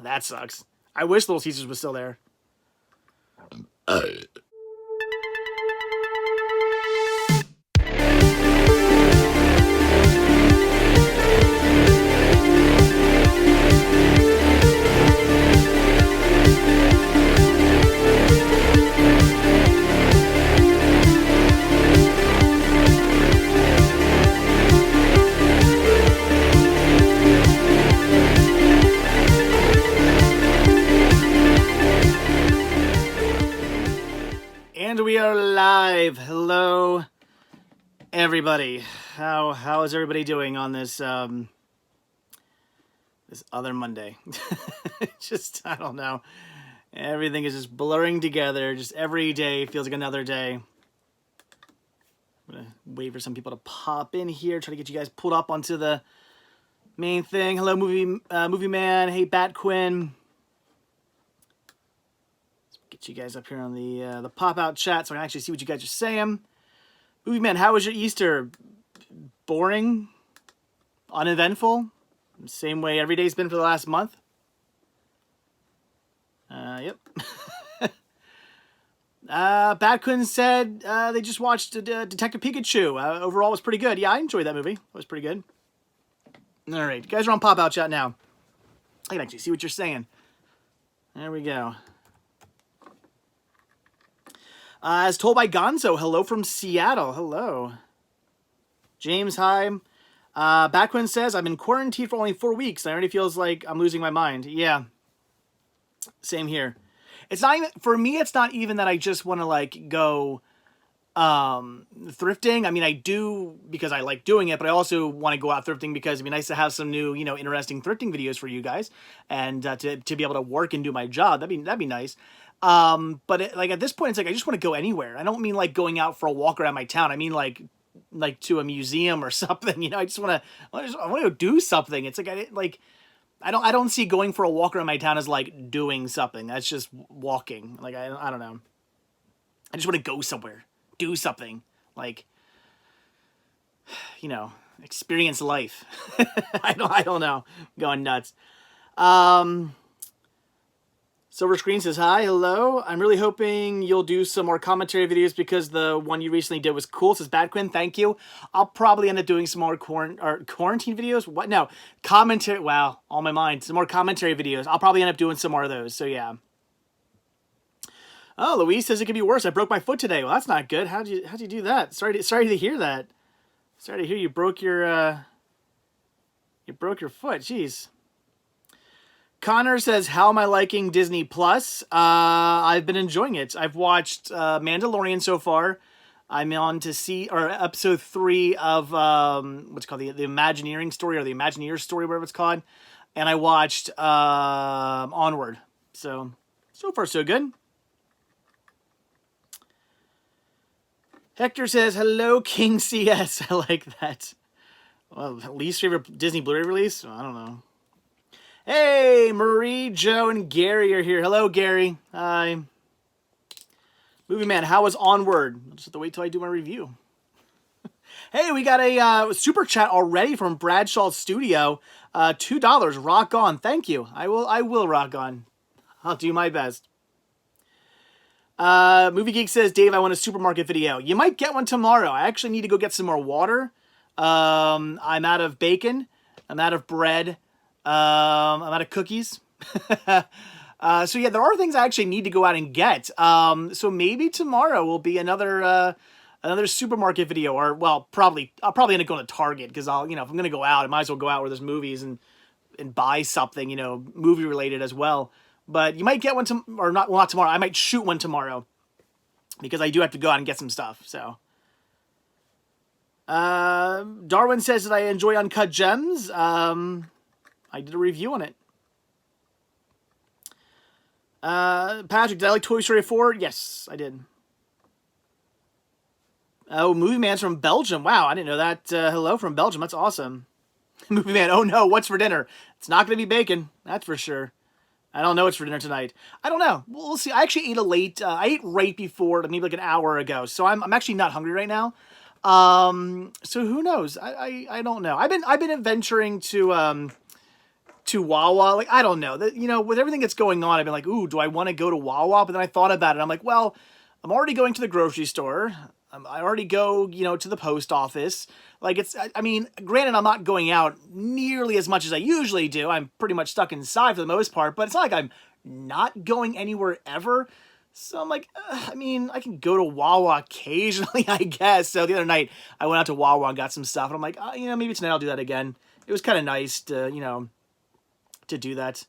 That sucks. I wish Little Caesars was still there. And we are live. Hello, everybody. How is everybody doing on this this other Monday? Just, I don't know. Everything is just blurring together. Just every day feels like another day. I'm gonna wait for some people to pop in here. Try to get you guys pulled up onto the main thing. Hello, movie man. Hey, Bat Quinn. Get you guys up here on the pop-out chat so I can actually see what you guys are saying. Movie man, how was your Easter? Boring? Uneventful? Same way every day's been for the last month? Yep. Bad Quinn said they just watched Detective Pikachu. Overall, it was pretty good. Yeah, I enjoyed that movie. It was pretty good. All right, you guys are on pop-out chat now. I can actually see what you're saying. There we go. As told by Gonzo, hello from Seattle. Hello. James, hi. Backwin says, I'm in quarantine for only 4 weeks. I already feels like I'm losing my mind. Yeah. Same here. It's not even, for me, it's not even that I just want to like go thrifting. I mean, I do because I like doing it, but I also want to go out thrifting because it'd be nice to have some new, interesting thrifting videos for you guys and to be able to work and do my job. That'd be nice. But like at this point, it's like I just want to go anywhere. I don't mean like going out for a walk around my town. I mean like to a museum or something. I want to go do something. It's like I don't see going for a walk around my town as like doing something. That's just walking. Like I don't know. I just want to go somewhere, do something, like experience life. I don't know. I'm going nuts. Silver Screen says, hi, hello. I'm really hoping you'll do some more commentary videos because the one you recently did was cool. Says Bad Quinn, thank you. I'll probably end up doing some more quarantine videos. What? No, commentary. Wow, on my mind. Some more commentary videos. I'll probably end up doing some more of those. So yeah. Oh, Louise says it could be worse. I broke my foot today. Well, that's not good. How'd you do that? Sorry to hear that. Sorry to hear you broke your foot. Jeez. Connor says, how am I liking Disney Plus? I've been enjoying it. I've watched Mandalorian so far. I'm on to episode 3 of what's called the Imagineering story or the Imagineers story, whatever it's called. And I watched Onward. So far so good. Hector says, hello, King CS. I like that. Well, least favorite Disney Blu-ray release? I don't know. Hey, Marie, Joe, and Gary are here. Hello, Gary. Hi. Movie man, how was Onward? I'll just have to wait till I do my review. Hey, we got a super chat already from Bradshaw Studio. $2. Rock on. Thank you. I will rock on. I'll do my best. Movie Geek says, Dave, I want a supermarket video. You might get one tomorrow. I actually need to go get some more water. I'm out of bacon. I'm out of bread. I'm out of cookies. So yeah, there are things I actually need to go out and get. So maybe tomorrow will be another supermarket video, or well, I'll probably end up going to Target because if I'm going to go out, I might as well go out where there's movies and buy something, movie related as well. But you might get one not tomorrow. I might shoot one tomorrow because I do have to go out and get some stuff. So, Darwin says that I enjoy Uncut Gems. I did a review on it. Patrick, did I like Toy Story 4? Yes, I did. Oh, Movie Man's from Belgium. Wow, I didn't know that. Hello from Belgium. That's awesome. Movie Man, oh no, what's for dinner? It's not going to be bacon. That's for sure. I don't know what's for dinner tonight. I don't know. We'll see. I actually ate I ate right before, maybe like an hour ago. So I'm actually not hungry right now. So who knows? I don't know. I've been adventuring to to Wawa. Like, I don't know. You know, with everything that's going on, I've been like, ooh, do I want to go to Wawa? But then I thought about it. I'm like, well, I'm already going to the grocery store. I already go, you know, to the post office. Like, I mean, granted, I'm not going out nearly as much as I usually do. I'm pretty much stuck inside for the most part, but it's not like I'm not going anywhere ever. So I'm like, I mean, I can go to Wawa occasionally, I guess. So the other night, I went out to Wawa and got some stuff, and I'm like, you know, maybe tonight I'll do that again. It was kind of nice to, you know, to do that.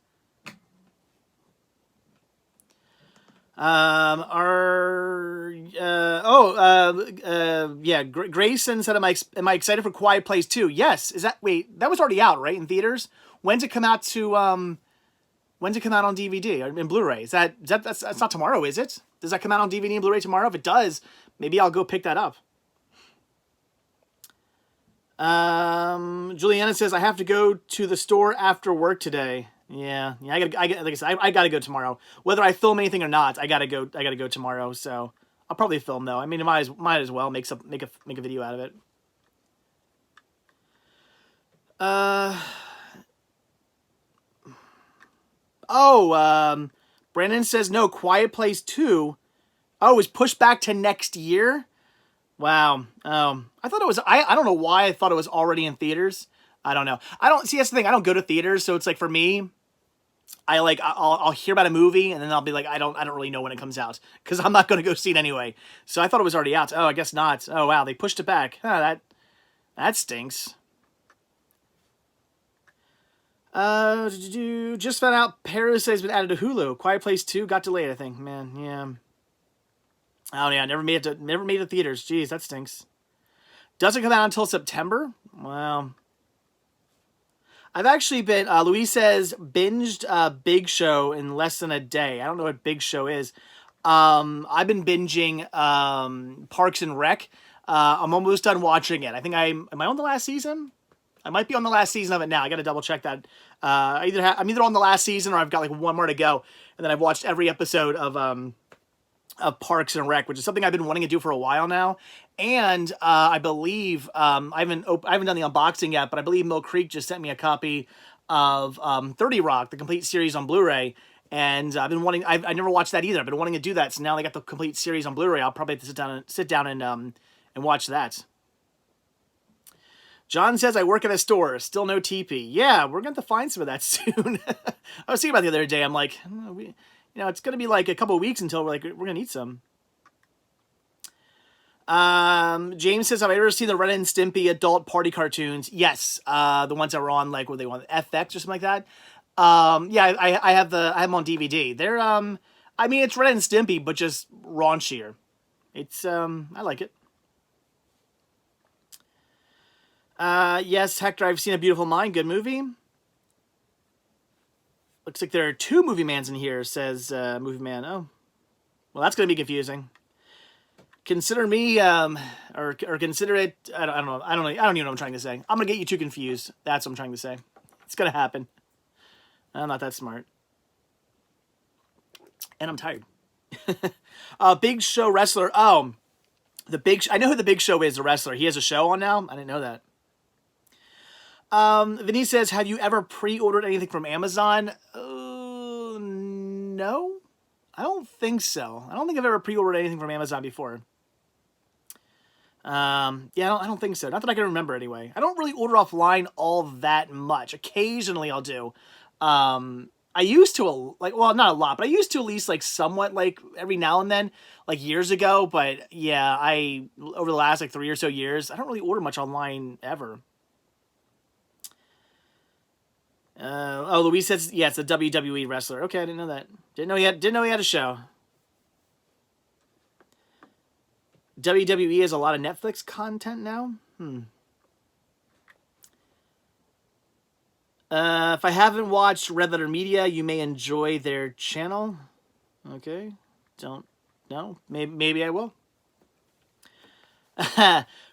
Yeah, Grayson said, am I excited for Quiet Place 2? Yes. Wait, that was already out, right, in theaters? When's it come out on DVD or in Blu-ray? That's not tomorrow, is it? Does that come out on DVD and Blu-ray tomorrow? If it does, maybe I'll go pick that up. Juliana says, I have to go to the store after work today. Yeah, like I said, I gotta go tomorrow. Whether I film anything or not, I gotta go tomorrow. So I'll probably film though. I mean, might as well make a video out of it. Brandon says no. Quiet Place 2. Oh, it was pushed back to next year. Wow. I thought it was. I don't know why I thought it was already in theaters. I don't know. That's the thing. I don't go to theaters, so it's like for me, I'll hear about a movie and then I'll be like, I don't really know when it comes out because I'm not going to go see it anyway. So I thought it was already out. Oh, I guess not. Oh wow, they pushed it back. That stinks. Just found out Parasite's been added to Hulu. Quiet Place 2 got delayed, I think. Man, yeah. Oh yeah, never made it to theaters. Jeez, that stinks. Doesn't come out until September. Wow. I've actually been, Louie says, binged Big Show in less than a day. I don't know what Big Show is. I've been binging Parks and Rec. I'm almost done watching it. I think am I on the last season? I might be on the last season of it now. I got to double check that. I'm either on the last season or I've got like one more to go. And then I've watched every episode of Parks and Rec, which is something I've been wanting to do for a while now. And I believe I haven't done the unboxing yet, but I believe Mill Creek just sent me a copy of 30 Rock, the complete series on Blu-ray. And I've been wanting. I never watched that either. I've been wanting to do that. So now they got the complete series on Blu-ray. I'll probably have to sit down and watch that. John says, I work at a store. Still no TP. Yeah, we're going to find some of that soon. I was thinking about it the other day. I'm like, it's going to be like a couple of weeks until we're going to need some. James says, have I ever seen the Ren and Stimpy adult party cartoons? Yes. The ones that were on, like, what they want, FX or something like that. Yeah, I have them on DVD. They're, I mean, it's Ren and Stimpy, but just raunchier. It's, I like it. Yes, Hector, I've seen A Beautiful Mind. Good movie. Looks like there are 2 movie mans in here, says, Movie Man. Oh, well, that's going to be confusing. Consider me, or consider it, I don't know. I don't even know what I'm trying to say. I'm going to get you 2 confused. That's what I'm trying to say. It's going to happen. I'm not that smart. And I'm tired. Big Show wrestler. Oh, I know who the Big Show is, the wrestler. He has a show on now? I didn't know that. Vinny says, have you ever pre-ordered anything from Amazon? No. I don't think so. I don't think I've ever pre-ordered anything from Amazon before. Yeah, I don't think so. Not that I can remember anyway. I don't really order offline all that much. Occasionally I'll do. I used to, well, not a lot, but I used to at least, like, somewhat, like, every now and then, like, years ago. But, yeah, over the last, like, 3 or so years, I don't really order much online ever. Louise says, yeah, it's a WWE wrestler. Okay, I didn't know that. Didn't know he had a show. WWE has a lot of Netflix content now? If I haven't watched Red Letter Media, you may enjoy their channel. Okay. Don't know. Maybe I will.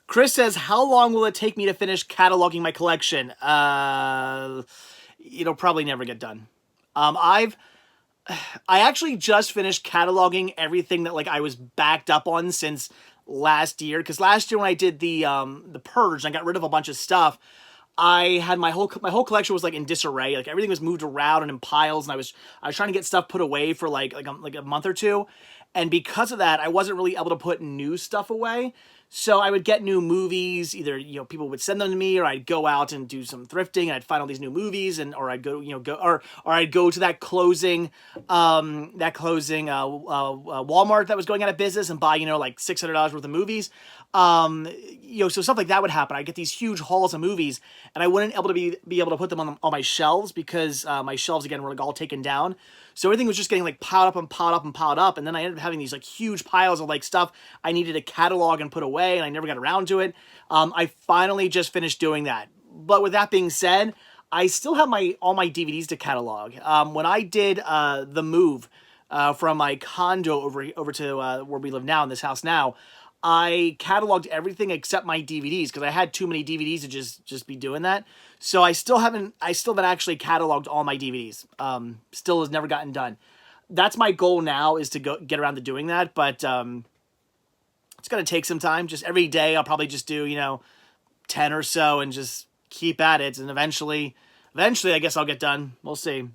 Chris says, how long will it take me to finish cataloging my collection? It'll probably never get done. I actually just finished cataloging everything that, like, I was backed up on since last year. Because last year when I did the Purge, and I got rid of a bunch of stuff, I had my whole collection was like in disarray. Like everything was moved around and in piles, and I was trying to get stuff put away for like a month or two, and because of that, I wasn't really able to put new stuff away. So I would get new movies. Either people would send them to me, or I'd go out and do some thrifting, and I'd find all these new movies, and or I'd go or I'd go to that closing Walmart that was going out of business and buy like $600 worth of movies. So stuff like that would happen. I'd get these huge hauls of movies, and I wouldn't be able to put them on my shelves because my shelves again were like all taken down. So everything was just getting like piled up and piled up and piled up, and then I ended up having these like huge piles of like stuff I needed to catalog and put away, and I never got around to it. I finally just finished doing that. But with that being said, I still have all my DVDs to catalog. When I did the move from my condo over to where we live now in this house now, I cataloged everything except my DVDs because I had too many DVDs to just be doing that. So I still haven't actually cataloged all my DVDs. Still has never gotten done. That's my goal now, is to get around to doing that, but it's gonna take some time. Just every day I'll probably just do 10 or so and just keep at it, and eventually I guess I'll get done. We'll see.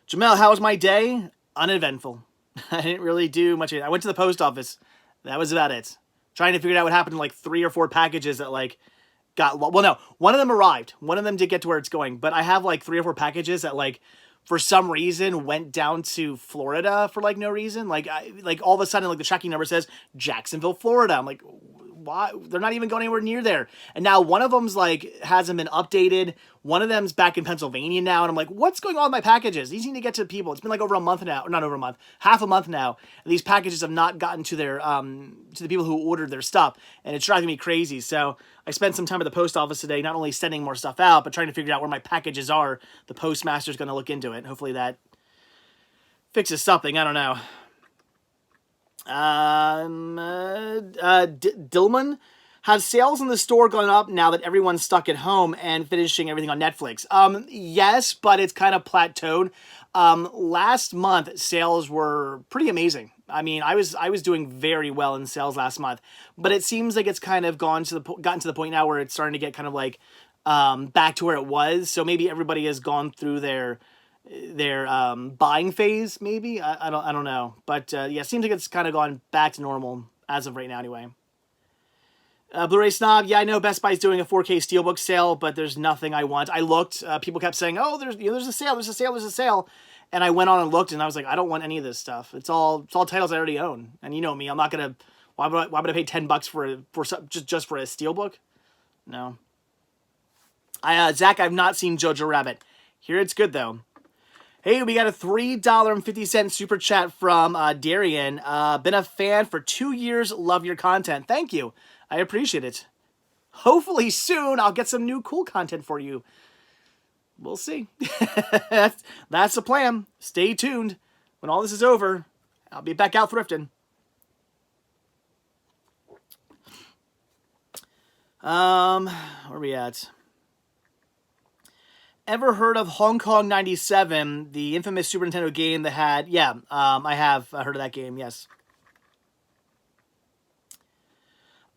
Jamel, how was my day? Uneventful. I didn't really do much. I went to the post office. That was about it. Trying to figure out what happened to like 3 or 4 packages that like got... Well, no. One of them arrived. One of them did get to where it's going. But I have like 3 or 4 packages that like for some reason went down to Florida for like no reason. Like all of a sudden like the tracking number says Jacksonville, Florida. I'm like, why? They're not even going anywhere near there. And now one of them's like hasn't been updated. One of them's back in Pennsylvania now, and I'm like, what's going on with my packages? These need to get to people. It's been like over a month now, or not over a month, half a month now, and these packages have not gotten to their to the people who ordered their stuff, and it's driving me crazy. So I spent some time at the post office today, not only sending more stuff out, but trying to figure out where my packages are. The postmaster's going to look into it. Hopefully that fixes something. I don't know. Dillman, have sales in the store gone up now that everyone's stuck at home and finishing everything on Netflix? Yes, but it's kind of plateaued. Last month sales were pretty amazing. I mean, I was doing very well in sales last month, but it seems like it's kind of gotten to the point now where it's starting to get kind of like back to where it was. So maybe everybody has gone through their buying phase, maybe. I don't know, but yeah, it seems like it's kind of gone back to normal as of right now anyway. Blu-ray Snob, yeah, I know Best Buy's doing a 4K Steelbook sale, but there's nothing I want. I looked, people kept saying, oh, there's a sale, and I went on and looked, and I was like, I don't want any of this stuff. It's all titles I already own, and you know me, I'm not gonna, why would I pay $10 for just for a Steelbook? No. Zach, I've not seen Jojo Rabbit. Hear it's good though. Hey, we got a $3.50 super chat from Darian. Been a fan for 2 years. Love your content. Thank you. I appreciate it. Hopefully soon I'll get some new cool content for you. We'll see. That's the plan. Stay tuned. When all this is over, I'll be back out thrifting. Where are we at? Ever heard of Hong Kong 97, the infamous Super Nintendo game that had... Yeah, I have heard of that game, yes.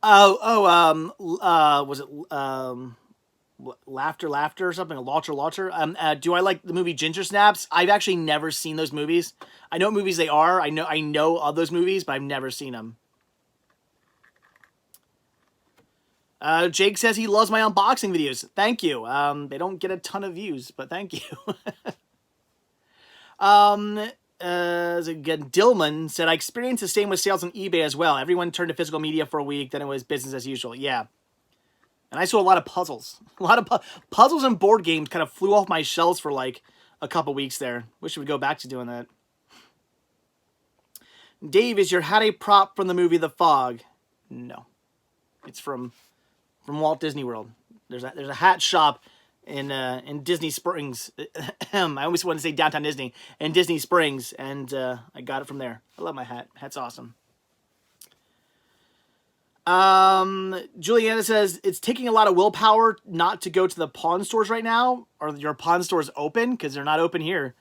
Was it Laughter or something? Laughter? Do I like the movie Ginger Snaps? I've actually never seen those movies. I know what movies they are. I know of those movies, but I've never seen them. Jake says he loves my unboxing videos. Thank you. They don't get a ton of views, but thank you. Again, Dillman said, I experienced the same with sales on eBay as well. Everyone turned to physical media for a week, then it was business as usual. Yeah. And I saw a lot of puzzles. A lot of puzzles and board games kind of flew off my shelves for like a couple weeks there. Wish we would go back to doing that. Dave, is your hat a prop from the movie The Fog? No. It's from Walt Disney World. There's a hat shop in Disney Springs. I always want to say downtown Disney, in Disney Springs, and I got it from there. I love my hat. Hat's awesome. Juliana says, it's taking a lot of willpower not to go to the pawn stores right now. Are your pawn stores open? Because they're not open here.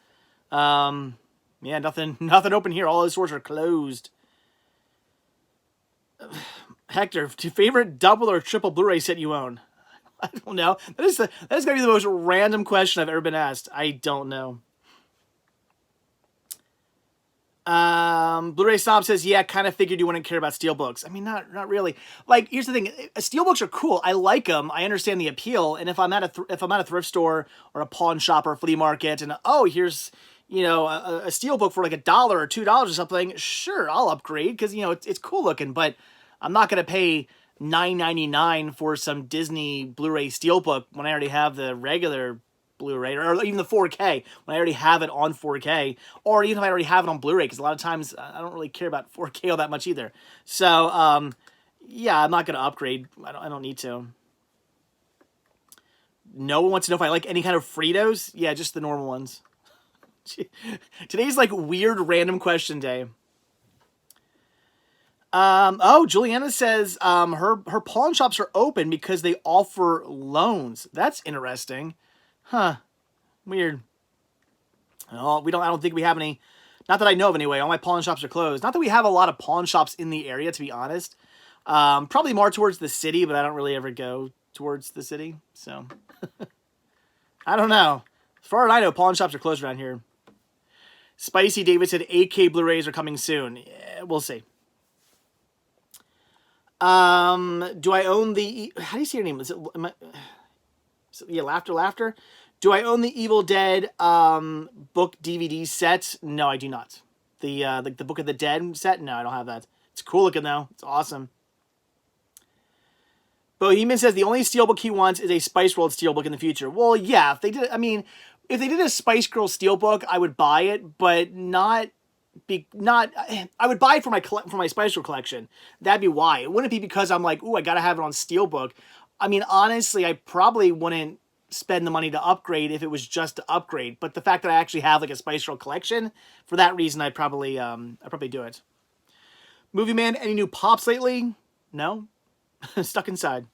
Yeah, nothing open here. All the stores are closed. Hector, favorite double or triple Blu-ray set you own? I don't know. That is going to be the most random question I've ever been asked. I don't know. Blu-ray Snob says, yeah, kind of figured you wouldn't care about steelbooks. I mean, not really. Like, here's the thing. Steelbooks are cool. I like them. I understand the appeal. And if I'm at a thrift store or a pawn shop or a flea market and, oh, here's, you know, a steelbook for like $1 or $2 or something, sure, I'll upgrade because, you know, it's cool looking. But I'm not going to pay $9.99 for some Disney Blu-ray steelbook when I already have the regular Blu-ray or even the 4K when I already have it on 4K, or even if I already have it on Blu-ray, because a lot of times I don't really care about 4K all that much either. So yeah, I'm not going to upgrade. I don't need to. No one wants to know if I like any kind of Fritos. Yeah, just the normal ones. Today's like weird random question day. Oh, Juliana says her pawn shops are open because they offer loans. That's interesting. Huh. Weird. Oh, I don't think we have any. Not that I know of anyway. All my pawn shops are closed. Not that we have a lot of pawn shops in the area, to be honest. Probably more towards the city, but I don't really ever go towards the city. So, I don't know. As far as I know, pawn shops are closed around here. Spicy David said 8K Blu-rays are coming soon. Yeah, we'll see. Do I own the... How do you say your name? Is it... Yeah, Laughter. Do I own the Evil Dead book DVD set? No, I do not. The Book of the Dead set? No, I don't have that. It's cool looking though. It's awesome. Bohemian says the only steelbook he wants is a Spice World steelbook in the future. Well, yeah, if they did, I mean, if they did a Spice Girl steelbook, I would buy it, but not. I would buy it for my Spice Girl collection. That'd be why. It wouldn't be because I'm like, ooh, I gotta have it on steelbook. I mean, honestly, I probably wouldn't spend the money to upgrade if it was just to upgrade. But the fact that I actually have like a Spice Girl collection, for that reason, I'd probably do it. Movie Man, any new pops lately? No. Stuck inside.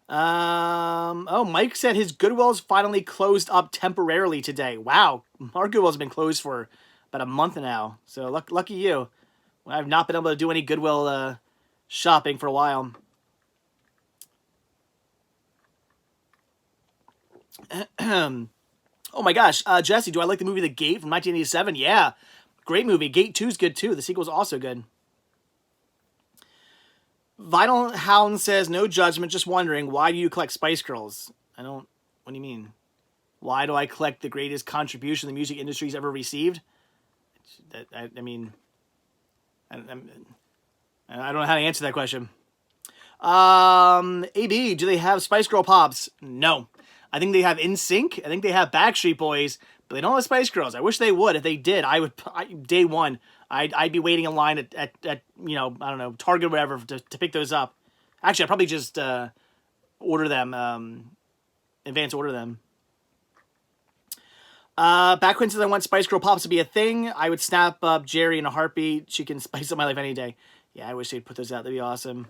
Oh, Mike said his Goodwill's finally closed up temporarily today. Wow, our Goodwill's been closed for about a month now. So lucky you. I've not been able to do any Goodwill shopping for a while. Oh my gosh, Jesse, do I like the movie The Gate from 1987? Yeah, great movie. Gate 2 is good too. The sequel's also good. Vinyl Hound says, no judgment, just wondering, why do you collect Spice Girls? What do you mean? Why do I collect the greatest contribution the music industry's ever received? I mean... I don't know how to answer that question. AB, do they have Spice Girl Pops? No. I think they have NSYNC. I think they have Backstreet Boys, but they don't have Spice Girls. I wish they would. If they did, day one, I'd be waiting in line at you know, I don't know, Target or whatever to pick those up. Actually, I'd probably just order them, advance order them. Backwin says I want Spice Girl Pops to be a thing. I would snap up Jerry in a heartbeat. She can spice up my life any day. Yeah, I wish they'd put those out. That'd be awesome.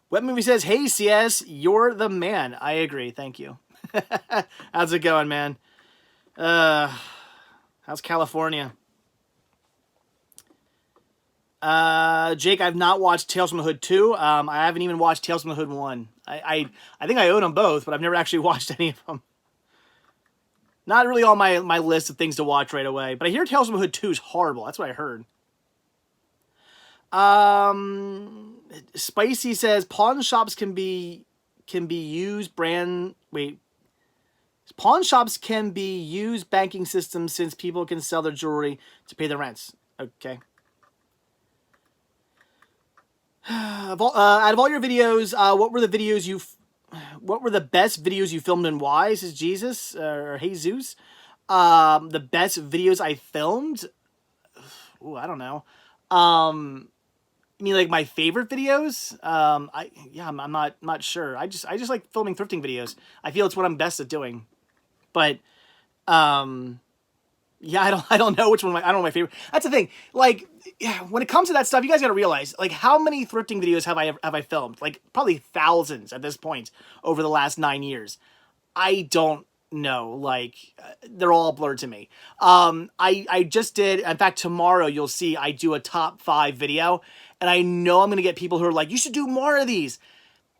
Web Movie says, hey, CS, you're the man. I agree. Thank you. How's it going, man? How's California? Jake, I've not watched Tales from the Hood 2. I haven't even watched Tales from the Hood 1. I think I own them both, but I've never actually watched any of them. Not really on my list of things to watch right away. But I hear Tales from the Hood 2 is horrible. That's what I heard. Spicy says pawn shops can be used pawn shops can be used banking systems since people can sell their jewelry to pay their rents. Okay. Out of all your videos, what were the best videos you filmed and why? Says Jesus or Jesus. The best videos I filmed. Ooh, I don't know. You mean like my favorite videos? I'm not sure. I just like filming thrifting videos. I feel it's what I'm best at doing. But yeah, I don't know which one I don't know my favorite. That's the thing. Like, yeah, when it comes to that stuff, you guys got to realize, like, how many thrifting videos have I filmed? Like, probably thousands at this point over the last 9 years. I don't know. Like, they're all blurred to me. I just did. In fact, tomorrow you'll see I do a top 5 video, And I know I'm going to get people who are like, you should do more of these.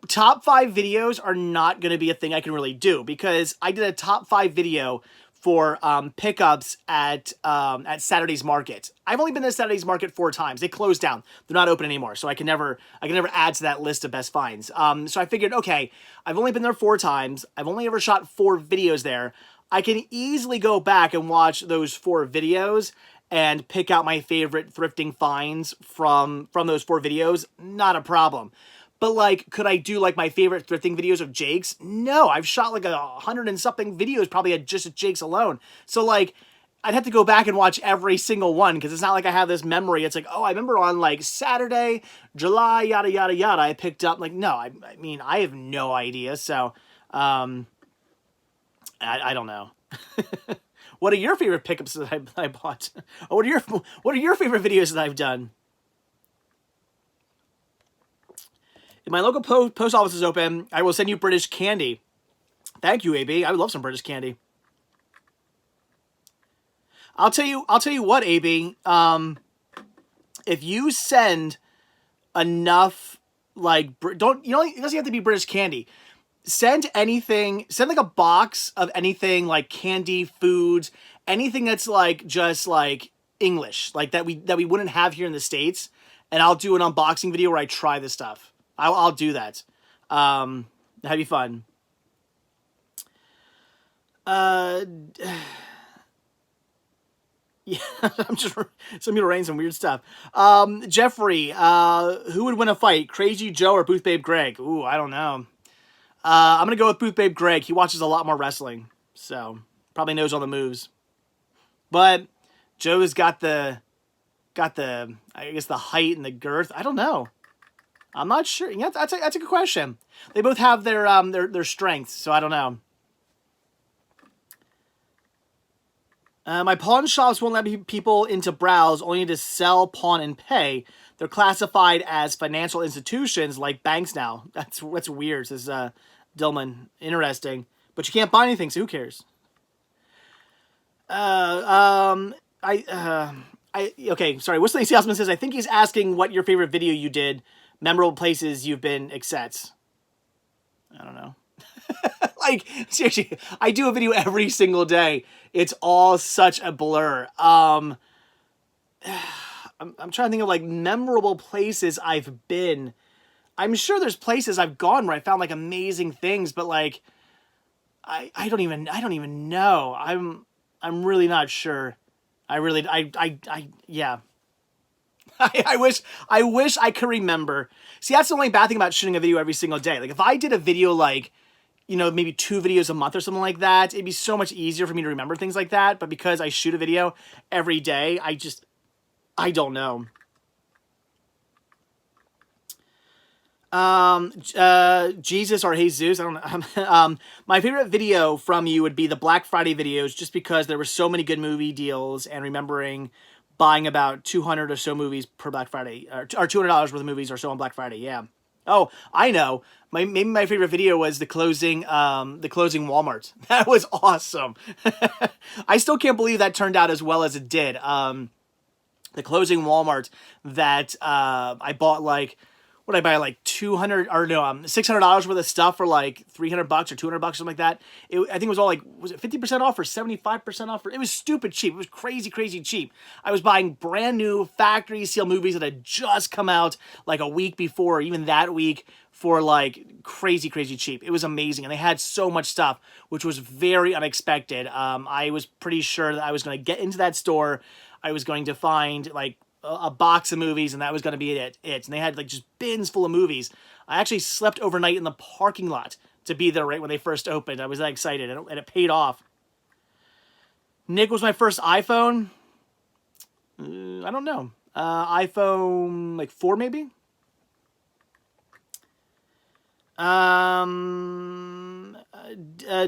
Top 5 videos are not going to be a thing I can really do, because I did a top 5 video for pickups at Saturday's Market. I've only been to Saturday's Market 4 times. They closed down. They're not open anymore, so I can never add to that list of best finds. So I figured, okay, I've only been there 4 times. I've only ever shot 4 videos there. I can easily go back and watch those 4 videos and pick out my favorite thrifting finds from those 4 videos. Not a problem. But, like, could I do, like, my favorite thrifting videos of Jake's? No, I've shot, like, 100 and something videos probably just at Jake's alone. So, like, I'd have to go back and watch every single one, because it's not like I have this memory. It's like, oh, I remember on, like, Saturday, July, yada, yada, yada, I picked up, like, no, I mean, I have no idea. So, I don't know. What are your favorite pickups that I bought? What are your favorite videos that I've done? If my local post office is open, I will send you British candy. Thank you, AB. I would love some British candy. I'll tell you what, AB. If you send enough, like, it doesn't have to be British candy. Send anything. Send like a box of anything, like candy, foods, anything that's like just like English, like that we wouldn't have here in the States, and I'll do an unboxing video where I try this stuff. I'll do that. That'd be fun. Yeah, I'm just some people writing some weird stuff. Jeffrey, who would win a fight, Crazy Joe or Booth Babe Greg? Ooh, I don't know. I'm gonna go with Booth Babe Greg. He watches a lot more wrestling, so probably knows all the moves. But Joe's got the I guess the height and the girth. I don't know. I'm not sure. Yeah, that's a good question. They both have their strengths, so I don't know. My pawn shops won't let people into browse, only to sell, pawn, and pay. They're classified as financial institutions like banks now. That's weird, says Dillman. Interesting. But you can't buy anything, so who cares? Okay, sorry. Whistling Salesman says, I think he's asking what your favorite video you did, memorable places you've been, etc. I don't know. Like, seriously, I do a video every single day. It's all such a blur. I'm trying to think of, like, memorable places I've been. I'm sure there's places I've gone where I found, like, amazing things, but, like, I don't even know. I'm really not sure. Yeah. I wish I could remember. See, that's the only bad thing about shooting a video every single day. Like, if I did a video, like, you know, maybe 2 videos a month or something like that, it'd be so much easier for me to remember things like that. But because I shoot a video every day, I don't know. Jesus or Jesus, I don't know. My favorite video from you would be the Black Friday videos, just because there were so many good movie deals, and remembering buying about 200 or so movies per Black Friday, or $200 worth of movies or so on Black Friday. Yeah. Oh, I know. Maybe my favorite video was the closing Walmart. That was awesome. I still can't believe that turned out as well as it did. The closing Walmart that I bought, like, what did I buy, like $600 worth of stuff for like $300 or $200, something like that. I think it was all like, was it 50% off or 75% off? It was stupid cheap. It was crazy, crazy cheap. I was buying brand new factory seal movies that had just come out like a week before, or even that week, for like crazy, crazy cheap. It was amazing. And they had so much stuff, which was very unexpected. I was pretty sure that I was going to get into that store. I was going to find like a box of movies, and that was going to be it. And they had like just bins full of movies. I actually slept overnight in the parking lot to be there right when they first opened. I was that excited, and it paid off. Nick, was my first iPhone? I don't know. iPhone like 4 maybe?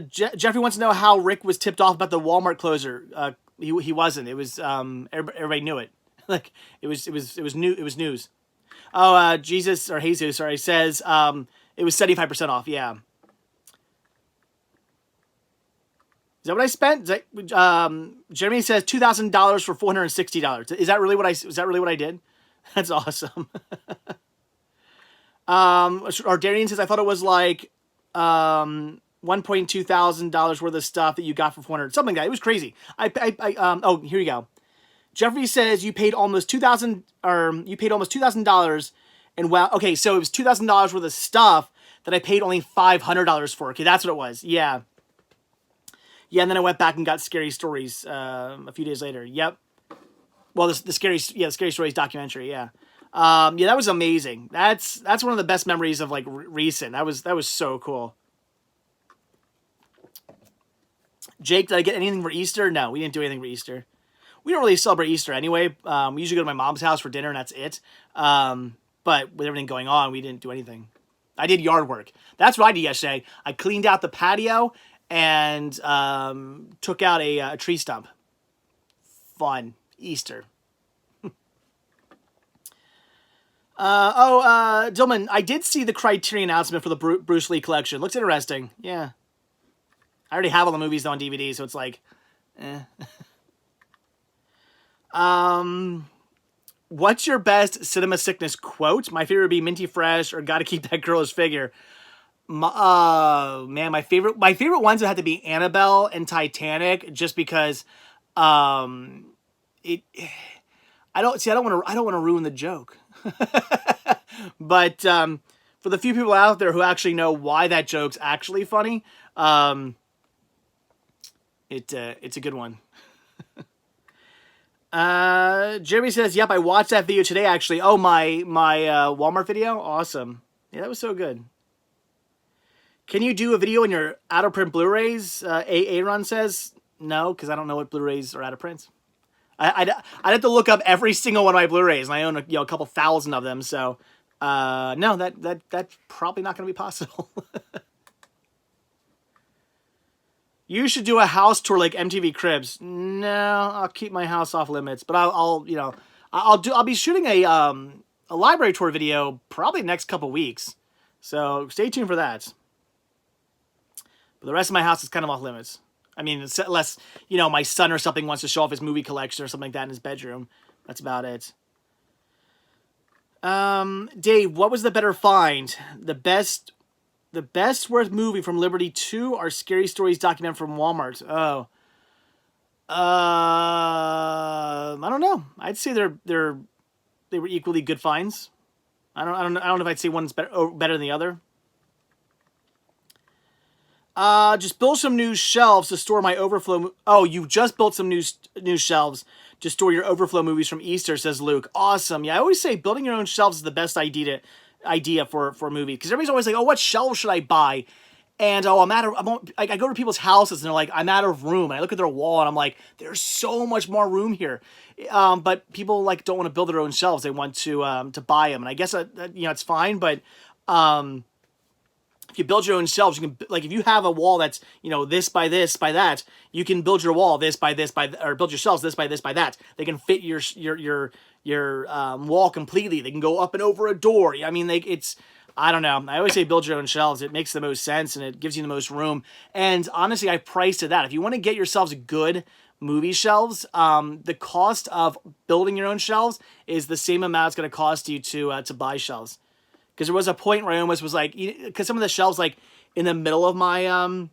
Jeffrey wants to know how Rick was tipped off about the Walmart closure. He wasn't. It was everybody knew it. Like it was news. Oh, Jesus or Jesus, sorry, says it was 75% off. Yeah. Is that what I spent? Jeremy says $2,000 for $460. Is that really what I did? That's awesome. Or Darian says, I thought it was like $1,200 worth of stuff that you got for 400, something like that. It was crazy. Oh, here you go. Jeffrey says you paid almost $2,000, and wow, okay, so it was $2,000 worth of stuff that I paid only $500 for. Okay, that's what it was. Yeah, and then I went back and got Scary Stories a few days later. Yep. Well, the Scary Stories documentary. Yeah. That was amazing. That's one of the best memories of like recent. That was so cool. Jake, did I get anything for Easter? No, we didn't do anything for Easter. We don't really celebrate Easter anyway. We usually go to my mom's house for dinner and that's it. But with everything going on, we didn't do anything. I did yard work. That's what I did yesterday. I cleaned out the patio and took out a tree stump. Fun. Easter. Dillman, I did see the Criterion announcement for the Bruce Lee collection. Looks interesting. Yeah. I already have all the movies on DVD, so it's like, eh. What's your best cinema sickness quote? My favorite would be Minty Fresh or Gotta Keep That Girlish Figure. Man, my favorite ones would have to be Annabelle and Titanic, just because, I don't want to ruin the joke. But for the few people out there who actually know why that joke's actually funny, it's a good one. Jeremy says, "Yep, I watched that video today. Actually, oh my Walmart video, awesome. Yeah, that was so good. Can you do a video on your out of print Blu-rays?" Aaron says, "No, because I don't know what Blu-rays are out of print. I'd have to look up every single one of my Blu-rays, and I own a couple thousand of them. So, no, that's probably not going to be possible." You should do a house tour like MTV Cribs. No, I'll keep my house off limits, but I'll be shooting a library tour video probably next couple weeks. So stay tuned for that. But the rest of my house is kind of off limits. I mean, unless, my son or something wants to show off his movie collection or something like that in his bedroom. That's about it. Dave, what was the better find? The best worth movie from Liberty 2 or Scary Stories document from Walmart? Oh. I don't know. I'd say they were equally good finds. I don't know if I'd say one's better than the other. Just build some new shelves to store my overflow. Oh, you just built some new shelves to store your overflow movies from Easter, says Luke. Awesome. Yeah, I always say building your own shelves is the best idea for a movie, because everybody's always like, oh, what shelves should I buy? And I go to people's houses and they're like, I'm out of room, and I look at their wall and I'm like, there's so much more room here. But people don't want to build their own shelves. They want to buy them, and I guess it's fine. But if you build your own shelves, you can, if you have a wall that's this by that, you can build your wall this by or build your shelves this by that. They can fit your wall completely. They can go up and over a door. I mean, I don't know. I always say build your own shelves. It makes the most sense and it gives you the most room. And honestly, I priced it that. If you want to get yourselves good movie shelves, the cost of building your own shelves is the same amount it's going to cost you to buy shelves. Because there was a point where I almost was like, because some of the shelves in the middle of my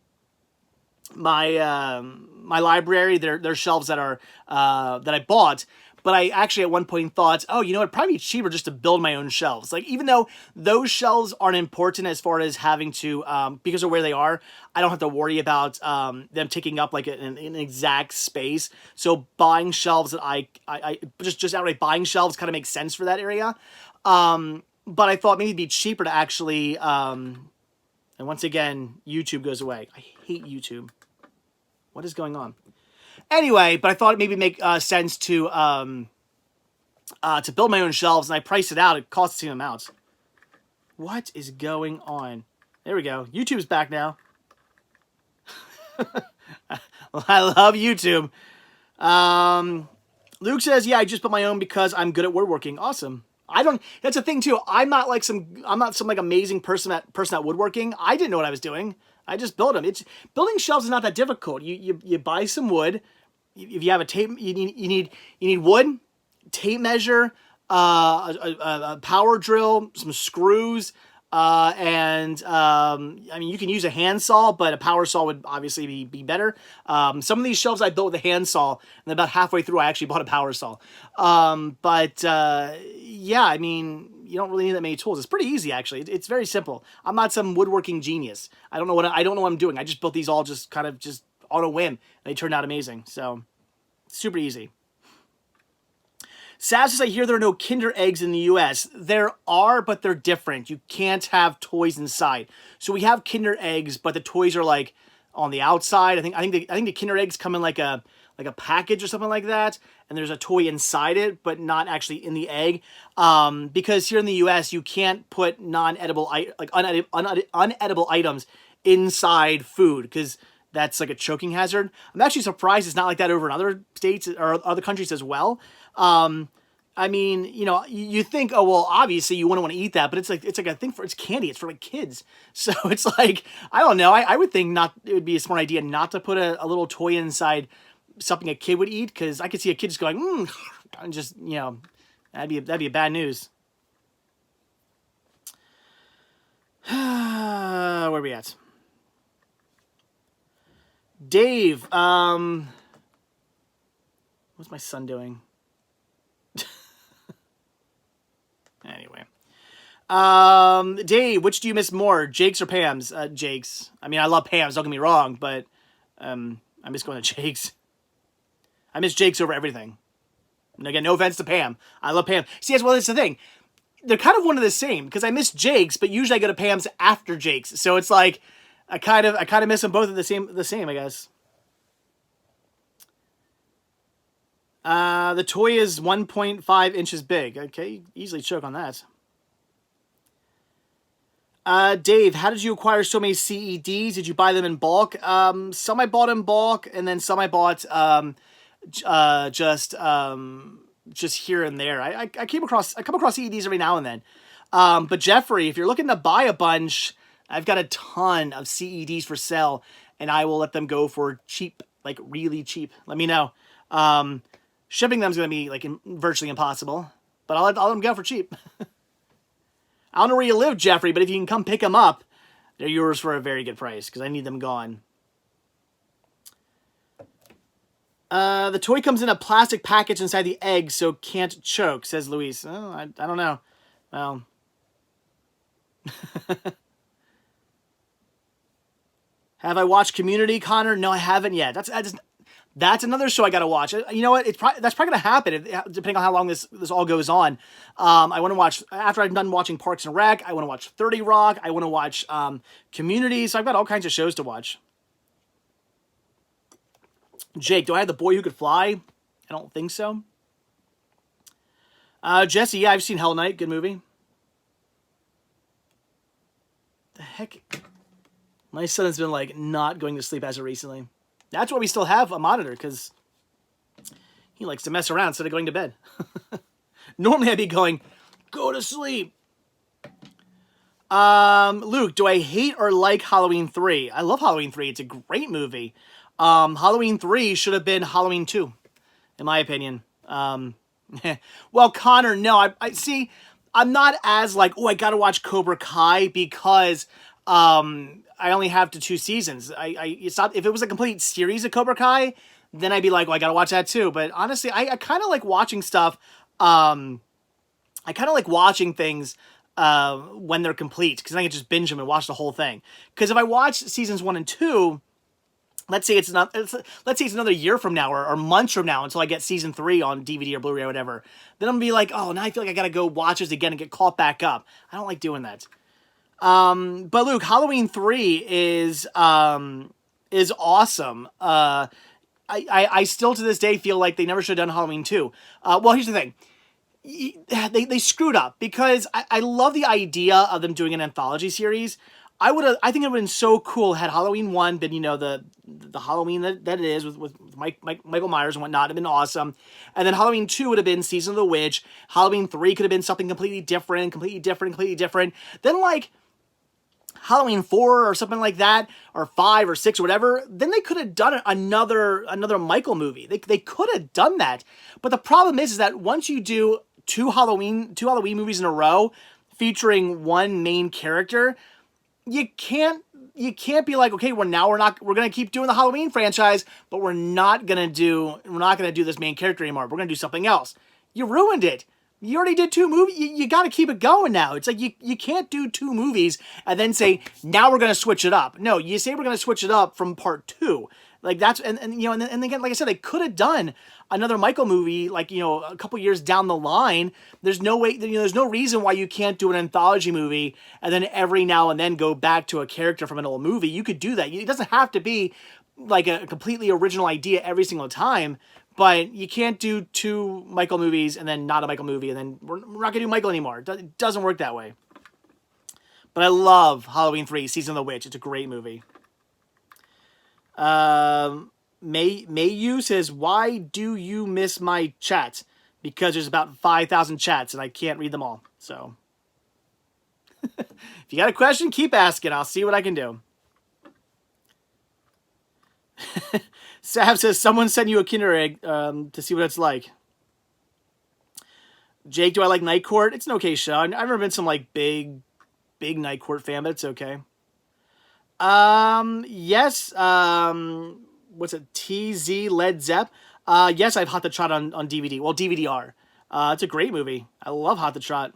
my library, they're shelves that are that I bought. But I actually at one point thought, oh, it'd probably be cheaper just to build my own shelves. Even though those shelves aren't important as far as having to, because of where they are, I don't have to worry about them taking up an exact space. So buying shelves that I just outright buying shelves kind of makes sense for that area. But I thought maybe it'd be cheaper to actually, and once again, YouTube goes away. I hate YouTube. What is going on? Anyway, but I thought it maybe make sense to build my own shelves, and I priced it out. It cost the same amount. What is going on? There we go. YouTube's back now. I love YouTube. Luke says, "Yeah, I just built my own because I'm good at woodworking." Awesome. That's the thing too. I'm not some amazing person at woodworking. I didn't know what I was doing. I just built them. Building shelves is not that difficult. You buy some wood. If you have a tape, you need wood, tape measure, a power drill, some screws, and I mean, you can use a handsaw, but a power saw would obviously be better. Some of these shelves I built with a handsaw, and about halfway through, I actually bought a power saw. Yeah, I mean, you don't really need that many tools. It's pretty easy, actually. It's very simple. I'm not some woodworking genius. I don't know what I'm doing. I just built these all just kind of just on a whim, and they turned out amazing. So, super easy. Sav says, I hear there are no Kinder eggs in the U.S. There are, but they're different. You can't have toys inside. So we have Kinder eggs, but the toys are like on the outside. I think the Kinder eggs come in like a package or something like that, and there's a toy inside it, but not actually in the egg. Because here in the U.S. you can't put unedible items inside food because that's like a choking hazard. I'm actually surprised it's not like that over in other states or other countries as well. I mean, you know, you think, oh, well, obviously you wouldn't want to eat that, but it's like a thing it's candy. It's for like kids. So it's like, I don't know. I would think it would be a smart idea not to put a little toy inside something a kid would eat. Cause I could see a kid just going, and just, you know, that'd be bad news. Where are we at? Dave, what's my son doing? Anyway. Dave, which do you miss more, Jake's or Pam's? Jake's. I mean, I love Pam's, don't get me wrong, but I miss going to Jake's. I miss Jake's over everything. And again, no offense to Pam. I love Pam. See, as well, that's the thing. They're kind of one of the same, because I miss Jake's, but usually I go to Pam's after Jake's. So it's like, I kind of miss them both at the same, I guess. The toy is 1.5 inches big. Okay, easily choke on that. Dave, how did you acquire so many CEDs? Did you buy them in bulk? Some I bought in bulk, and then some I bought just here and there. I come across CEDs every now and then. But Jeffrey, if you're looking to buy a bunch, I've got a ton of CEDs for sale, and I will let them go for cheap, like really cheap. Let me know. Shipping them is going to be like virtually impossible, but I'll let them go for cheap. I don't know where you live, Jeffrey, but if you can come pick them up, they're yours for a very good price because I need them gone. The toy comes in a plastic package inside the egg, so can't choke, says Luis. Oh, I don't know. Well, have I watched Community, Connor? No, I haven't yet. That's another show I gotta watch. You know what? That's probably gonna happen depending on how long this all goes on. I want to watch after I'm done watching Parks and Rec. I want to watch 30 Rock. I want to watch Community. So I've got all kinds of shows to watch. Jake, do I have The Boy Who Could Fly? I don't think so. Jesse, yeah, I've seen Hell Night. Good movie. The heck? My son has been like not going to sleep as of recently. That's why we still have a monitor, because he likes to mess around instead of going to bed. Normally I'd be going, go to sleep. Luke, do I hate or like Halloween 3? I love Halloween 3. It's a great movie. Halloween 3 should have been Halloween 2, in my opinion. Well, Connor, no. I see, I'm not as like, oh, I gotta watch Cobra Kai because I only have the 2 seasons. It's not, if it was a complete series of Cobra Kai, then I'd be like, well, I gotta watch that too. But honestly, I kind of like watching stuff. I kind of like watching things when they're complete, because I can just binge them and watch the whole thing. Because if I watch seasons 1 and 2, let's say it's another year from now or months from now until I get season 3 on DVD or Blu-ray or whatever, then I'm gonna be like, oh, now I feel like I gotta go watch this again and get caught back up. I don't like doing that. But Luke, Halloween 3 is awesome. I still to this day feel like they never should have done Halloween 2. Well, here's the thing. They screwed up, because I love the idea of them doing an anthology series. I think it would have been so cool had Halloween 1 been, you know, the Halloween that it is with Michael Myers and whatnot. It'd been awesome. And then Halloween 2 would have been Season of the Witch. Halloween 3 could have been something completely different. Then like Halloween 4 or something like that, or 5 or 6 or whatever, then they could have done another Michael movie. They could have done that. But the problem is that once you do two Halloween movies in a row featuring one main character, you can't be like, okay, we're gonna keep doing the Halloween franchise, but we're not gonna do this main character anymore. We're gonna do something else. You ruined it. You already did 2 movies. You got to keep it going now. It's like you can't do 2 movies and then say, now we're going to switch it up. No, you say we're going to switch it up from part 2. Like that's, and again, like I said, they could have done another Michael movie, like, a couple years down the line. There's no way, there's no reason why you can't do an anthology movie and then every now and then go back to a character from an old movie. You could do that. It doesn't have to be like a completely original idea every single time. But you can't do 2 Michael movies and then not a Michael movie, and then we're not going to do Michael anymore. It doesn't work that way. But I love Halloween 3, Season of the Witch. It's a great movie. Mayu says, why do you miss my chats? Because there's about 5,000 chats, and I can't read them all. So, if you got a question, keep asking. I'll see what I can do. Sav says, someone sent you a Kinder Egg to see what it's like. Jake, do I like Night Court? It's an okay show. I've never been some like big Night Court fan, but it's okay. Yes. What's it? TZ Led Zepp. Yes, I've Hot the Trot on DVD. Well, DVD-R. It's a great movie. I love Hot the Trot.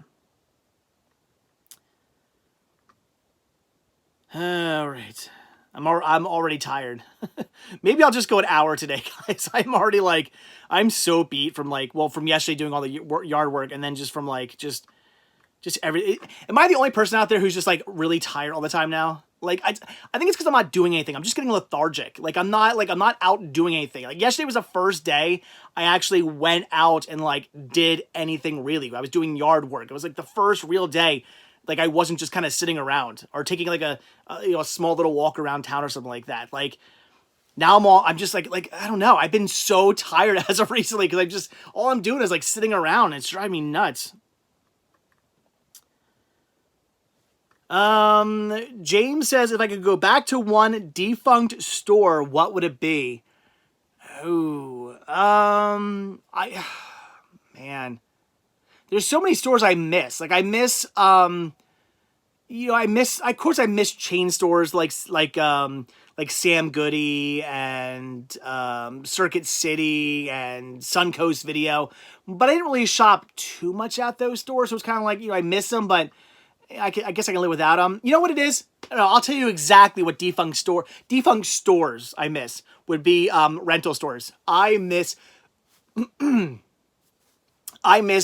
All right. I'm already tired. Maybe I'll just go an hour today, guys. I'm already like, I'm so beat from from yesterday doing all the yard work and then just from just every. Am I the only person out there who's just like really tired all the time now? Like I think it's because I'm not doing anything. I'm just getting lethargic. I'm not out doing anything. Like yesterday was the first day I actually went out and did anything really. I was doing yard work. It was like the first real day. Like I wasn't just kind of sitting around or taking a small little walk around town or something like that. Like now I'm just I don't know. I've been so tired as of recently because all I'm doing is sitting around. It's driving me nuts. James says, if I could go back to one defunct store, what would it be? Oh, man. There's so many stores I miss. I miss, of course I miss chain stores like Sam Goody and Circuit City and Suncoast Video, but I didn't really shop too much at those stores. So it's kind of I miss them, but I guess I can live without them. You know what it is? I'll tell you exactly what defunct stores I miss would be rental stores. I miss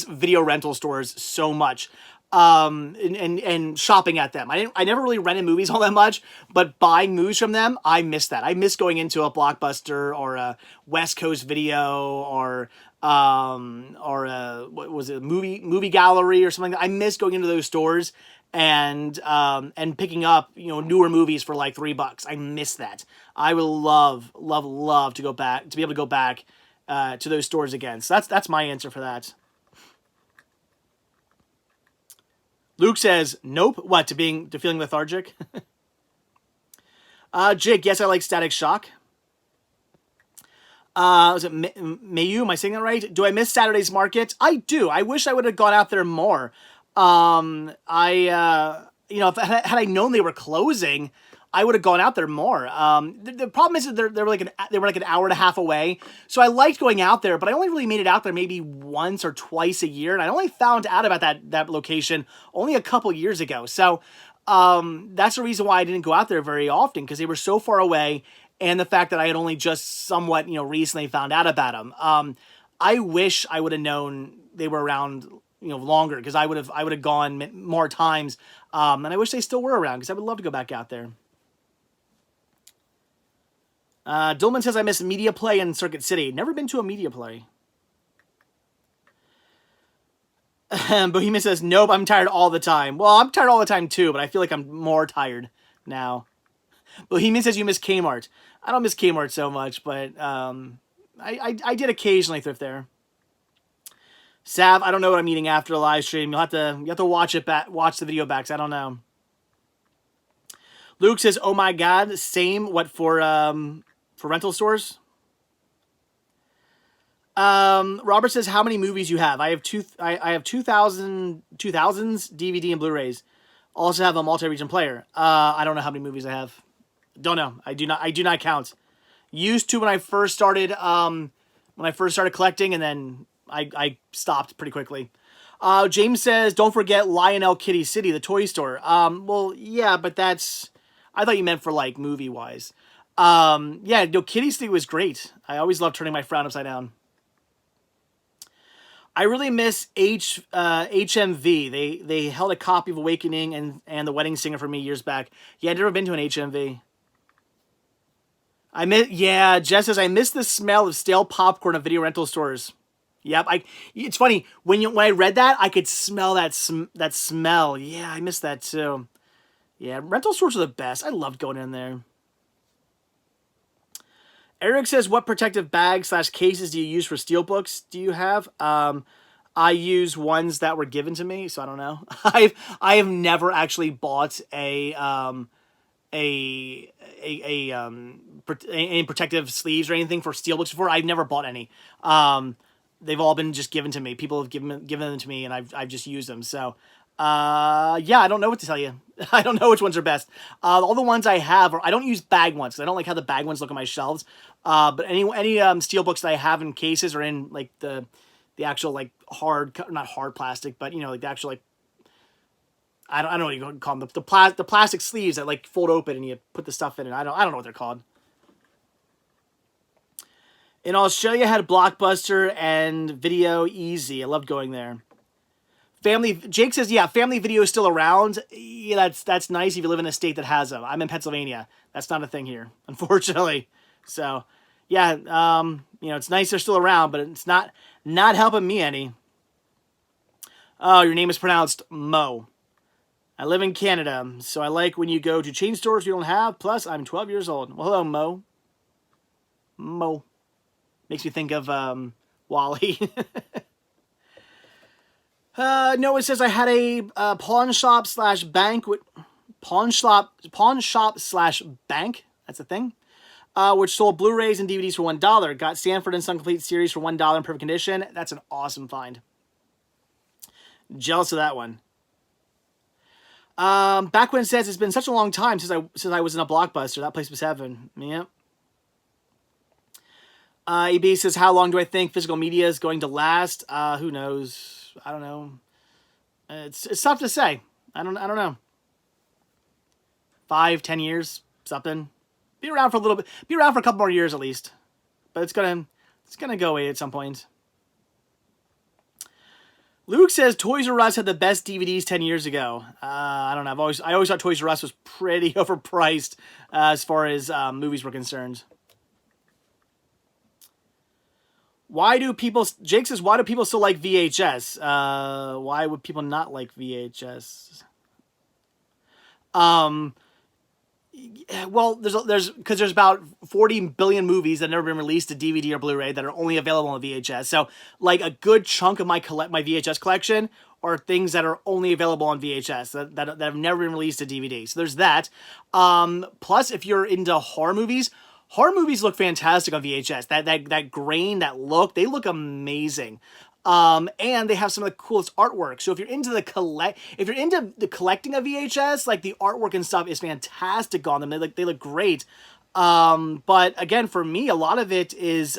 video rental stores so much. And shopping at them. I never really rented movies all that much, but buying movies from them, I miss that. I miss going into a Blockbuster or a West Coast Video or a what was it, movie gallery or something like that. I miss going into those stores and picking up newer movies for $3. I miss that. I would love to be able to go back to those stores again. So that's my answer for that. Luke says, nope. What, to feeling lethargic? Jake, yes, I like Static Shock. Was it Mayu? Am I saying that right? Do I miss Saturday's Market? I do. I wish I would have gone out there more. If had I known they were closing, I would have gone out there more. The problem is that they were like an hour and a half away. So I liked going out there, but I only really made it out there maybe once or twice a year. And I only found out about that location only a couple years ago. So that's the reason why I didn't go out there very often, because they were so far away. And the fact that I had only just somewhat, recently found out about them. I wish I would have known they were around, longer, because I would have gone more times. And I wish they still were around, because I would love to go back out there. Dillman says, I miss Media Play in Circuit City. Never been to a Media Play. Bohemian says, nope, I'm tired all the time. Well, I'm tired all the time too, but I feel like I'm more tired now. Bohemian says, you miss Kmart. I don't miss Kmart so much, but I did occasionally thrift there. Sav, I don't know what I'm eating after the live stream. You have to watch the video back, 'cause I don't know. Luke says, oh my god, same. What for rental stores? Robert says, how many movies you have? I have I have 2000s DVD and Blu-rays. Also have a multi-region player. I don't know how many movies I have. Don't know. I do not count. Used to when I first started collecting, and then I stopped pretty quickly. James says, don't forget Lionel Kitty City, the toy store. Well, yeah, but that's, I thought you meant for like movie wise. Yeah, no, Kitty City was great. I always loved turning my frown upside down. I really miss HMV. They held a copy of Awakening and The Wedding Singer for me years back. Yeah, I'd never been to an HMV. Jess says, I miss the smell of stale popcorn at video rental stores. Yep, it's funny when I read that, I could smell that smell. Yeah, I miss that too. Yeah, rental stores are the best. I loved going in there. Eric says, what protective bags / cases do you use for steelbooks? Do you have? I use ones that were given to me, so I don't know. I have never actually bought any protective sleeves or anything for steelbooks before. I've never bought any. They've all been just given to me. People have given them to me, and I've just used them. So, yeah, I don't know what to tell you. I don't know which ones are best. All the ones I have I don't use bag ones, 'cause I don't like how the bag ones look on my shelves. But any steelbooks that I have in cases or in like the actual like not hard plastic, but you know, like the actual like, I don't know what you call them, the plastic sleeves that like fold open and you put the stuff in, and I don't know what they're called. In Australia, I had Blockbuster and Video Easy. I loved going there. Jake says, yeah, Family Video is still around. Yeah, that's nice if you live in a state that has them. I'm in Pennsylvania. That's not a thing here, unfortunately. So, yeah, you know, it's nice they're still around, but it's not helping me any. Oh, your name is pronounced Mo. I live in Canada, so I like when you go to chain stores you don't have. Plus, I'm 12 years old. Well, hello, Mo. Mo. Makes me think of Wally. Noah says, I had a pawn shop / bank. Pawn shop / bank. That's a thing. Which sold Blu-rays and DVDs for $1. Got Sanford and Son Complete series for $1 in perfect condition. That's an awesome find. Jealous of that one. Back when says, it's been such a long time since I was in a Blockbuster. That place was heaven. Yep. EB says, how long do I think physical media is going to last? Who knows? I don't know. It's tough to say. I don't know. 5, 10 years, something. Be around for a little bit. Be around for a couple more years at least. But it's gonna go away at some point. Luke says Toys R Us had the best DVDs 10 years ago. I don't know. I always thought Toys R Us was pretty overpriced as far as movies were concerned. Jake says, why do people still like VHS? Why would people not like VHS? Well, because there's about 40 billion movies that have never been released to DVD or Blu-ray that are only available on VHS. So, like, a good chunk of my VHS collection are things that are only available on VHS that have never been released to DVD. So there's that. Plus, if you're into horror movies look fantastic on VHS. That grain, that look, they look amazing. And they have some of the coolest artwork. So if you're into the collecting of VHS, like the artwork and stuff is fantastic on them. They look great. But again, for me, a lot of it is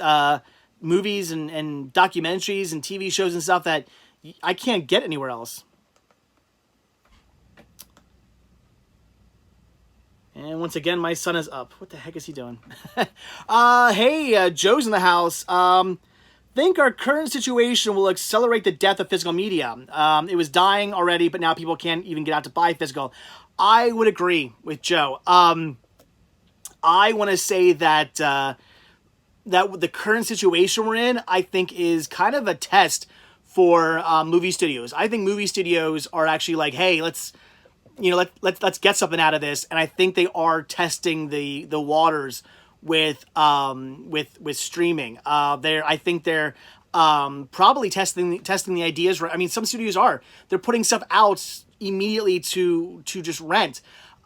movies and documentaries and TV shows and stuff that I can't get anywhere else. And once again, my son is up. What the heck is he doing? Hey, Joe's in the house. Think our current situation will accelerate the death of physical media. It was dying already, but now people can't even get out to buy physical. I would agree with Joe. I want to say that that the current situation we're in, I think, is kind of a test for movie studios. I think movie studios are actually like, hey, let's get something out of this, and I think they are testing the waters with streaming. I think they're probably testing the ideas. I mean, some studios are. They're putting stuff out immediately to just rent.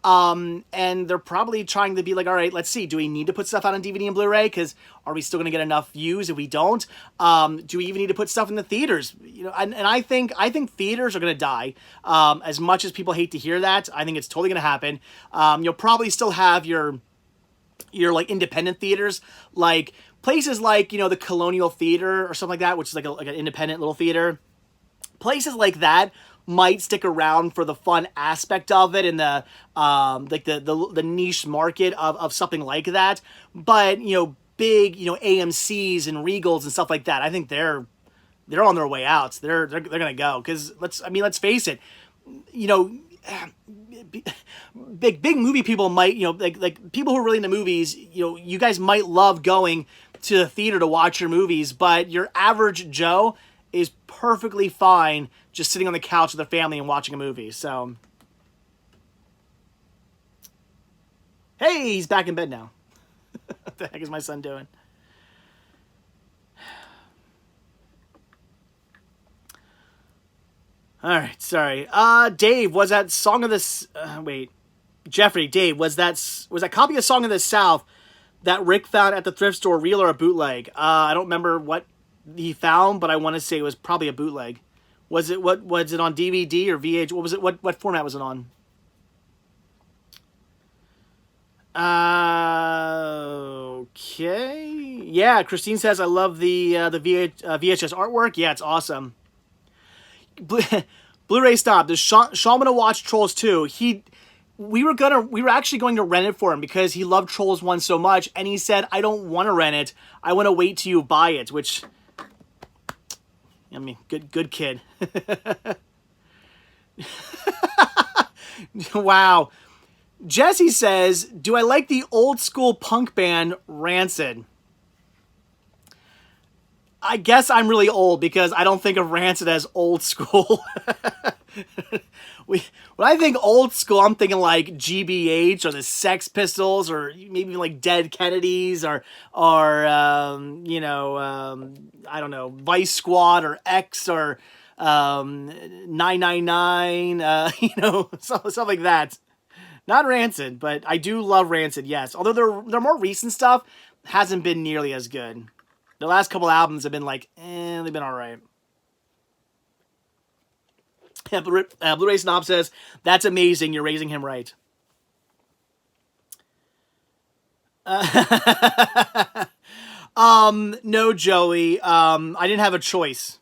And they're probably trying to be like, all right, let's see, do we need to put stuff out on DVD and Blu-ray? Because are we still going to get enough views if we don't? Do we even need to put stuff in the theaters? You know, and I think theaters are going to die. As much as people hate to hear that, I think it's totally going to happen. You'll probably still have your like independent theaters, like places like, you know, the Colonial Theater or something like that, which is like an independent little theater. Places like that might stick around for the fun aspect of it and the like the niche market of something like that. But, you know, big, you know, AMCs and Regals and stuff like that, I think they're on their way out. They're gonna go, because let's face it, you know, big movie people might, you know, like people who are really into movies, you know, you guys might love going to the theater to watch your movies, but your average Joe is perfectly fine just sitting on the couch with their family and watching a movie. So, hey, he's back in bed now. What the heck is my son doing? All right, sorry. Dave, was that Song of the... wait. Jeffrey, Dave, was that copy of Song of the South that Rick found at the thrift store real or a bootleg? I don't remember what he found, but I want to say it was probably a bootleg. Was it on DVD or VH? What was it? What format was it on? Okay. Yeah, Christine says I love the VHS artwork. Yeah, it's awesome. Blu-ray stop. Does Sean want to watch Trolls 2? We were actually going to rent it for him because he loved Trolls 1 so much, and he said, I don't want to rent it. I want to wait till you buy it, which, I mean, good kid. Wow. Jesse says, do I like the old school punk band Rancid? I guess I'm really old because I don't think of Rancid as old school. When I think old school, I'm thinking like GBH or the Sex Pistols or maybe even like Dead Kennedys or you know, I don't know, Vice Squad or X or 999, you know, stuff like that. Not Rancid, but I do love Rancid, yes. Although their more recent stuff hasn't been nearly as good. The last couple albums have been like, they've been all right. Yeah, Blu-ray Snob says, that's amazing. You're raising him right. No, Joey. I didn't have a choice.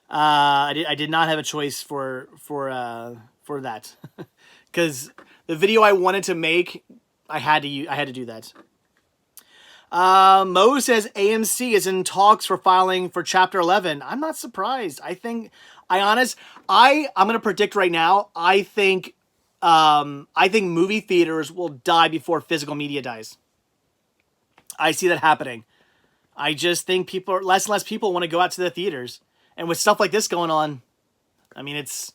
I did not have a choice for that. Because the video I wanted to make, I had to do that. Mo says AMC is in talks for filing for Chapter 11. I'm not surprised. I'm going to predict right now. I think movie theaters will die before physical media dies. I see that happening. I just think less and less people want to go out to the theaters. And with stuff like this going on, I mean, it's,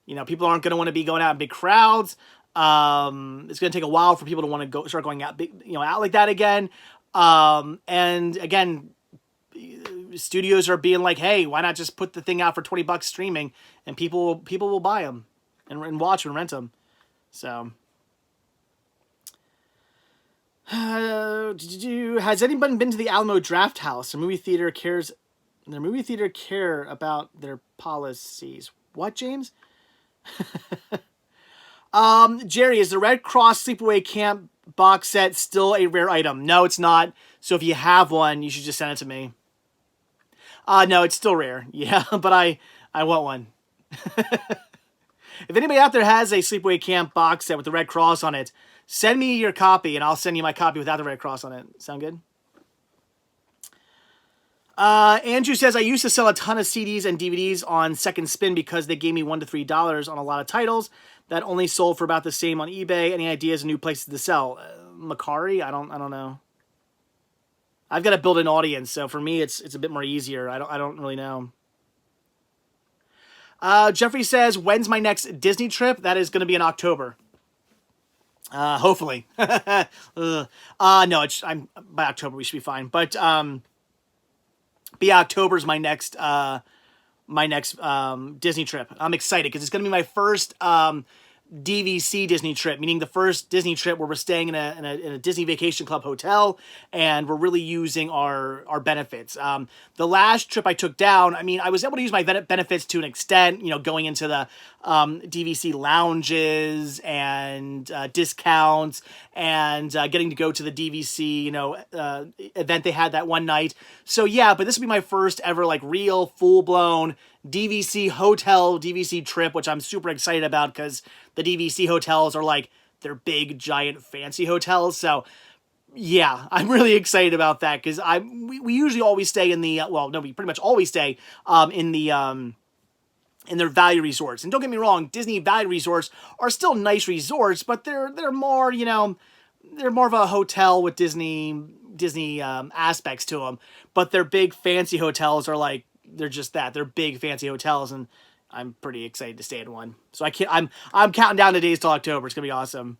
you know, people aren't going to want to be going out in big crowds. It's going to take a while for people to want to start going out, out like that again. And again, studios are being like, hey, why not just put the thing out for $20 streaming, and people will buy them and watch and rent them. So, has anyone been to the Alamo Draft House? Their movie theater care about their policies. What, James? Jerry, is the Red Cross Sleepaway Camp box set still a rare item? No, it's not. So if you have one, you should just send it to me. No, it's still rare. Yeah, but I want one. If anybody out there has a Sleepaway Camp box set with the Red Cross on it, send me your copy and I'll send you my copy without the Red Cross on it. Sound good? Andrew says, I used to sell a ton of CDs and DVDs on Second Spin because they gave me $1 to $3 on a lot of titles that only sold for about the same on eBay. Any ideas of new places to sell? Macari? I don't know. I've got to build an audience, so for me, it's a bit more easier. I don't really know. Jeffrey says, when's my next Disney trip? That is going to be in October. Hopefully. No, by October we should be fine. But yeah, October's my next Disney trip. I'm excited because it's going to be my first DVC Disney trip, meaning the first Disney trip where we're staying in a Disney Vacation Club hotel and we're really using our benefits. The last trip I took down, I mean, I was able to use my benefits to an extent, you know, going into the DVC lounges and discounts and getting to go to the DVC, you know, event they had that one night. So yeah, but this will be my first ever like real full-blown DVC hotel DVC trip, which I'm super excited about because the DVC hotels are like, they're big, giant, fancy hotels. So yeah, I'm really excited about that because we usually always stay in the, well, no, we pretty much always stay in their value resorts. And don't get me wrong, Disney value resorts are still nice resorts, but they're more, you know, they're more of a hotel with Disney aspects to them. But their big fancy hotels are like, they're just that. They're big fancy hotels, and I'm pretty excited to stay in one. So I'm counting down the days till October. It's gonna be awesome.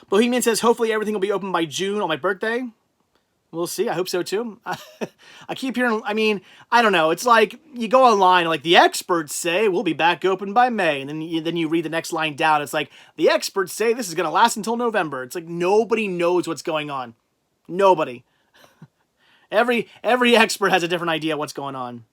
Bohemian says hopefully everything will be open by June on my birthday. We'll see. I hope so too. I keep hearing. I mean, I don't know. It's like you go online, like the experts say we'll be back open by May, and then you read the next line down. It's like the experts say this is gonna last until November. It's like nobody knows what's going on. Nobody. Every expert has a different idea what's going on.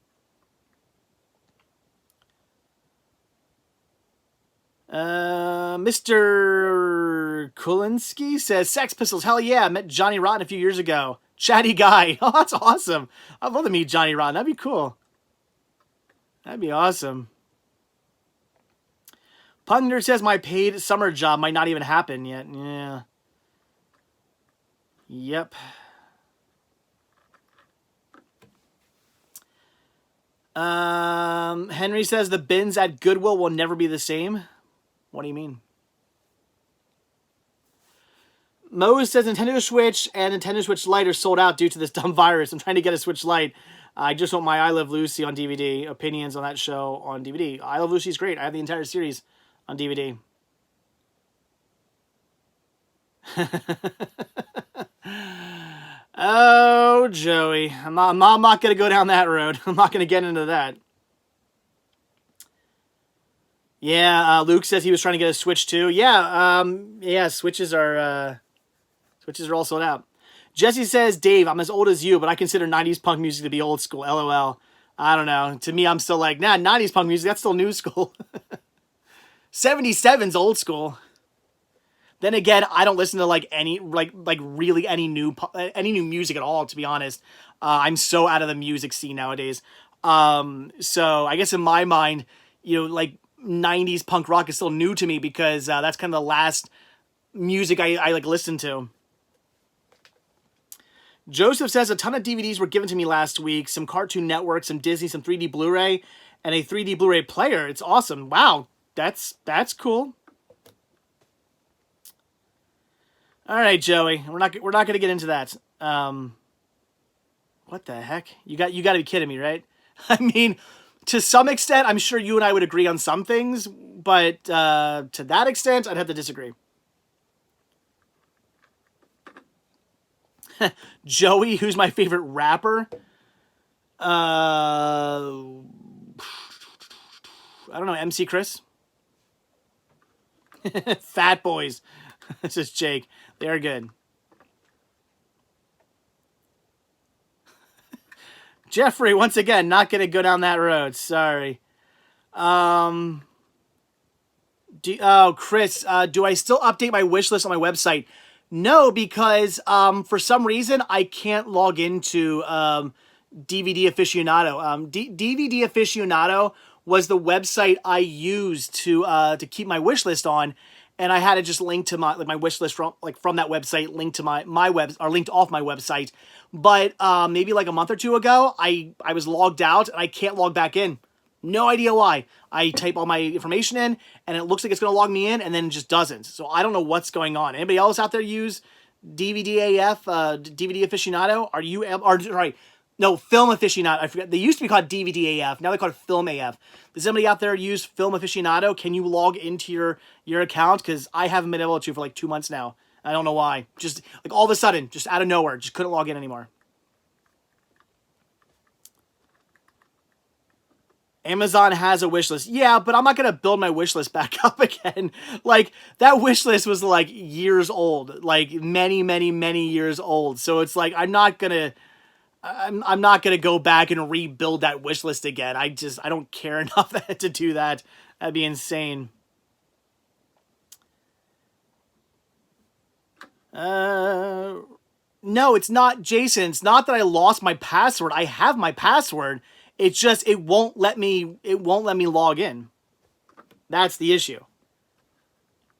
Mr. Kulinski says, Sex Pistols, hell yeah, I met Johnny Rotten a few years ago. Chatty guy. Oh, that's awesome. I'd love to meet Johnny Rotten. That'd be cool. That'd be awesome. Pundner says, my paid summer job might not even happen yet. Yeah. Yep. Henry says the bins at Goodwill will never be the same. What do you mean? Mose says Nintendo Switch and Nintendo Switch Lite are sold out due to this dumb virus. I'm trying to get a Switch Lite. I just want my I Love Lucy on DVD. Opinions on that show on DVD. I Love Lucy is great. I have the entire series on DVD. Oh, Joey. I'm not going to go down that road. I'm not going to get into that. Yeah, Luke says he was trying to get a Switch too. Yeah, yeah, Switches are all sold out. Jesse says, Dave, I'm as old as you, but I consider 90s punk music to be old school. LOL. I don't know. To me, I'm still like, nah, 90s punk music, that's still new school. 77's old school. Then again, I don't listen to like any really any new music at all, to be honest. I'm so out of the music scene nowadays. So I guess in my mind, you know, like 90s punk rock is still new to me because that's kind of the last music I like listen to. Joseph says a ton of DVDs were given to me last week. Some Cartoon Network, some Disney, some 3D Blu-ray, and a 3D Blu-ray player. It's awesome. Wow, that's cool. All right, Joey. We're not going to get into that. What the heck? You got to be kidding me, right? I mean, to some extent, I'm sure you and I would agree on some things, but to that extent, I'd have to disagree. Joey, who's my favorite rapper? I don't know, MC Chris? Fat Boys. This is Jake. They're good. Jeffrey, once again, not going to go down that road. Sorry. Chris, do I still update my wish list on my website? No, because for some reason, I can't log into DVD Aficionado. DVD Aficionado was the website I used to keep my wish list on. And I had to just link to my wish list from that website, linked to my web, or linked off my website. But maybe like a month or two ago, I was logged out and I can't log back in. No idea why. I type all my information in and it looks like it's going to log me in and then it just doesn't. So I don't know what's going on. Anybody else out there use DVD AF, DVD Aficionado? Are you, or sorry, no, Film Aficionado. I forget. They used to be called DVD AF. Now they're called Film AF. Does anybody out there use Film Aficionado? Can you log into your account? Because I haven't been able to for like 2 months now. I don't know why. Just like all of a sudden, just out of nowhere, just couldn't log in anymore. Amazon has a wish list. Yeah, but I'm not going to build my wish list back up again. Like, that wish list was, like, years old. Like, many, many, many years old. So it's like, I'm not going to go back and rebuild that wish list again. I don't care enough to do that. That'd be insane. No, it's not, Jason. It's not that I lost my password. I have my password. It's just it won't let me log in. That's the issue.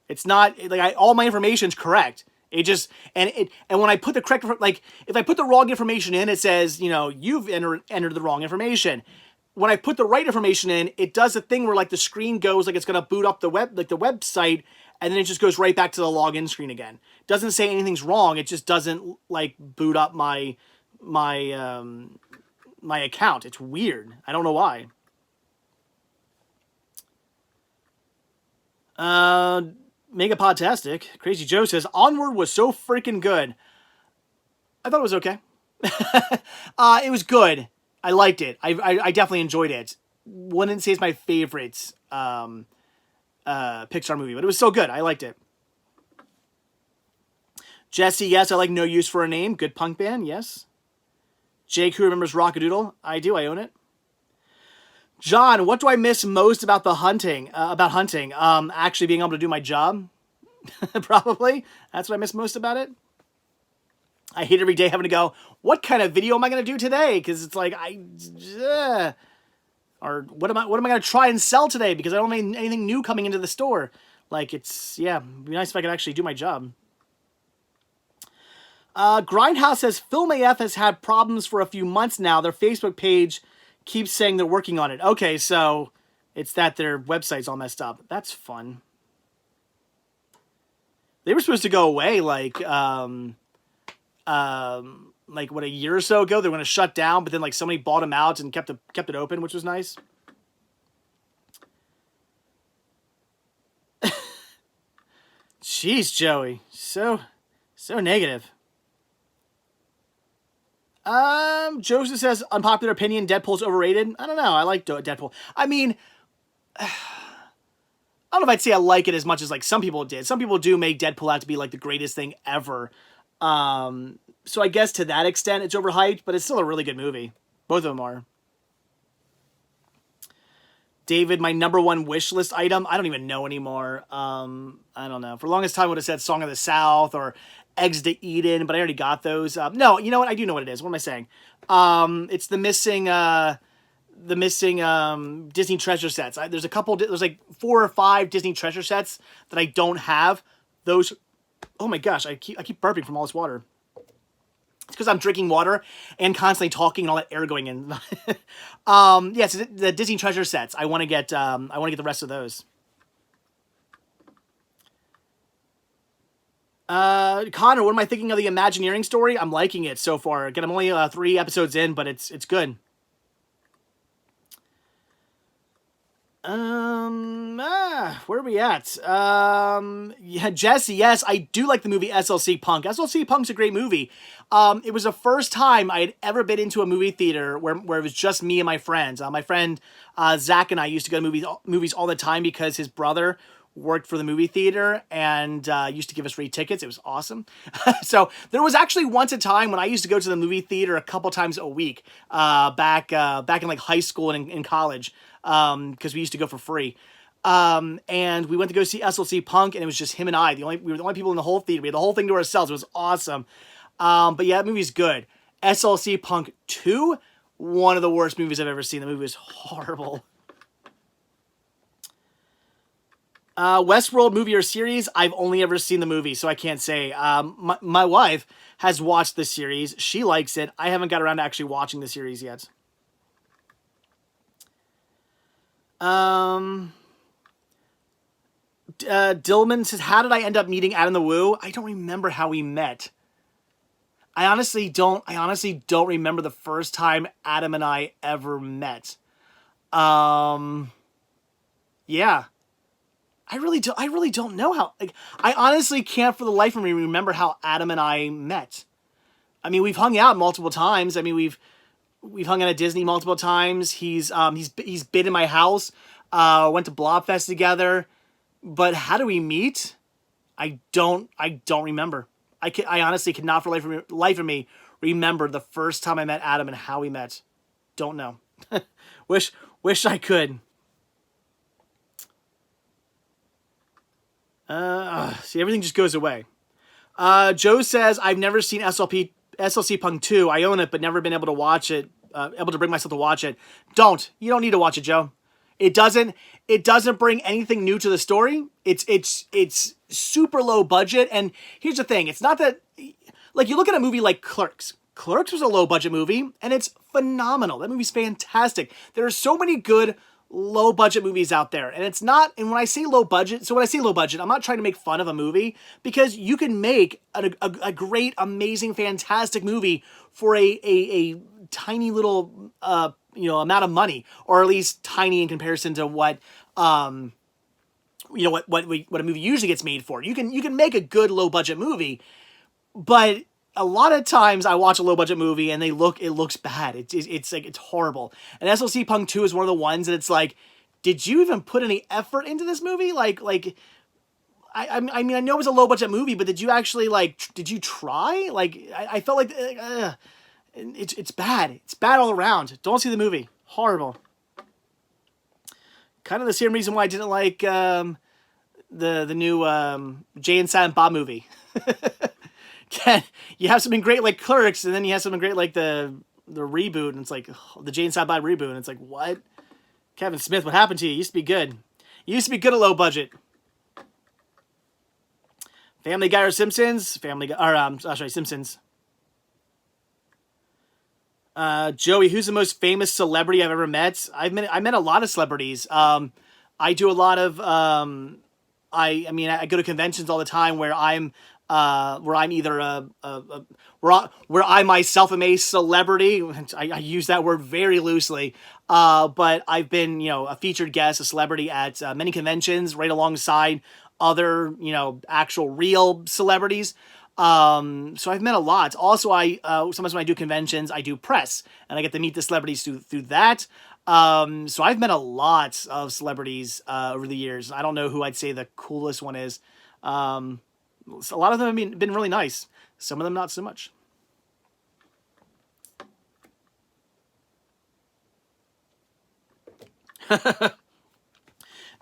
It's not like all my information's correct. It just and when I put the correct, like if I put the wrong information in, it says, you know, you've entered the wrong information. When I put the right information in, it does a thing where like the screen goes like it's gonna boot up the website, and then it just goes right back to the login screen again. It doesn't say anything's wrong. It just doesn't like boot up my account. It's weird. I don't know why. Megapodtastic. Crazy Joe says, Onward was so freaking good. I thought it was okay. It was good. I liked it. I definitely enjoyed it. Wouldn't say it's my favorite Pixar movie, but it was so good. I liked it. Jesse, yes, I like No Use for a Name. Good punk band, yes. Jake, who remembers Rockadoodle? I do. I own it. John, what do I miss most about hunting? Actually being able to do my job. Probably. That's what I miss most about it. I hate every day having to go, what kind of video am I going to do today? Because it's like, or what am I going to try and sell today? Because I don't have anything new coming into the store. Like, it'd be nice if I could actually do my job. Grindhouse says, Film AF has had problems for a few months now. Their Facebook page keeps saying they're working on it. Okay, so it's that their website's all messed up. That's fun. They were supposed to go away like what, a year or so ago. They were going to shut down, but then like somebody bought them out and kept it open, which was nice. Jeez, Joey. So negative. Joseph says, unpopular opinion, Deadpool's overrated. I don't know. I like Deadpool. I mean, I don't know if I'd say I like it as much as like some people did. Some people do make Deadpool out to be like the greatest thing ever. So I guess to that extent it's overhyped, but it's still a really good movie. Both of them are. David, my #1 wish list item. I don't even know anymore. I don't know. For the longest time I would have said Song of the South or Eggs to Eden, but I already got those. No, you know what? I do know what it is. What am I saying? It's the missing Disney treasure sets. There's like 4 or 5 Disney treasure sets that I don't have. Those, oh my gosh, I keep burping from all this water. It's because I'm drinking water and constantly talking and all that air going in. Yes, the Disney treasure sets. I want to get the rest of those. Connor, what am I thinking of the Imagineering story? I'm liking it so far. Again, I'm only 3 episodes in, but it's good. Where are we at? Yeah, Jesse, yes, I do like the movie SLC Punk. SLC Punk's a great movie. It was the first time I had ever been into a movie theater where it was just me and my friends. My friend Zach and I used to go to movies all the time because his brother worked for the movie theater and used to give us free tickets. It was awesome. So there was actually once a time when I used to go to the movie theater a couple times a week back in like high school and in college because we used to go for free. And we went to go see SLC Punk, and it was just him and I. We were the only people in the whole theater. We had the whole thing to ourselves. It was awesome. But yeah, that movie's good. SLC Punk 2, one of the worst movies I've ever seen. The movie was horrible. Westworld movie or series, I've only ever seen the movie, so I can't say. My wife has watched the series. She likes it. I haven't got around to actually watching the series yet. Dillman says, how did I end up meeting Adam the Woo? I don't remember how we met. I honestly don't remember the first time Adam and I ever met. Yeah. I really don't know how, like, I honestly can't for the life of me remember how Adam and I met. I mean, we've hung out multiple times. I mean, We've hung out at Disney multiple times. He's been in my house. Went to Blobfest together. But how do we meet? I don't remember. I honestly cannot for life of me remember the first time I met Adam and how we met. Don't know. wish I could. See, everything just goes away. Joe says, I've never seen SLC Punk 2. I own it, but never been able to watch it, able to bring myself to watch it. You don't need to watch it, Joe. It doesn't bring anything new to the story. It's super low budget. And here's the thing. It's not that, like, you look at a movie like Clerks. Clerks was a low budget movie and it's phenomenal. That movie's fantastic. There are so many good low budget movies out there, and it's not, and when I say low budget, I'm not trying to make fun of a movie, because you can make a great, amazing, fantastic movie for a tiny little amount of money, or at least tiny in comparison to what what a movie usually gets made for. You can make a good low budget movie, but a lot of times I watch a low budget movie and it looks bad. It's like, it's horrible. And SLC Punk 2 is one of the ones that it's like, did you even put any effort into this movie? I mean, I know it was a low budget movie, but did you actually, did you try? I felt like, it's bad. It's bad all around. Don't see the movie. Horrible. Kind of the same reason why I didn't like, the new, Jay and Silent Bob movie. You have something great like Clerks, and then you have something great like the reboot, and it's like, the Jay and Silent Bob reboot, and it's like, what? Kevin Smith, what happened to you? You used to be good. You used to be good at low budget. Family Guy or Simpsons? Simpsons. Joey, who's the most famous celebrity I've ever met? I met a lot of celebrities. I do a lot of, I go to conventions all the time where I'm either where I myself am a celebrity. I use that word very loosely, but I've been, a featured guest, a celebrity at many conventions, right alongside other, actual real celebrities. So I've met a lot. Also, sometimes when I do conventions, I do press, and I get to meet the celebrities through that. So I've met a lot of celebrities over the years. I don't know who I'd say the coolest one is. A lot of them have been really nice. Some of them not so much.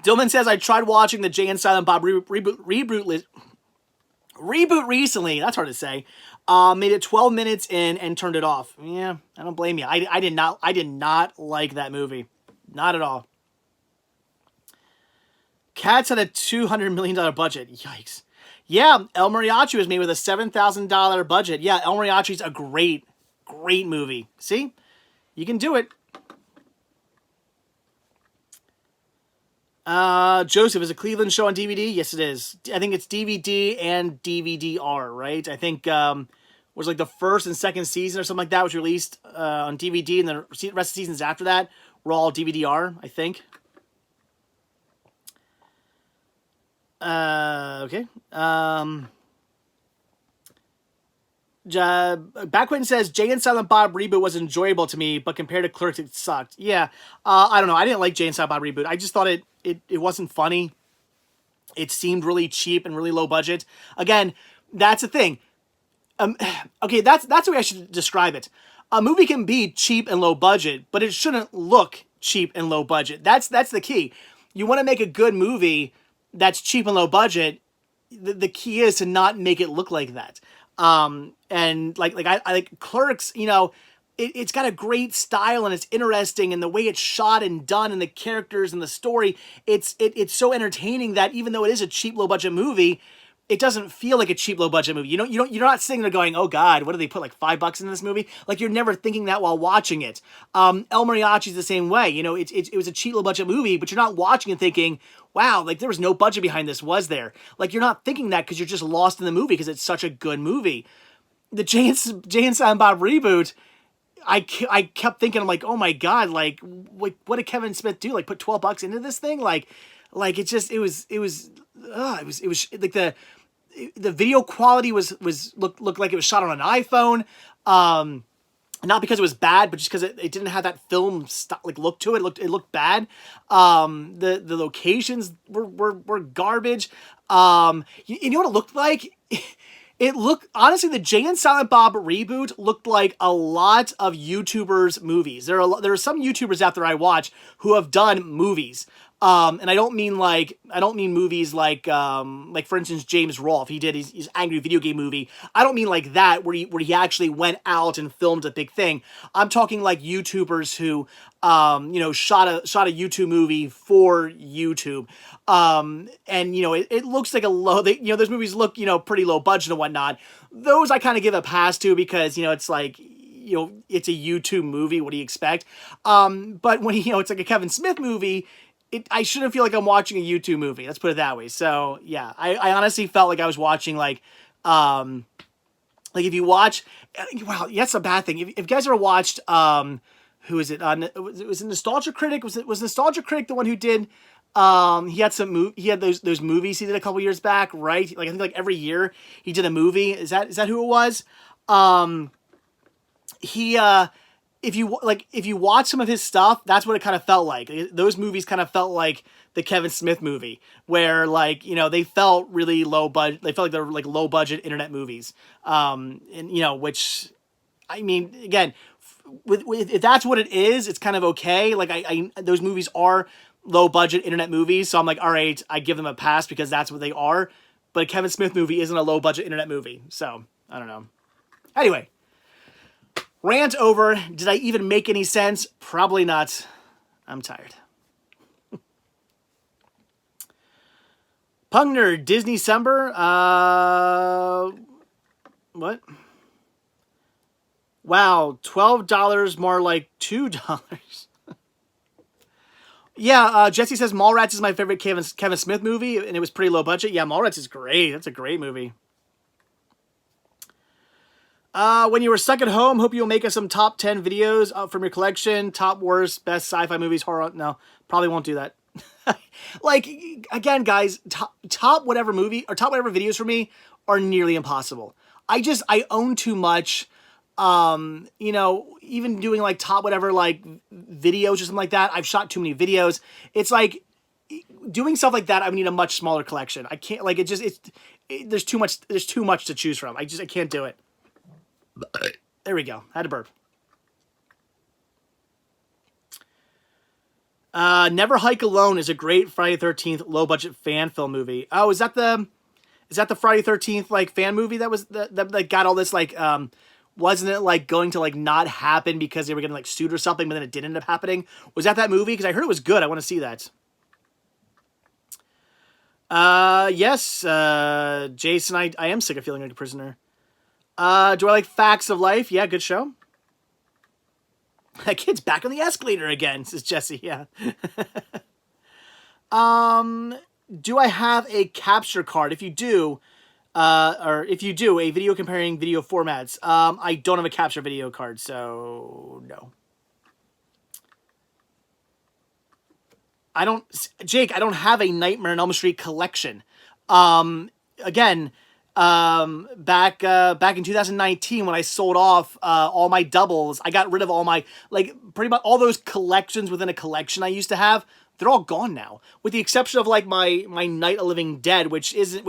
Dillman says, I tried watching the Jay and Silent Bob reboot recently. That's hard to say. Made it 12 minutes in and turned it off. Yeah, I don't blame you. I did not like that movie. Not at all. Cats had a $200 million budget. Yikes. Yeah, El Mariachi was made with a $7,000 budget. Yeah, El Mariachi's a great movie. See? You can do it. Joseph, is a Cleveland show on DVD? Yes, it is. I think it's DVD and DVD-R, right? I think was like the first and second season or something like that was released on DVD, and the rest of the seasons after that were all DVD-R, I think. Okay. Backwin says, Jay and Silent Bob reboot was enjoyable to me, but compared to Clerks, it sucked. Yeah. I don't know. I didn't like Jay and Silent Bob reboot. I just thought it wasn't funny. It seemed really cheap and really low budget. Again, that's the thing. Okay, that's the way I should describe it. A movie can be cheap and low budget, but it shouldn't look cheap and low budget. That's the key. You want to make a good movie that's cheap and low budget. The key is to not make it look like that. And I like Clerks, it's got a great style and it's interesting, and the way it's shot and done and the characters and the story, it's so entertaining that even though it is a cheap low budget movie, it doesn't feel like a cheap low budget movie. You're not sitting there going, oh God, what did they put, like $5 into this movie? Like, you're never thinking that while watching it. El Mariachi's the same way. It was a cheap low budget movie, but you're not watching and thinking, wow, like there was no budget behind this, was there? Like, you're not thinking that because you're just lost in the movie because it's such a good movie. The Jay and Silent Bob reboot, I kept thinking, I'm like, oh my God, like what did Kevin Smith do? Like, put $12 into this thing? Like it was like the video quality looked like it was shot on an iPhone. Not because it was bad, but just because it didn't have that film like look to it. It looked bad. The locations were garbage. You know what it looked like? It looked, honestly, the Jay and Silent Bob reboot looked like a lot of YouTubers' movies. There are some YouTubers out there I watch who have done movies. And I don't mean movies like for instance, James Rolfe. He did his angry video game movie. I don't mean like that, where he actually went out and filmed a big thing. I'm talking like YouTubers who, shot a YouTube movie for YouTube. And, it looks like those movies look, pretty low budget and whatnot. Those I kind of give a pass to because, it's like, it's a YouTube movie. What do you expect? But when, it's like a Kevin Smith movie, I shouldn't feel like I'm watching a YouTube movie. Let's put it that way. So yeah, I honestly felt like I was watching like if you watch, wow, that's a bad thing. If you guys ever watched, who is it? Was it Nostalgia Critic? Was Nostalgia Critic the one who did? He had those movies he did a couple years back, right? Like I think like every year he did a movie. Is that who it was? If you watch some of his stuff, that's what it kind of felt like. Those movies kind of felt like the Kevin Smith movie, where they felt really low budget. They felt like they were like low budget internet movies. Which, I mean, again, if that's what it is, it's kind of okay. Like those movies are low budget internet movies, so I'm like, all right, I give them a pass because that's what they are. But a Kevin Smith movie isn't a low budget internet movie, so I don't know. Anyway. Rant over. Did I even make any sense? Probably not. I'm tired. Punk Nerd, Disney December. What? Wow, $12 more like $2. Yeah, Jesse says Mallrats is my favorite Kevin Smith movie, and it was pretty low budget. Yeah, Mallrats is great. That's a great movie. When you were stuck at home, hope you'll make us some top 10 videos from your collection. Top worst, best sci-fi movies, horror. No, probably won't do that. Like, again, guys, top whatever movie or top whatever videos for me are nearly impossible. I own too much. Even doing like top whatever like videos or something like that, I've shot too many videos. It's like doing stuff like that, I would need a much smaller collection. I can't, like, there's too much to choose from. I can't do it. There we go. Had to burp. Never Hike Alone is a great Friday the 13th low budget fan film movie. Oh, is that the Friday the 13th like fan movie that like got all this like wasn't it like going to like not happen because they were getting like sued or something, but then it did end up happening? Was that movie? Because I heard it was good. I want to see that. Yes, Jason, I am sick of feeling like a prisoner. Do I like Facts of Life? Yeah, good show. That kid's back on the escalator again, says Jesse. Yeah. Do I have a capture card? If you do, a video comparing video formats. I don't have a capture video card, so no. Jake, I don't have a Nightmare on Elm Street collection. Again, back in 2019 when I sold off all my doubles, I got rid of all my, like, pretty much all those collections within a collection I used to have. They're all gone now, with the exception of like my Night of Living Dead, which is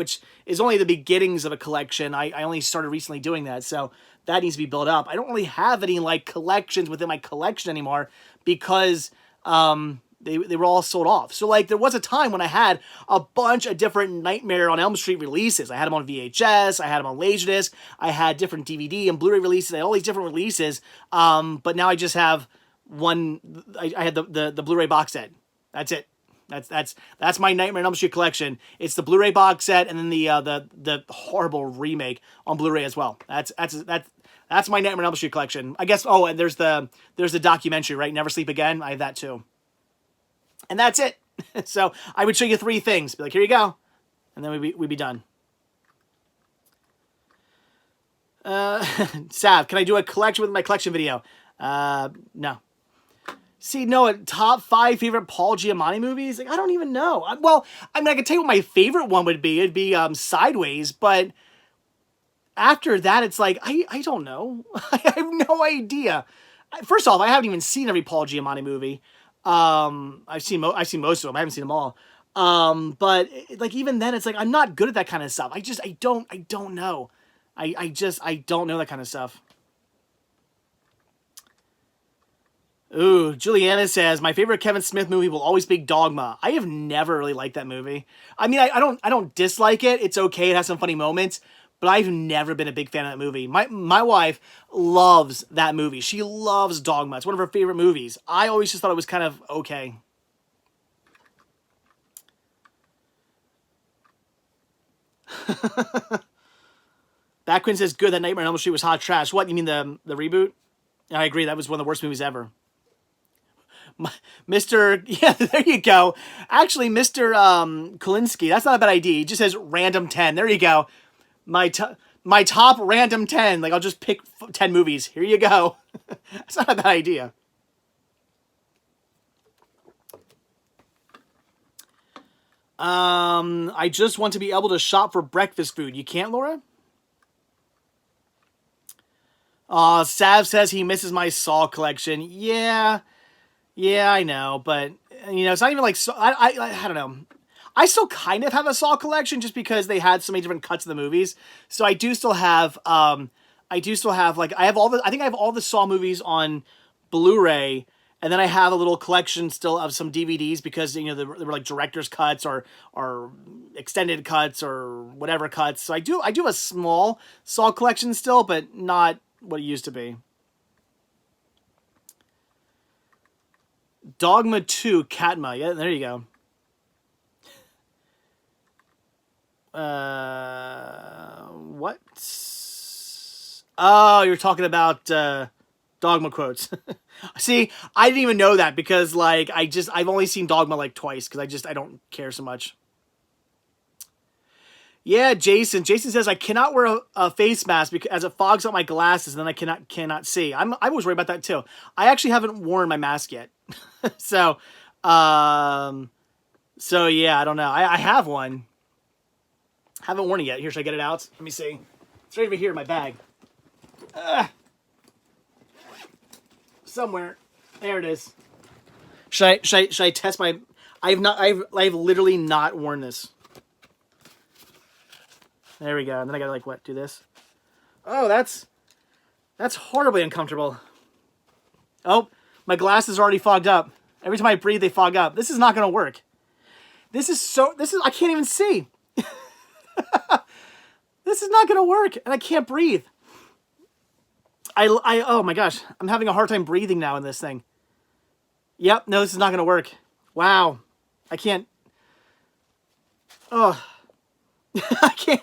only the beginnings of a collection. I only started recently doing that, so that needs to be built up. I don't really have any like collections within my collection anymore because they were all sold off. So like there was a time when I had a bunch of different Nightmare on Elm Street releases. I had them on VHS, I had them on Laserdisc, I had different DVD and Blu-ray releases. I had all these different releases. But now I just have one. I had the Blu-ray box set. That's it. That's my Nightmare on Elm Street collection. It's the Blu-ray box set and then the horrible remake on Blu-ray as well. That's my Nightmare on Elm Street collection. I guess. Oh, and there's the documentary, right? Never Sleep Again. I have that too. And that's it. So I would show you 3 things. Be like, here you go, and then we'd be done. Sav, can I do a collection with my collection video? No. See, no, top 5 favorite Paul Giamatti movies? Like, I don't even know. Well, I mean, I can tell you what my favorite one would be. It'd be Sideways, but after that, it's like, I don't know. I have no idea. First off, I haven't even seen every Paul Giamatti movie. I've seen most of them. I haven't seen them all. But like even then, it's like I'm not good at that kind of stuff. I don't know. I don't know that kind of stuff. Ooh, Juliana says my favorite Kevin Smith movie will always be Dogma. I have never really liked that movie. I mean, I don't dislike it. It's okay. It has some funny moments, but I've never been a big fan of that movie. My wife loves that movie. She loves Dogma. It's one of her favorite movies. I always just thought it was kind of okay. Backquin says good. That Nightmare on Elm Street was hot trash. What, you mean the reboot? I agree. That was one of the worst movies ever. Mr. Yeah, there you go. Actually, Mr. Kolinsky, that's not a bad idea. He just says random 10. There you go. My top random 10. Like, I'll just pick 10 movies. Here you go. That's not a bad idea. I just want to be able to shop for breakfast food. You can't, Laura? Sav says he misses my Saw collection. Yeah, I know, but you know, it's not even like I don't know. I still kind of have a Saw collection just because they had so many different cuts of the movies. So I do still have like I think I have all the Saw movies on Blu-ray, and then I have a little collection still of some DVDs because, you know, there were like director's cuts or extended cuts or whatever cuts. So I do have a small Saw collection still, but not what it used to be. Dogma 2, Katma. Yeah, there you go. What? Oh, you're talking about Dogma quotes. See, I didn't even know that because, like, I've only seen Dogma like twice because I don't care so much. Yeah, Jason. Jason says I cannot wear a face mask because as it fogs up my glasses, and then I cannot see. I was worried about that too. I actually haven't worn my mask yet, so yeah, I don't know. I have one. Haven't worn it yet. Here, should I get it out? Let me see. It's right over here in my bag. Somewhere. There it is. Should I test my? I've literally not worn this. There we go. And then I gotta like what? Do this. Oh, that's horribly uncomfortable. Oh, my glasses are already fogged up. Every time I breathe, they fog up. This is not gonna work. I can't even see. This is not gonna work, and I can't breathe. Oh my gosh, I'm having a hard time breathing now in this thing. Yep, no, this is not gonna work. Wow, I can't. Oh. I can't.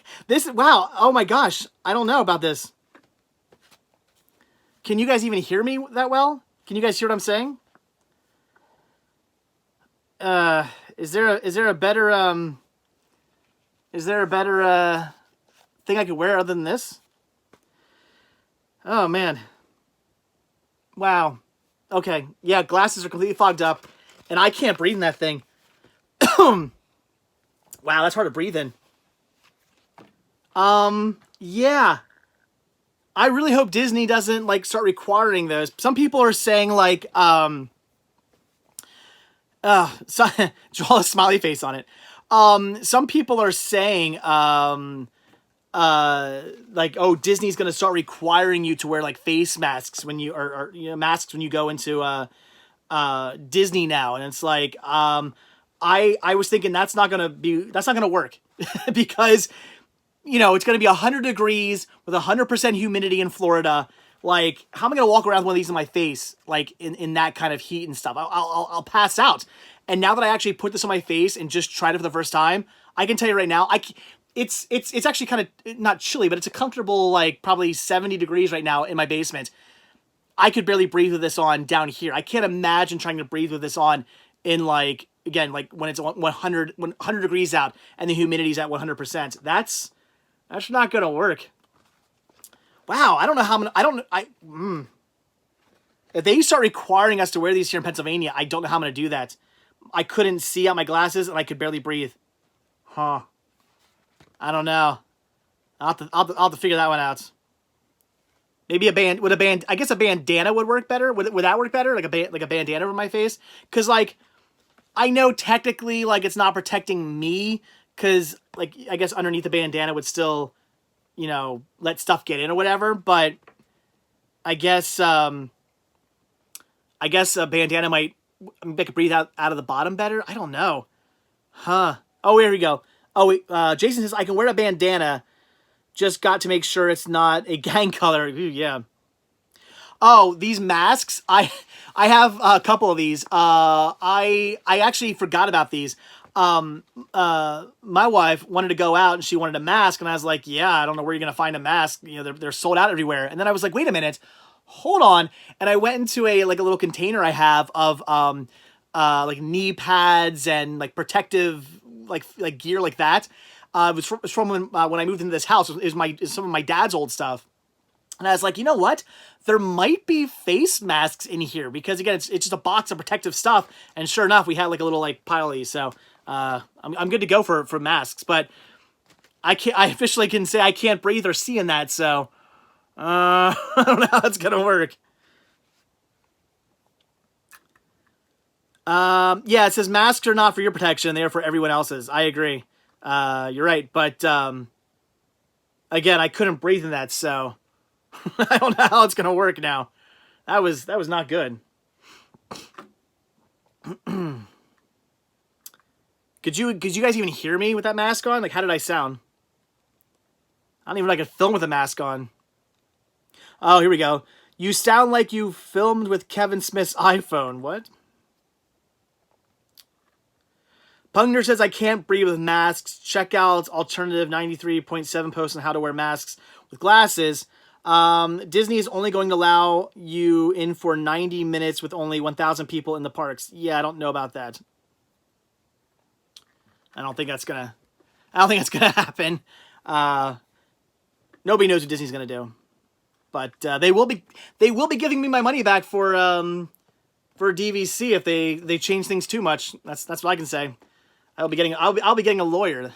Wow. Oh my gosh. I don't know about this. Can you guys even hear me that well? Can you guys hear what I'm saying? Is there a better thing I could wear other than this? Oh man. Wow. Okay. Yeah, glasses are completely fogged up and I can't breathe in that thing. Wow, that's hard to breathe in. Yeah. I really hope Disney doesn't like start requiring those. Some people are saying like, draw a smiley face on it. Some people are saying, like, oh, Disney's going to start requiring you to wear like face masks when you, or you know, masks when you go into, Disney now. And it's like, I was thinking that's not going to work because, you know, it's going to be 100 degrees with 100% humidity in Florida. Like, how am I going to walk around with one of these in my face, like, in that kind of heat and stuff? I'll pass out. And now that I actually put this on my face and just tried it for the first time, I can tell you right now, it's actually kind of not chilly, but it's a comfortable, like, probably 70 degrees right now in my basement. I could barely breathe with this on down here. I can't imagine trying to breathe with this on in, like, again, like, when it's 100 degrees out and the humidity's at 100%. That's not gonna work. Wow, I don't know how many. If they start requiring us to wear these here in Pennsylvania, I don't know how I'm gonna do that. I couldn't see out my glasses and I could barely breathe. Huh. I don't know. I'll have to figure that one out. Maybe I guess a bandana would work better. Would that work better? Like a bandana over my face? Because, like, I know technically, like, it's not protecting me. Because, like, I guess underneath the bandana would still, you know, let stuff get in or whatever. But I guess a bandana might make it breathe out of the bottom better. I don't know. Huh. Oh, here we go. Oh, wait, Jason says, I can wear a bandana. Just got to make sure it's not a gang color. Ooh, yeah. Oh, these masks. I have a couple of these. I actually forgot about these. My wife wanted to go out and she wanted a mask, and I was like, yeah, I don't know where you're gonna find a mask. You know, they're sold out everywhere. And then I was like, wait a minute, hold on. And I went into a little container I have of like knee pads and like protective like gear like that. It was from when I moved into this house. It was some of my dad's old stuff. And I was like, you know what? There might be face masks in here because, again, it's just a box of protective stuff. And sure enough, we had like a little like pile of these. So I'm good to go for masks. But I officially can say I can't breathe or see in that. So I don't know how that's gonna work. Yeah, it says masks are not for your protection; they are for everyone else's. I agree. You're right, but again, I couldn't breathe in that, so I don't know how it's gonna work now. That was not good. Could you guys even hear me with that mask on? Like, how did I sound? I don't even know if I could film with a mask on. Oh, here we go. You sound like you filmed with Kevin Smith's iPhone. What? Pugner says, I can't breathe with masks. Check out alternative 93.7 post on how to wear masks with glasses. Disney is only going to allow you in for 90 minutes with only 1,000 people in the parks. Yeah, I don't know about that. I don't think that's gonna happen. Nobody knows what Disney's gonna do. But they will be giving me my money back for DVC if they change things too much. That's what I can say. I'll be getting a lawyer.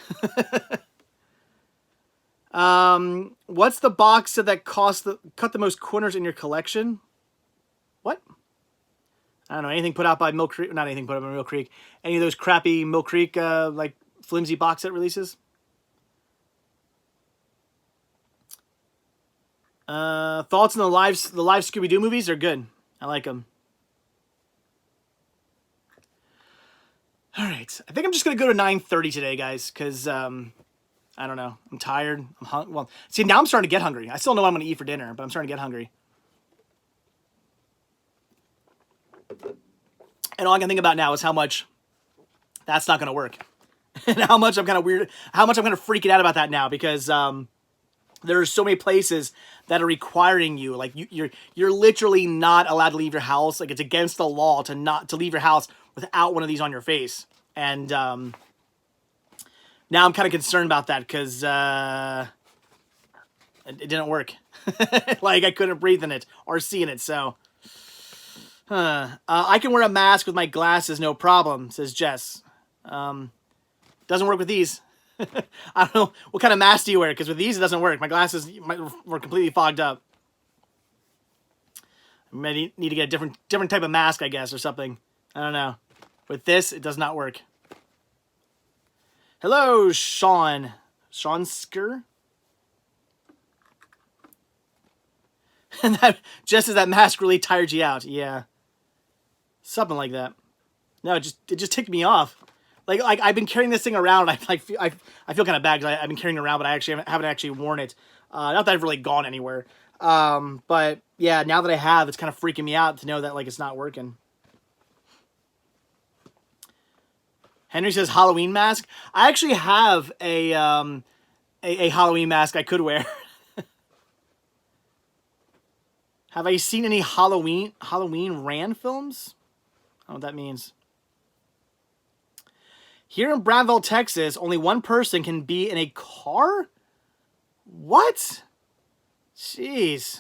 What's the box that cut the most corners in your collection? What? I don't know. Anything put out by Mill Creek? Not anything put out by Mill Creek. Any of those crappy Mill Creek like flimsy box set releases? Thoughts on the live Scooby-Doo movies? Are good. I like them. All right, I think I'm just gonna go to 9:30 today, guys, because I don't know. I'm tired. Well, see, now I'm starting to get hungry. I still know what I'm gonna eat for dinner, but I'm starting to get hungry. And all I can think about now is how much that's not gonna work, and how much I'm kind of weird. How much I'm gonna freak out about that now because there are so many places that are requiring you, like you're literally not allowed to leave your house. Like, it's against the law to leave your house without one of these on your face. And now I'm kind of concerned about that because it didn't work. Like, I couldn't breathe in it or see in it. So I can wear a mask with my glasses, no problem, says Jess. Doesn't work with these. I don't know what kind of mask do you wear, because with these it doesn't work. My glasses were completely fogged up. I might need to get a different type of mask, I guess, or something. I don't know. With this, it does not work. Hello, Sean. Sean Sker? And that just as that mask really tired you out. Yeah. Something like that. No, it just ticked me off. Like I've been carrying this thing around. I feel kind of bad because I've been carrying it around, but I haven't actually worn it. Not that I've really gone anywhere. But yeah, now that I have, it's kind of freaking me out to know that, like, it's not working. Henry says Halloween mask. I actually have a Halloween mask I could wear. Have I seen any Halloween ran films? I don't know what that means. Here in Brownville, Texas, only one person can be in a car? What? Jeez.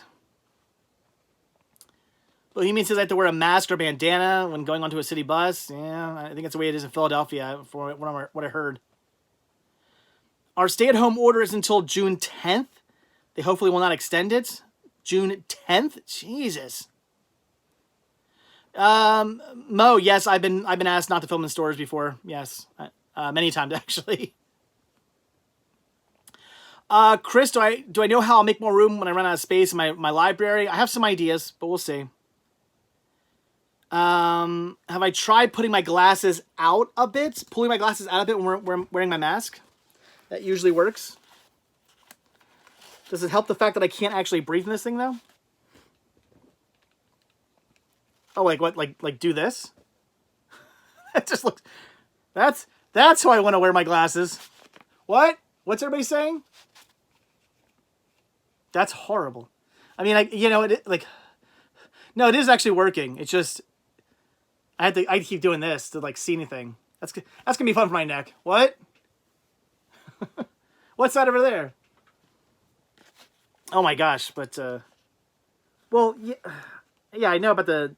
Bohemian says I have to wear a mask or bandana when going onto a city bus. Yeah, I think that's the way it is in Philadelphia, for what I heard. Our stay-at-home order is until June 10th. They hopefully will not extend it. June 10th? Jesus. Mo, yes, I've been asked not to film in stores before. Yes. Many times, actually. Chris, do I know how I'll make more room when I run out of space in my library? I have some ideas, but we'll see. Have I tried putting my glasses out a bit? Pulling my glasses out a bit when we're wearing my mask? That usually works. Does it help the fact that I can't actually breathe in this thing, though? Oh, like what? Like do this? It just looks... That's how I want to wear my glasses. What? What's everybody saying? That's horrible. I mean, no, it is actually working. It's just... I keep doing this to, like, see anything. That's gonna be fun for my neck. What? What's that over there? Oh my gosh, but, well, yeah, I know about the,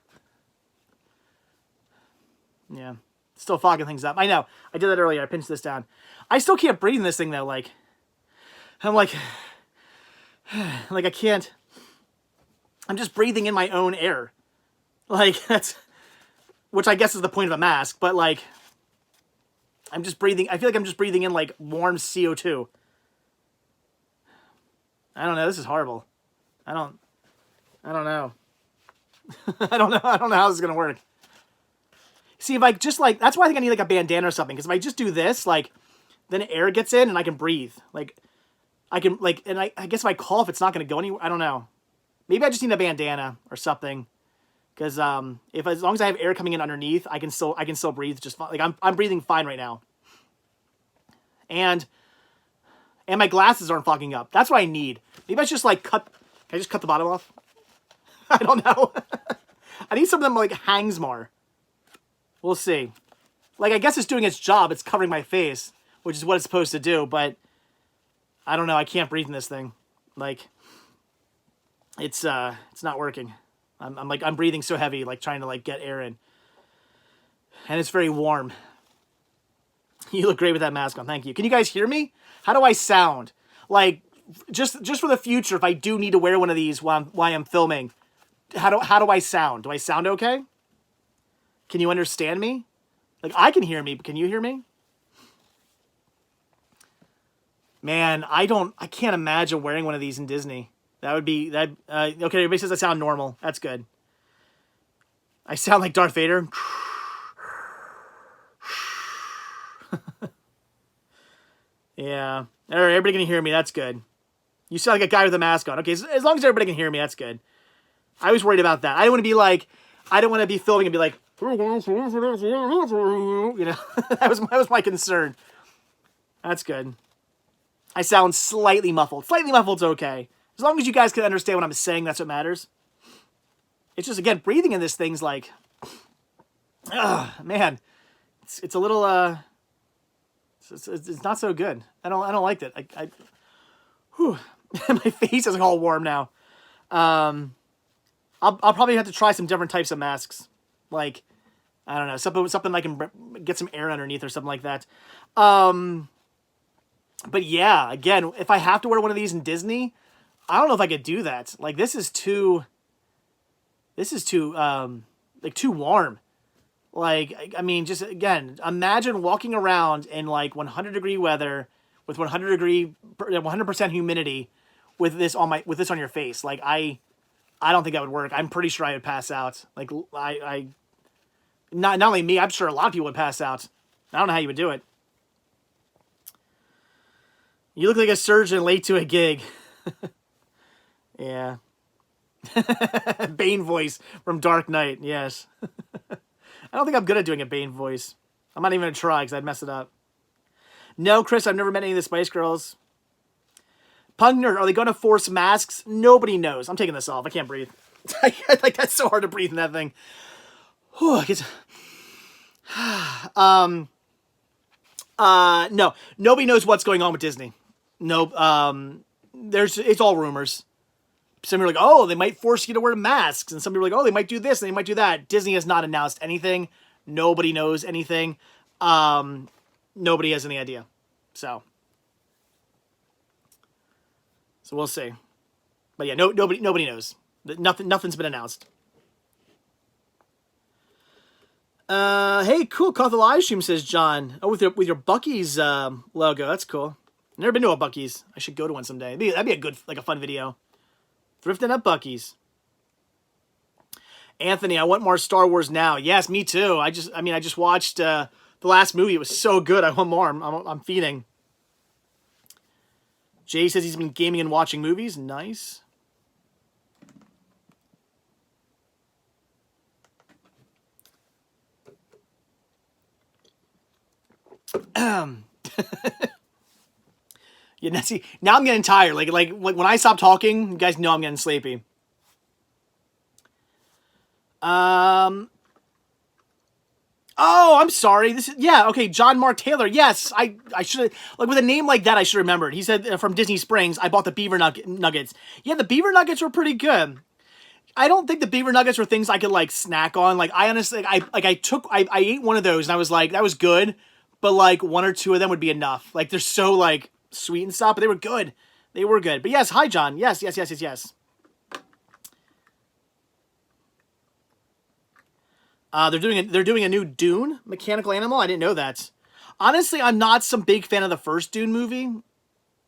yeah, still fogging things up. I know, I did that earlier, I pinched this down. I still can't breathe in this thing, though, like, I'm like I can't, I'm just breathing in my own air. Like, that's, which I guess is the point of a mask, but, like, I'm just breathing, I feel like I'm just breathing in, like, warm CO2. I don't know, this is horrible. I don't know. I don't know how this is gonna work. See, if I just, like, that's why I think I need, like, a bandana or something, because if I just do this, like, then air gets in and I can breathe. Like, I can, like, and I guess if I cough, it's not gonna go anywhere. I don't know. Maybe I just need a bandana or something. Because as long as I have air coming in underneath, I can still breathe just fine. Like, I'm breathing fine right now. And my glasses aren't fogging up. That's what I need. Maybe I should just, like, can I just cut the bottom off? I don't know. I need something that, like, hangs more. We'll see. Like, I guess it's doing its job. It's covering my face, which is what it's supposed to do, but I don't know. I can't breathe in this thing. Like, it's not working. I'm breathing so heavy, like, trying to, like, get air in. And it's very warm. You look great with that mask on. Thank you. Can you guys hear me? How do I sound? Like, just for the future, if I do need to wear one of these while I'm filming, how do I sound? Do I sound okay? Can you understand me? Like, I can hear me, but can you hear me? Man, I can't imagine wearing one of these in Disney. That would be, okay, everybody says I sound normal. That's good. I sound like Darth Vader. Yeah. All right, everybody can hear me. That's good. You sound like a guy with a mask on. Okay, as long as everybody can hear me, that's good. I was worried about that. I don't want to be like, I don't want to be filming and be like, you know, that was my concern. That's good. I sound slightly muffled. Slightly muffled's okay. As long as you guys can understand what I'm saying, that's what matters. It's just, again, breathing in this thing's like, man, it's a little, it's not so good. I don't like it. Whew. My face is all warm now. I'll probably have to try some different types of masks. Like, I don't know, something I can get some air underneath or something like that. But yeah, again, if I have to wear one of these in Disney, I don't know if I could do that. Like, this is too like, too warm. Like, I mean, just, again, imagine walking around in, like, 100-degree weather with 100% humidity with this on your face. Like, I don't think that would work. I'm pretty sure I would pass out. Like, not only me, I'm sure a lot of people would pass out. I don't know how you would do it. You look like a surgeon late to a gig. Yeah. Bane voice from Dark Knight, yes. I don't think I'm good at doing a Bane voice. I'm not even going to try because I'd mess it up. No, Chris, I've never met any of the Spice Girls. Punk Nerd, are they going to force masks? Nobody knows. I'm taking this off. I can't breathe. Like, that's so hard to breathe in that thing. Whew, no, nobody knows what's going on with Disney. Nope. It's all rumors. Some people are like, oh, they might force you to wear masks. And some people are like, oh, they might do this and they might do that. Disney has not announced anything. Nobody knows anything. Nobody has any idea. So, So we'll see. But yeah, nobody knows. Nothing's been announced. Hey, cool. Caught the live stream, says John. Oh, with your Buc-ee's logo. That's cool. Never been to a Buc-ee's. I should go to one someday. That'd be a good, like a fun video. Thrifting at Buc-ee's. Anthony, I want more Star Wars now. Yes, me too. I just watched the last movie. It was so good. I want more. I'm feeding. Jay says he's been gaming and watching movies. Nice. Yeah, see, now I'm getting tired. Like when I stop talking, you guys know I'm getting sleepy. Oh, I'm sorry. Okay, John Mark Taylor. Yes, I should, like, with a name like that, I should remember it. He said from Disney Springs, I bought the Beaver Nuggets. Yeah, the Beaver Nuggets were pretty good. I don't think the Beaver Nuggets were things I could, like, snack on. Like, I honestly, I ate one of those and I was like, that was good, but, like, one or two of them would be enough. Like, they're so, like, sweet and stuff, but they were good. They were good. But yes, hi, John. Yes. They're doing a new Dune mechanical animal. I didn't know that. Honestly, I'm not some big fan of the first Dune movie.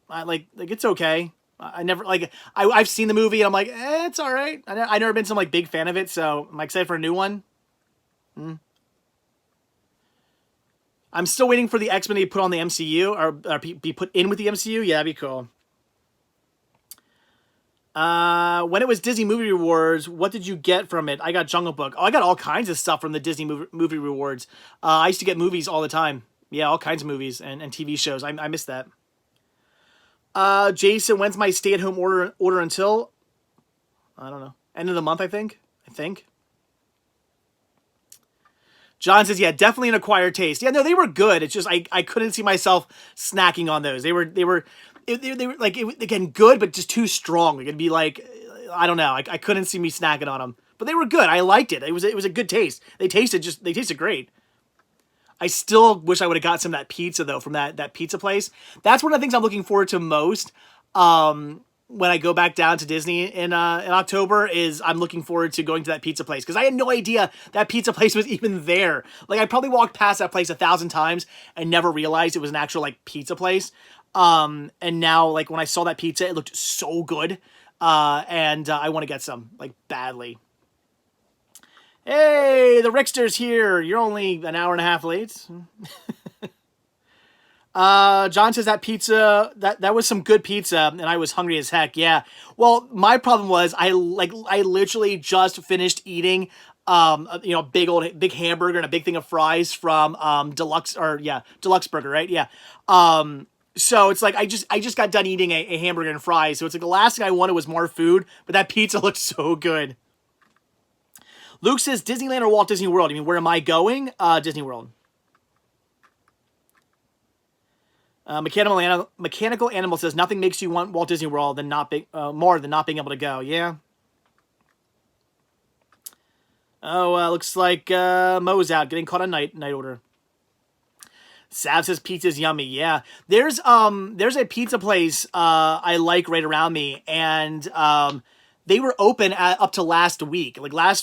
Like it's okay. I never, like, I've seen the movie and I'm like, it's all right. I never been some, like, big fan of it, so I'm excited for a new one. I'm still waiting for the X-Men to be put on the MCU or be put in with the MCU. Yeah, that'd be cool. When it was Disney Movie Rewards, what did you get from it? I got Jungle Book. Oh, I got all kinds of stuff from the Disney Movie Rewards. I used to get movies all the time. Yeah, all kinds of movies and TV shows. I missed that. Jason, when's my stay-at-home order until? I don't know. End of the month, I think. John says, yeah, definitely an acquired taste. Yeah, no, they were good. It's just I couldn't see myself snacking on those. They were like, again, good, but just too strong. It'd be like, I don't know. I couldn't see me snacking on them, but they were good. I liked it. It was a good taste. They tasted great. I still wish I would have got some of that pizza though from that pizza place. That's one of the things I'm looking forward to most. When I go back down to Disney in October, is I'm looking forward to going to that pizza place, because I had no idea that pizza place was even there. Like, I probably walked past that place 1,000 times and never realized it was an actual, like, pizza place. And now, like, when I saw that pizza, it looked so good. And I want to get some, like, badly. Hey, the Rickster's here. You're only an hour and a half late. John says that pizza, that was some good pizza, and I was hungry as heck. Yeah. Well, my problem was I literally just finished eating, big hamburger and a big thing of fries from, Deluxe Burger, right? Yeah. So it's like, I just got done eating a hamburger and fries. So it's like the last thing I wanted was more food, but that pizza looked so good. Luke says Disneyland or Walt Disney World? You mean, where am I going? Disney World. Mechanical Animal says nothing makes you want Walt Disney World than more than not being able to go. Yeah. Oh, looks like Mo's out, getting caught on night order. Sav says pizza's yummy. Yeah, there's a pizza place I like right around me, and they were open up to last week. I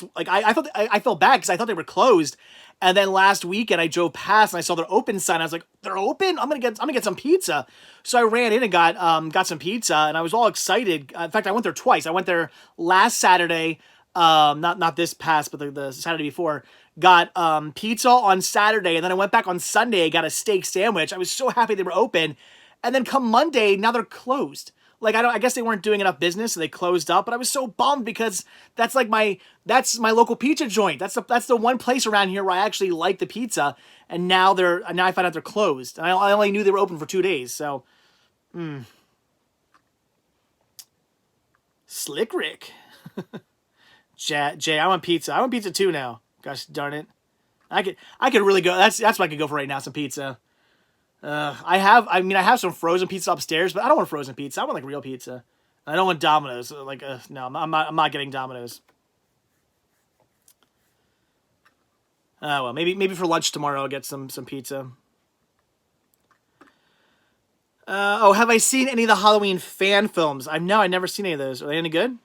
felt bad because I thought they were closed. And then last weekend I drove past and I saw their open sign. I was like, they're open? I'm gonna get some pizza. So I ran in and got some pizza, and I was all excited. In fact, I went there twice. I went there last Saturday, not this past, but the Saturday before. Got pizza on Saturday, and then I went back on Sunday. I got a steak sandwich. I was so happy they were open. And then come Monday, now they're closed. Like, I guess they weren't doing enough business, so they closed up. But I was so bummed because that's my local pizza joint. That's the one place around here where I actually like the pizza. And now I find out they're closed. And I only knew they were open for 2 days. So, Slick Rick. Jay, I want pizza. I want pizza too now. Gosh darn it. I could really go. That's what I could go for right now. Some pizza. I have some frozen pizza upstairs, but I don't want frozen pizza. I want, like, real pizza. I don't want Domino's. Like, no, I'm not getting Domino's. Oh, well, maybe for lunch tomorrow I'll get some pizza. Oh, have I seen any of the Halloween fan films? I've never seen any of those. Are they any good?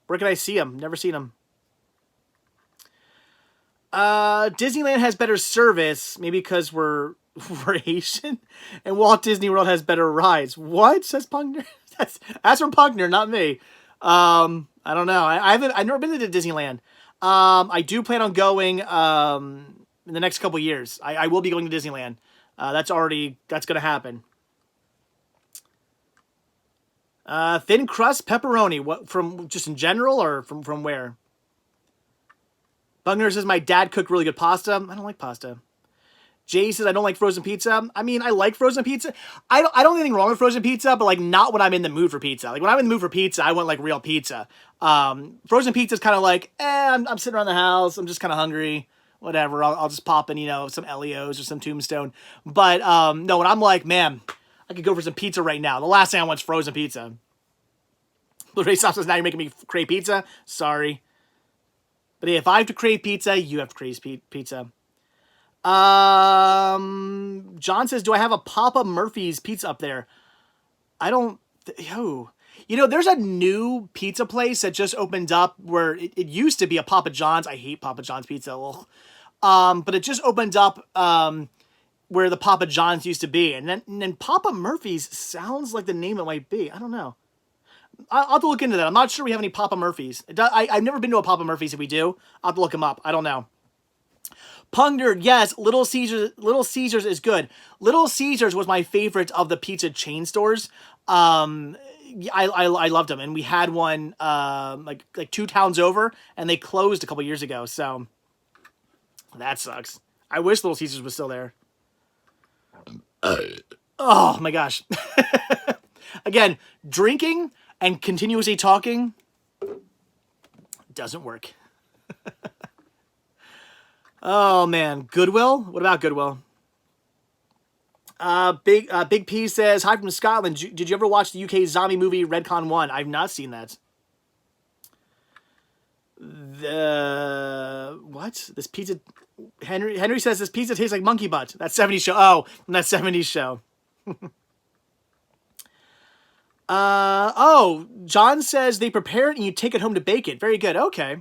Where can I see them? Never seen them. Disneyland has better service, maybe because we're Asian, and Walt Disney World has better rides. What says Punkner? That's from Punkner, not me. I don't know. I've never been to Disneyland. I do plan on going in the next couple years. I will be going to Disneyland. That's going to happen. Thin crust pepperoni. What, from just in general or from where? Bugner says my dad cooked really good pasta. I don't like pasta. Jay says I don't like frozen pizza. I mean, I like frozen pizza. I don't think anything wrong with frozen pizza, but like not when I'm in the mood for pizza. Like when I'm in the mood for pizza, I want like real pizza. Frozen pizza is kind of like, I'm sitting around the house. I'm just kind of hungry. Whatever. I'll just pop in, some Elio's or some Tombstone. But no, when I'm like, man, I could go for some pizza right now. The last thing I want is frozen pizza. Blu-ray Stop says, now you're making me crave pizza. Sorry. But if I have to crave pizza, you have to crave pizza. John says, do I have a Papa Murphy's pizza up there? I don't... there's a new pizza place that just opened up where it used to be a Papa John's. I hate Papa John's pizza. But it just opened up where the Papa John's used to be. And then Papa Murphy's sounds like the name it might be. I don't know. I'll have to look into that. I'm not sure we have any Papa Murphy's. I've never been to a Papa Murphy's. If we do, I'll have to look them up. I don't know. Pungner, yes, Little Caesars is good. Little Caesars was my favorite of the pizza chain stores. I loved them, and we had one like 2 towns over, and they closed a couple years ago. So that sucks. I wish Little Caesars was still there. Oh my gosh! Again, drinking and continuously talking doesn't work. Oh man, Goodwill? What about Goodwill? Big P says, hi from Scotland. Did you ever watch the UK zombie movie Redcon 1? I've not seen that. What? This pizza... Henry says this pizza tastes like monkey butt. That 70s show. Oh, that 70s show. John says they prepare it and you take it home to bake it. Very good. Okay.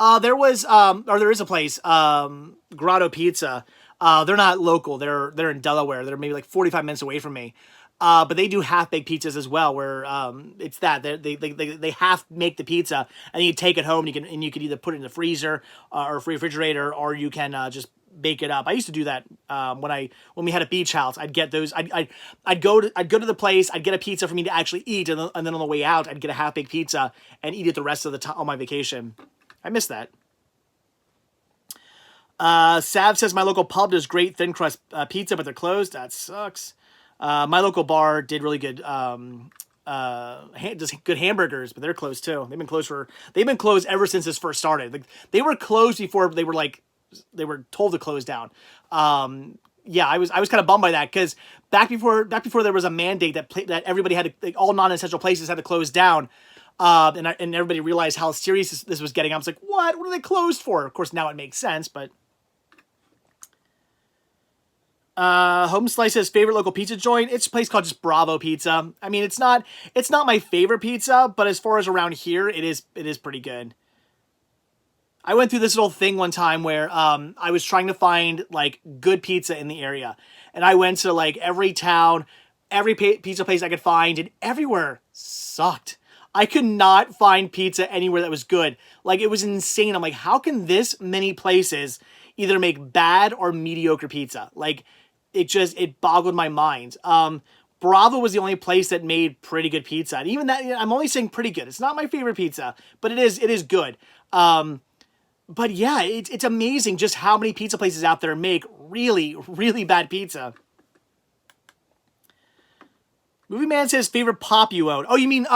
There is a place, Grotto Pizza. They're not local. They're in Delaware. They're maybe like 45 minutes away from me. But they do half-baked pizzas as well, where it's that they half make the pizza and then you take it home. And you can either put it in the freezer or refrigerator, or you can just bake it up. I used to do that when we had a beach house. I'd get those. I'd go to the place. I'd get a pizza for me to actually eat, and then on the way out, I'd get a half-baked pizza and eat it the rest of the time on my vacation. I miss that. Sav says my local pub does great thin crust pizza, but they're closed. That sucks. My local bar did really good, does good hamburgers, but they're closed too. They've been closed ever since this first started. Like, they were closed before they were told to close down. Yeah, I was kind of bummed by that, because back before there was a mandate that everybody had to, like, all non-essential places had to close down. And everybody realized how serious this was getting. I was like, what? What are they closed for? Of course, now it makes sense, but... Home Slice's favorite local pizza joint. It's a place called just Bravo Pizza. I mean, it's not my favorite pizza, but as far as around here, it is pretty good. I went through this little thing one time where I was trying to find like good pizza in the area, and I went to like every town, every pizza place I could find, and everywhere sucked. I could not find pizza anywhere that was good. Like, it was insane. I'm like, how can this many places either make bad or mediocre pizza? Like, it boggled my mind. Bravo was the only place that made pretty good pizza. And even that, I'm only saying pretty good. It's not my favorite pizza, but it is good. But yeah, it's amazing just how many pizza places out there make really, really bad pizza. Movie Man says favorite pop you own. Oh, you mean,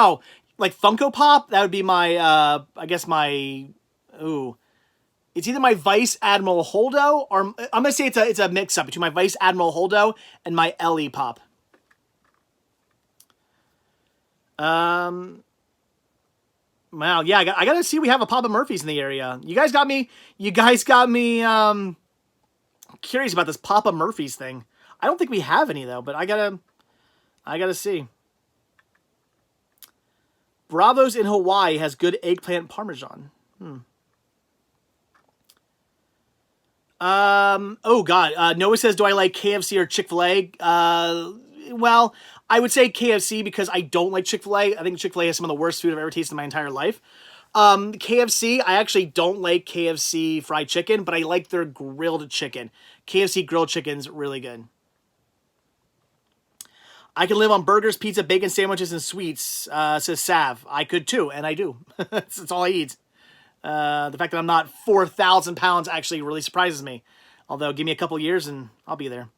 like Funko Pop? That would be my, I guess my, it's either my Vice Admiral Holdo, or I'm going to say it's a mix-up between my Vice Admiral Holdo and my Ellie Pop. Wow, yeah, I got to see we have a Papa Murphy's in the area. You guys got me curious about this Papa Murphy's thing. I don't think we have any, though, but I got I gotta see. Bravo's in Hawaii has good eggplant parmesan. Oh God. Noah says, do I like KFC or Chick-fil-A? Well, I would say KFC because I don't like Chick-fil-A. I think Chick-fil-A has some of the worst food I've ever tasted in my entire life. KFC, I actually don't like KFC fried chicken, but I like their grilled chicken. KFC grilled chicken's really good. I can live on burgers, pizza, bacon sandwiches, and sweets, says Sav. I could too, and I do. That's all I eat. The fact that I'm not 4,000 pounds actually really surprises me. Although, give me a couple years and I'll be there.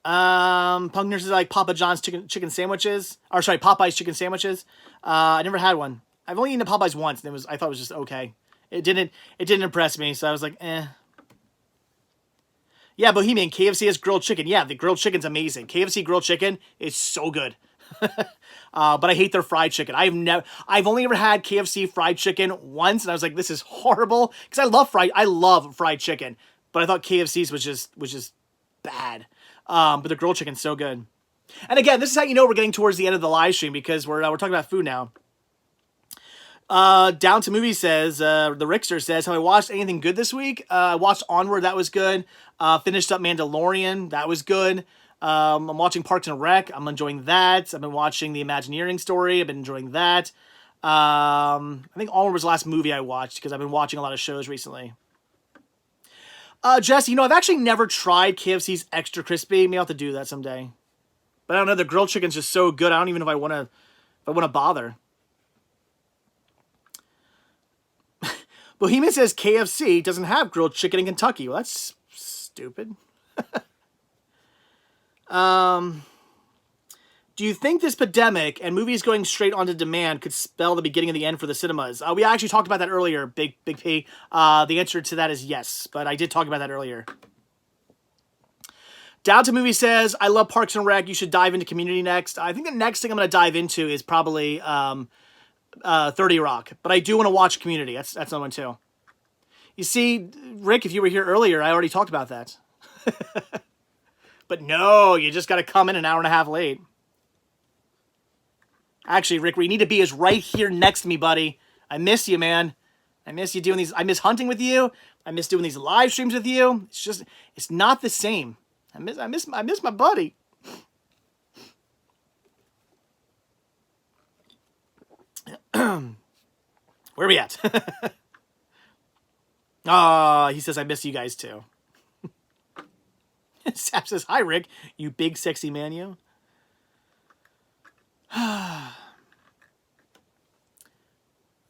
Punk Nurse is like Papa John's chicken sandwiches. Or sorry, Popeye's chicken sandwiches. I never had one. I've only eaten a Popeye's once, and I thought it was just okay. It didn't impress me, so I was like, eh. Yeah, Bohemian, KFC has grilled chicken. Yeah, the grilled chicken's amazing. KFC grilled chicken is so good. But I hate their fried chicken. I've only ever had KFC fried chicken once, and I was like, this is horrible. Because I love fried chicken. But I thought KFC's was just bad. But the grilled chicken's so good. And again, this is how you know we're getting towards the end of the live stream, because we're talking about food now. Down to Movie says, the Rickster says, have I watched anything good this week? I watched Onward, that was good. Finished up Mandalorian, that was good. I'm watching Parks and Rec, I'm enjoying that. I've been watching The Imagineering Story, I've been enjoying that. I think Onward was the last movie I watched, because I've been watching a lot of shows recently. Jesse, I've actually never tried KFC's Extra Crispy. Maybe I'll have to do that someday. But I don't know, the grilled chicken's just so good, I don't even know if I want to bother. Bohemian says KFC doesn't have grilled chicken in Kentucky. Well, that's stupid. Do you think this pandemic and movies going straight onto demand could spell the beginning of the end for the cinemas? We actually talked about that earlier, Big P. The answer to that is yes, but I did talk about that earlier. Down to Movie says, I love Parks and Rec. You should dive into Community next. I think the next thing I'm going to dive into is probably 30 Rock. But I do want to watch Community. That's another one too. You see, Rick, if you were here earlier, I already talked about that. But no, you just got to come in an hour and a half late. Actually, Rick, where you need to be is right here next to me, buddy. I miss you, man. I miss you doing these. I miss hunting with you. I miss doing these live streams with you. It's not the same. I miss my buddy. Where are we at? He says, I miss you guys too. Sap says, hi, Rick, you big sexy man, you. Oh,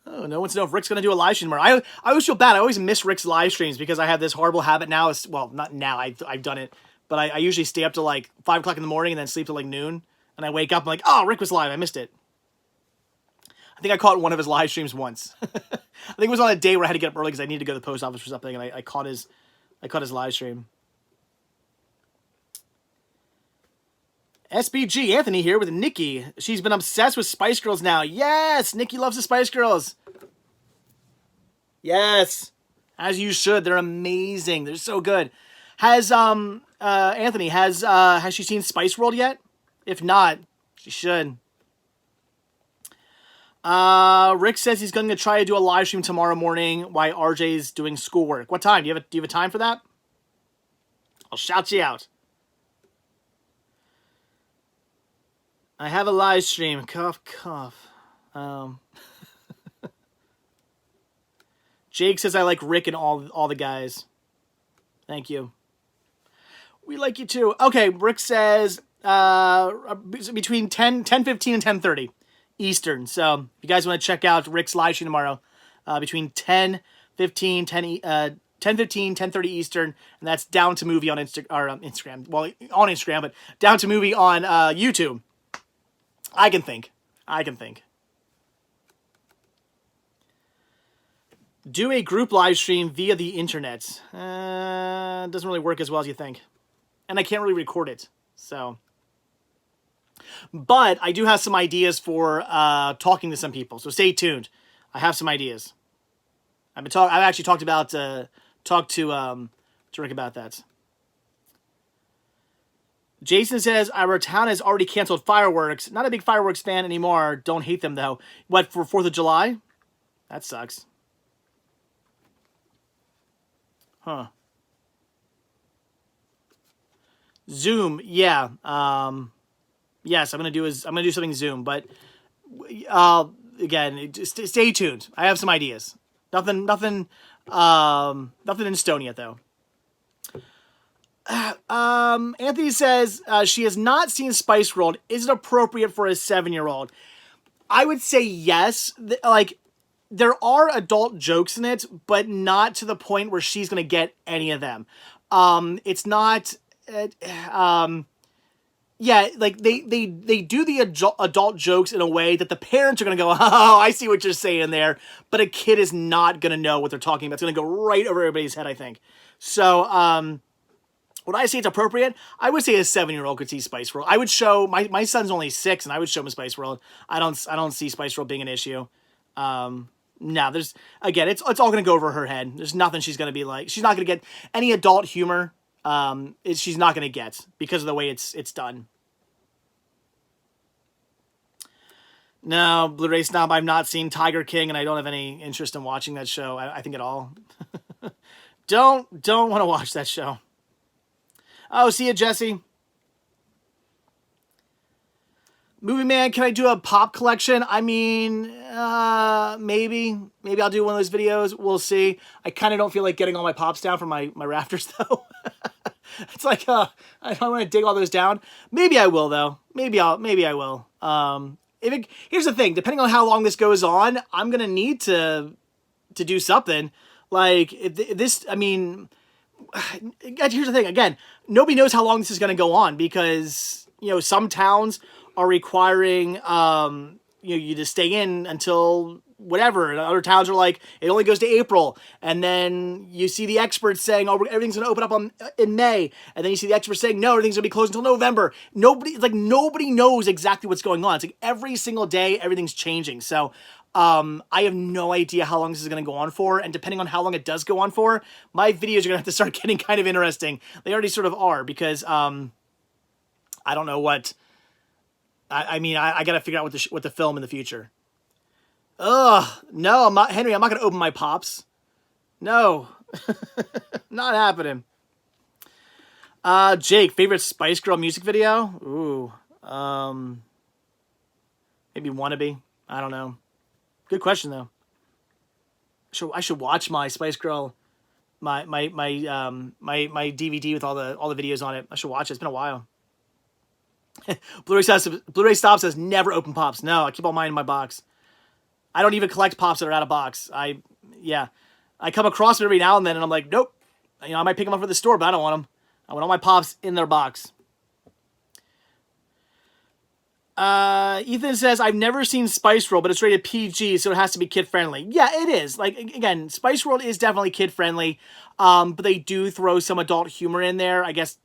no one wants to know if Rick's going to do a live stream tomorrow. I always feel bad. I always miss Rick's live streams because I have this horrible habit now. Well, not now. I've done it. But I usually stay up to like 5 o'clock in the morning and then sleep till like noon. And I wake up and I'm like, oh, Rick was live. I missed it. I think I caught one of his live streams once. I think it was on a day where I had to get up early because I needed to go to the post office for something. And I caught his live stream. SBG Anthony here with Nikki. She's been obsessed with Spice Girls now. Yes, Nikki loves the Spice Girls. Yes, as you should. They're amazing. They're so good. Has Anthony has she seen Spice World yet? If not, she should. Rick says he's going to try to do a live stream tomorrow morning while RJ's doing schoolwork. What time? Do you have a time for that? I'll shout you out. I have a live stream. Cough, cough. Jake says I like Rick and all the guys. Thank you. We like you too. Okay, Rick says between 10:15 and 10:30 Eastern. So if you guys want to check out Rick's live stream tomorrow, between 10:30 Eastern, and that's Down to Movie on Instagram. Well, on Instagram, but Down to Movie on YouTube. I can think. Do a group live stream via the internet. Doesn't really work as well as you think. And I can't really record it. So. But I do have some ideas for talking to some people. So stay tuned. I have some ideas. I've actually talked to Rick about that. Jason says, our town has already canceled fireworks. Not a big fireworks fan anymore. Don't hate them, though. What, for 4th of July? That sucks. Huh. Zoom, yeah. Yes, I'm gonna do something Zoom, but again, just stay tuned. I have some ideas. Nothing in stone yet, though. Anthony says she has not seen Spice World. Is it appropriate for a 7-year-old? I would say yes. Like, there are adult jokes in it, but not to the point where she's gonna get any of them. It's not. Yeah, like they do the adult jokes in a way that the parents are gonna go, oh, I see what you're saying there, but a kid is not gonna know what they're talking about. It's gonna go right over everybody's head, I think. So, would I say it's appropriate? I would say a 7-year-old could see Spice World. I would show my son's only 6, and I would show him Spice World. I don't see Spice World being an issue. No, there's again, it's all gonna go over her head. There's nothing she's gonna be like. She's not gonna get any adult humor. She's not gonna get because of the way it's done. No, Blu-ray Snob, I've not seen Tiger King, and I don't have any interest in watching that show, I think, at all. Don't want to watch that show. Oh, see ya, Jesse. Movie Man, can I do a pop collection? I mean, maybe. Maybe I'll do one of those videos. We'll see. I kind of don't feel like getting all my pops down from my rafters, though. It's like, I don't want to dig all those down. Maybe I will, though. Maybe I will. Here's the thing, depending on how long this goes on, I'm gonna need to do something. Like this, I mean, here's the thing. Again, nobody knows how long this is gonna go on because some towns are requiring you to stay in until whatever, and other towns are like it only goes to April, and then you see the experts saying, oh, everything's going to open up in May, and then you see the experts saying, no, everything's going to be closed until November. Nobody knows exactly what's going on. It's like every single day everything's changing. So I have no idea how long this is going to go on for, and depending on how long it does go on for, my videos are going to have to start getting kind of interesting. They already sort of are, because I don't know what I mean, I got to figure out what to film in the future. Ugh, no, I'm not, Henry, I'm not going to open my pops. No, not happening. Jake, favorite Spice Girl music video? Ooh, maybe Wannabe. I don't know. Good question, though. I should watch my Spice Girl, my DVD with all the videos on it. I should watch it. It's been a while. Blu-ray Stop says never open pops. No, I keep all mine in my box. I don't even collect pops that are out of box. I come across them every now and then, and I'm like, nope. I might pick them up for the store, but I don't want them. I want all my pops in their box. Ethan says, I've never seen Spice World, but it's rated PG, so it has to be kid-friendly. Yeah, it is. Like, again, Spice World is definitely kid-friendly, but they do throw some adult humor in there, I guess,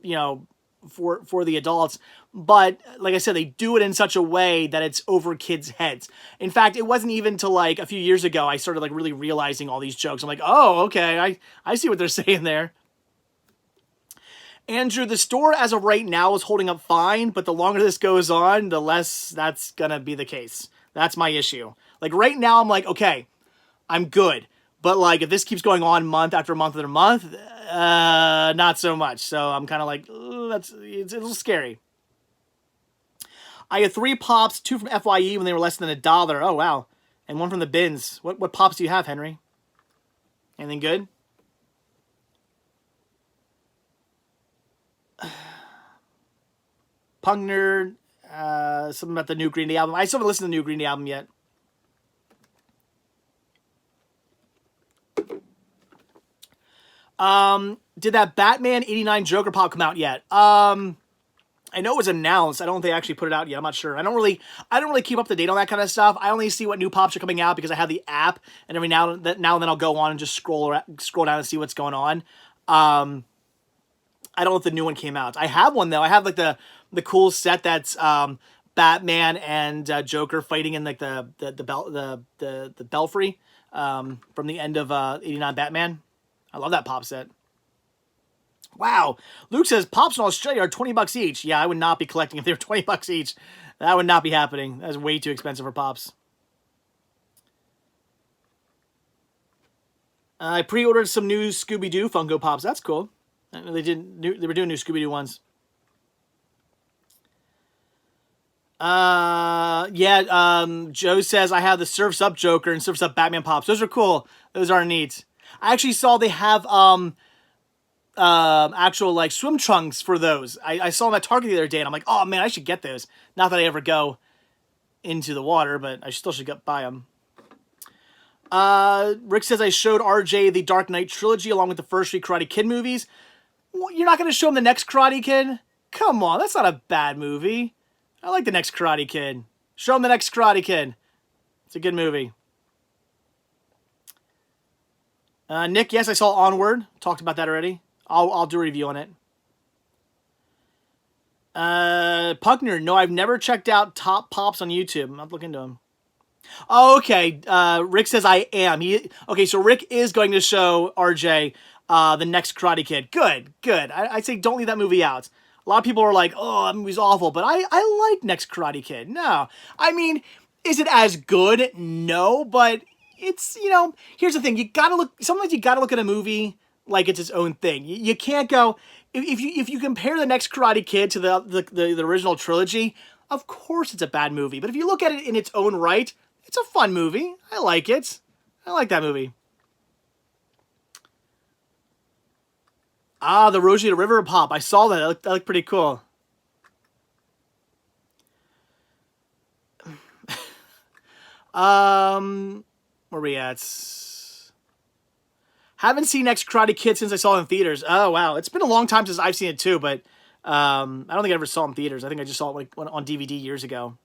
for the adults. But like I said, they do it in such a way that it's over kids' heads. In fact, it wasn't even till like a few years ago I started like really realizing all these jokes. I'm like, oh, okay, I see what they're saying there. Andrew, the store as of right now is holding up fine, but the longer this goes on, the less that's gonna be the case. That's my issue. Like right now, I'm like, okay, I'm good. But like if this keeps going on month after month after month, not so much. So I'm kind of like, it's a little scary. I had 3 pops, 2 from FYE when they were less than $1. Oh, wow. And 1 from the bins. What pops do you have, Henry? Anything good? Punk Nerd. Something about the new Green Day album. I still haven't listened to the new Green Day album yet. Did that Batman 89 Joker pop come out yet? I know it was announced. I don't think they actually put it out yet. I'm not sure. I don't really keep up to date on that kind of stuff. I only see what new pops are coming out because I have the app, and every now and then I'll go on and just scroll down and see what's going on. I don't know if the new one came out. I have one though. I have like the cool set that's Batman and Joker fighting in like the belfry from the end of 89 Batman. I love that pop set. Wow. Luke says pops in Australia are $20 each. Yeah, I would not be collecting if they were $20 each. That would not be happening. That's way too expensive for pops. I pre-ordered some new Scooby-Doo Funko Pops. That's cool. They were doing new Scooby-Doo ones. Joe says I have the Surf's Up Joker and Surf's Up Batman Pops. Those are cool. Those are neat. I actually saw they have actual like swim trunks for those. I saw them at Target the other day and I'm like, oh man, I should get those. Not that I ever go into the water, but I still should buy them. Rick says I showed RJ the Dark Knight trilogy along with the first 3 Karate Kid movies. You're not going to show him the next Karate Kid? Come on, that's not a bad movie. I like the next Karate Kid. Show him the next Karate Kid. It's a good movie. Nick, yes, I saw Onward. Talked about that already. I'll do a review on it. Puckner, no, I've never checked out Top Pops on YouTube. I'll look into them. Oh, okay. Rick says I am. Okay, so Rick is going to show RJ the next Karate Kid. Good. I'd say don't leave that movie out. A lot of people are like, oh, that movie's awful, but I like Next Karate Kid. No. I mean, is it as good? No, but it's, here's the thing. Sometimes you gotta look at a movie like it's its own thing. You can't go, if you compare the Next Karate Kid to the original trilogy, of course it's a bad movie. But if you look at it in its own right, it's a fun movie. I like it. I like that movie. Ah, the Rosita River Pop. I saw that. That looked pretty cool. Where we at? Haven't seen Next Karate Kid since I saw it in theaters. Oh, wow. It's been a long time since I've seen it, too, but I don't think I ever saw it in theaters. I think I just saw it on DVD years ago.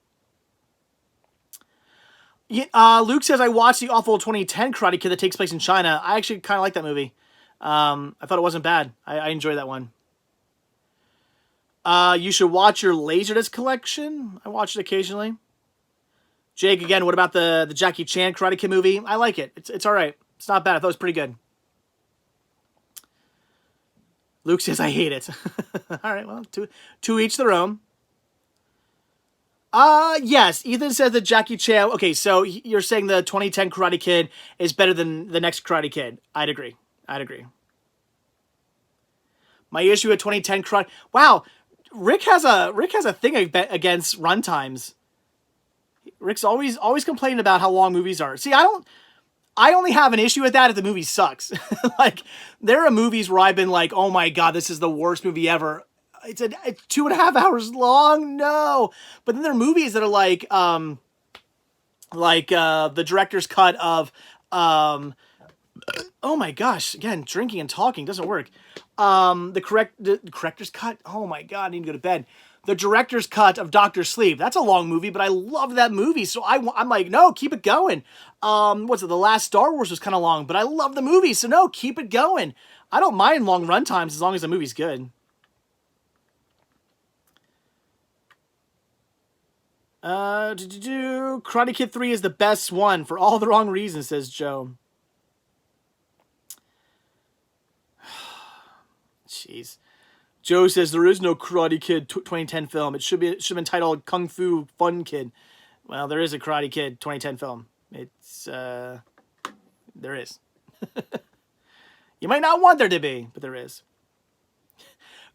Yeah, Luke says, I watched the awful 2010 Karate Kid that takes place in China. I actually kind of like that movie. I thought it wasn't bad. I enjoyed that one. You should watch your Laserdisc collection. I watch it occasionally. Jake, again, what about the Jackie Chan Karate Kid movie? I like it. It's all right. It's not bad. I thought it was pretty good. Luke says, I hate it. All right, well, to each their own. Yes, Ethan says that Jackie Chan... Okay, so you're saying the 2010 Karate Kid is better than the next Karate Kid. I'd agree. My issue with 2010 Karate... Wow, Rick has a thing against runtimes. Rick's always complaining about how long movies are. See, I only have an issue with that if the movie sucks. Like, there are movies where I've been like, oh my god, this is the worst movie ever. It's 2.5 hours long. No, but then there are movies that are like the director's cut of oh my gosh, again, drinking and talking doesn't work. The corrector's cut. Oh my god, I need to go to bed. The director's cut of Dr. Sleep. That's a long movie, but I love that movie, so I'm like, no, keep it going. What's it? The last Star Wars was kind of long, but I love the movie, so no, keep it going. I don't mind long run times as long as the movie's good. Karate Kid 3 is the best one for all the wrong reasons, says Joe. Jeez. Joe says there is no Karate Kid 2010 film. It should have been titled Kung Fu Fun Kid. Well, there is a Karate Kid 2010 film. It's there is. You might not want there to be, but there is.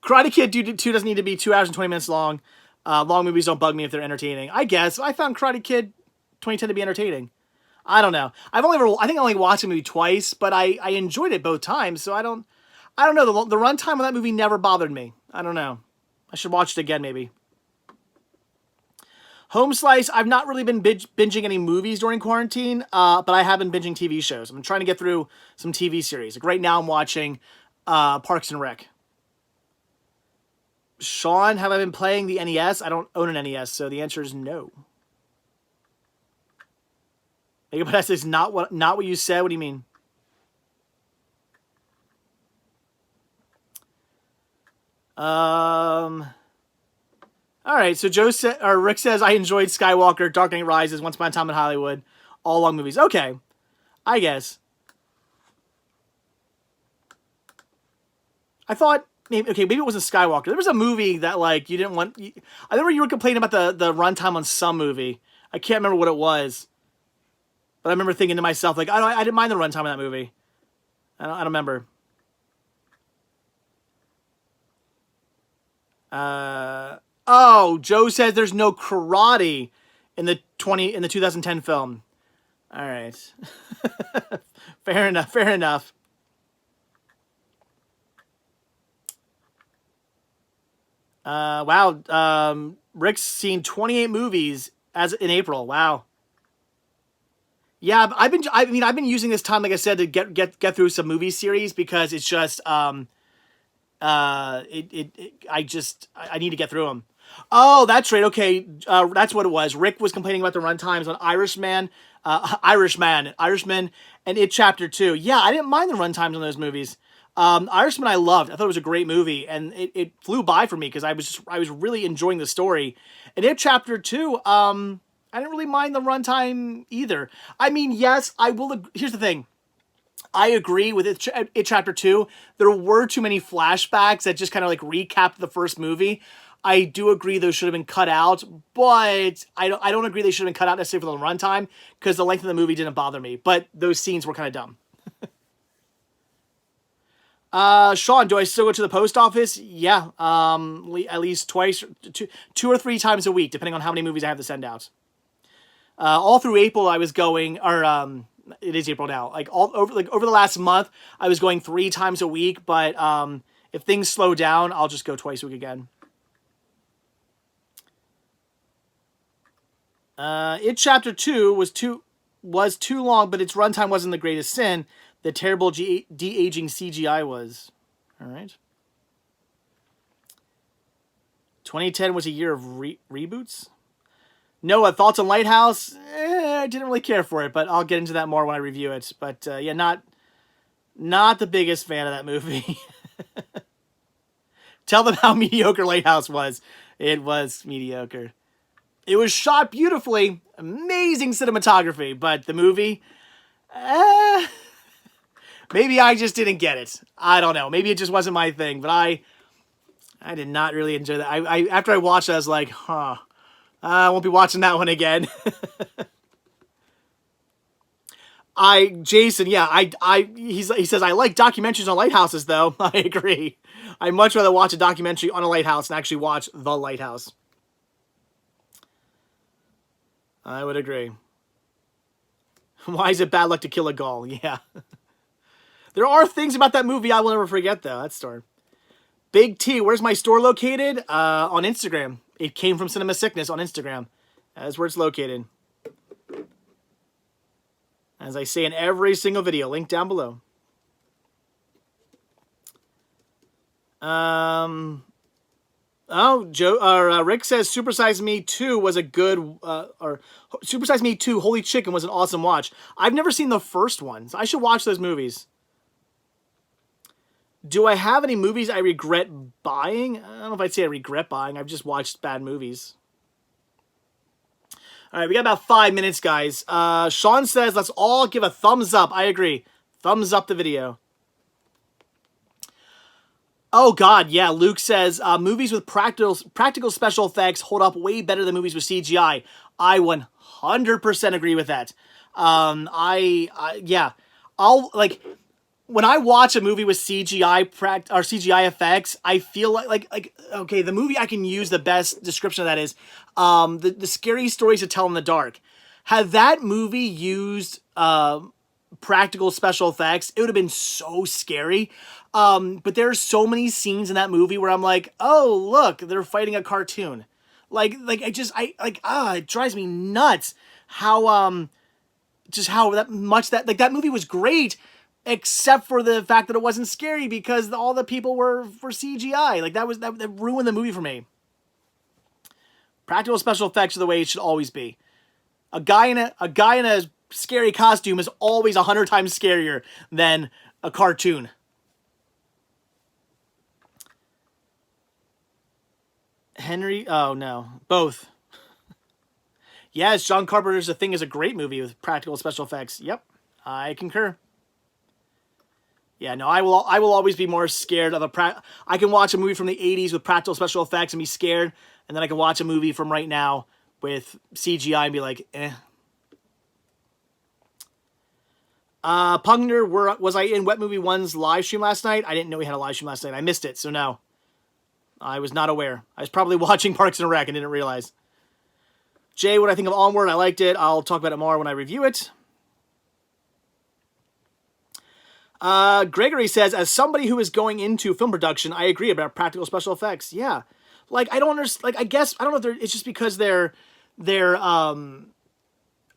Karate Kid 2 doesn't need to be 2 hours and 20 minutes long. Long movies don't bug me if they're entertaining. I guess I found Karate Kid 2010 to be entertaining. I don't know. I think I only watched the movie twice, but I enjoyed it both times. So I don't know. The runtime of that movie never bothered me. I don't know. I should watch it again maybe. Home Slice. I've not really been binging any movies during quarantine, but I have been binging TV shows. I'm trying to get through some TV series. Like right now, I'm watching Parks and Rec. Sean, have I been playing the NES? I don't own an NES, so the answer is no. Megapodest is not what you said. What do you mean? All right. So Rick says I enjoyed Skywalker, Dark Knight Rises, Once Upon a Time in Hollywood, all long movies. Okay, I guess. I thought maybe it wasn't Skywalker. There was a movie that like you didn't want. I remember you were complaining about the runtime on some movie. I can't remember what it was, but I remember thinking to myself like I didn't mind the runtime of that movie. I don't remember. Oh, Joe says there's no karate in the 2010 film. All right. Fair enough. Fair enough. Wow. Rick's seen 28 movies as in April. Wow. Yeah, I've been using this time, like I said, to get through some movie series because it's just I need to get through them. Oh, that's right. Okay, that's what it was. Rick was complaining about the runtimes on Irishman, and It Chapter 2. Yeah, I didn't mind the runtimes on those movies. Irishman I loved. I thought it was a great movie, and it flew by for me because I was really enjoying the story. And It Chapter 2, I didn't really mind the runtime either. I mean, yes, I will. Here's the thing. I agree with It Chapter 2. There were too many flashbacks that just kind of like recapped the first movie. I do agree those should have been cut out, but I don't agree they should have been cut out necessarily for the runtime because the length of the movie didn't bother me. But those scenes were kind of dumb. Sean, do I still go to the post office? Yeah, at least twice, two or three times a week, depending on how many movies I have to send out. All through April, I was going, or it is April now. Like over the last month, I was going 3 times a week. But if things slow down, I'll just go twice a week again. It Chapter 2 was too long, but its runtime wasn't the greatest sin. The terrible de-aging CGI was. All right. 2010 was a year of reboots. Noah, thoughts on Lighthouse? I didn't really care for it, but I'll get into that more when I review it. But yeah, not the biggest fan of that movie. Tell them how mediocre Lighthouse was. It was mediocre. It was shot beautifully, amazing cinematography, but the movie, maybe I just didn't get it. I don't know. Maybe it just wasn't my thing, but I did not really enjoy that. I after I watched it, I was like, huh. I won't be watching that one again. Jason, yeah, he says, I like documentaries on lighthouses, though. I agree. I'd much rather watch a documentary on a lighthouse than actually watch The Lighthouse. I would agree. Why is it bad luck to kill a gull? Yeah. There are things about that movie I will never forget, though. That store. Big T, where's my store located? On Instagram. It came from Cinema Sickness on Instagram. That's where it's located. As I say in every single video, link down below. Rick says Super Size Me 2 was a good, or Super Size Me 2 Holy Chicken was an awesome watch. I've never seen the first one, so I should watch those movies. Do I have any movies I regret buying? I don't know if I'd say I regret buying. I've just watched bad movies. All right, we got about 5 minutes, guys. Sean says, let's all give a thumbs up. I agree. Thumbs up the video. Oh, God, yeah. Luke says, movies with practical special effects hold up way better than movies with CGI. I 100% agree with that. Yeah. When I watch a movie with CGI effects, I feel like okay, the movie I can use the best description of that is the scary stories to tell in the dark. Had that movie used practical special effects, it would have been so scary. But there are so many scenes in that movie where I'm like, oh look, they're fighting a cartoon. It drives me nuts how that movie was great. Except for the fact that it wasn't scary because all the people were for CGI. Like that ruined the movie for me. Practical special effects are the way it should always be. A guy in a scary costume is always 100 times scarier than a cartoon. Henry, oh no, both. Yes, John Carpenter's The Thing is a great movie with practical special effects. Yep, I concur. Yeah, no, I will always be more scared of I can watch a movie from the 80s with practical special effects and be scared, and then I can watch a movie from right now with CGI and be like, eh. Pugner, was I in Wet Movie 1's live stream last night? I didn't know we had a live stream last night. I missed it, so no. I was not aware. I was probably watching Parks and Rec and didn't realize. Jay, what I think of Onward? I liked it. I'll talk about it more when I review it. Gregory says, as somebody who is going into film production, I agree about practical special effects. Yeah. Like, I don't understand. Like, I guess, I don't know if they're, it's just because they're,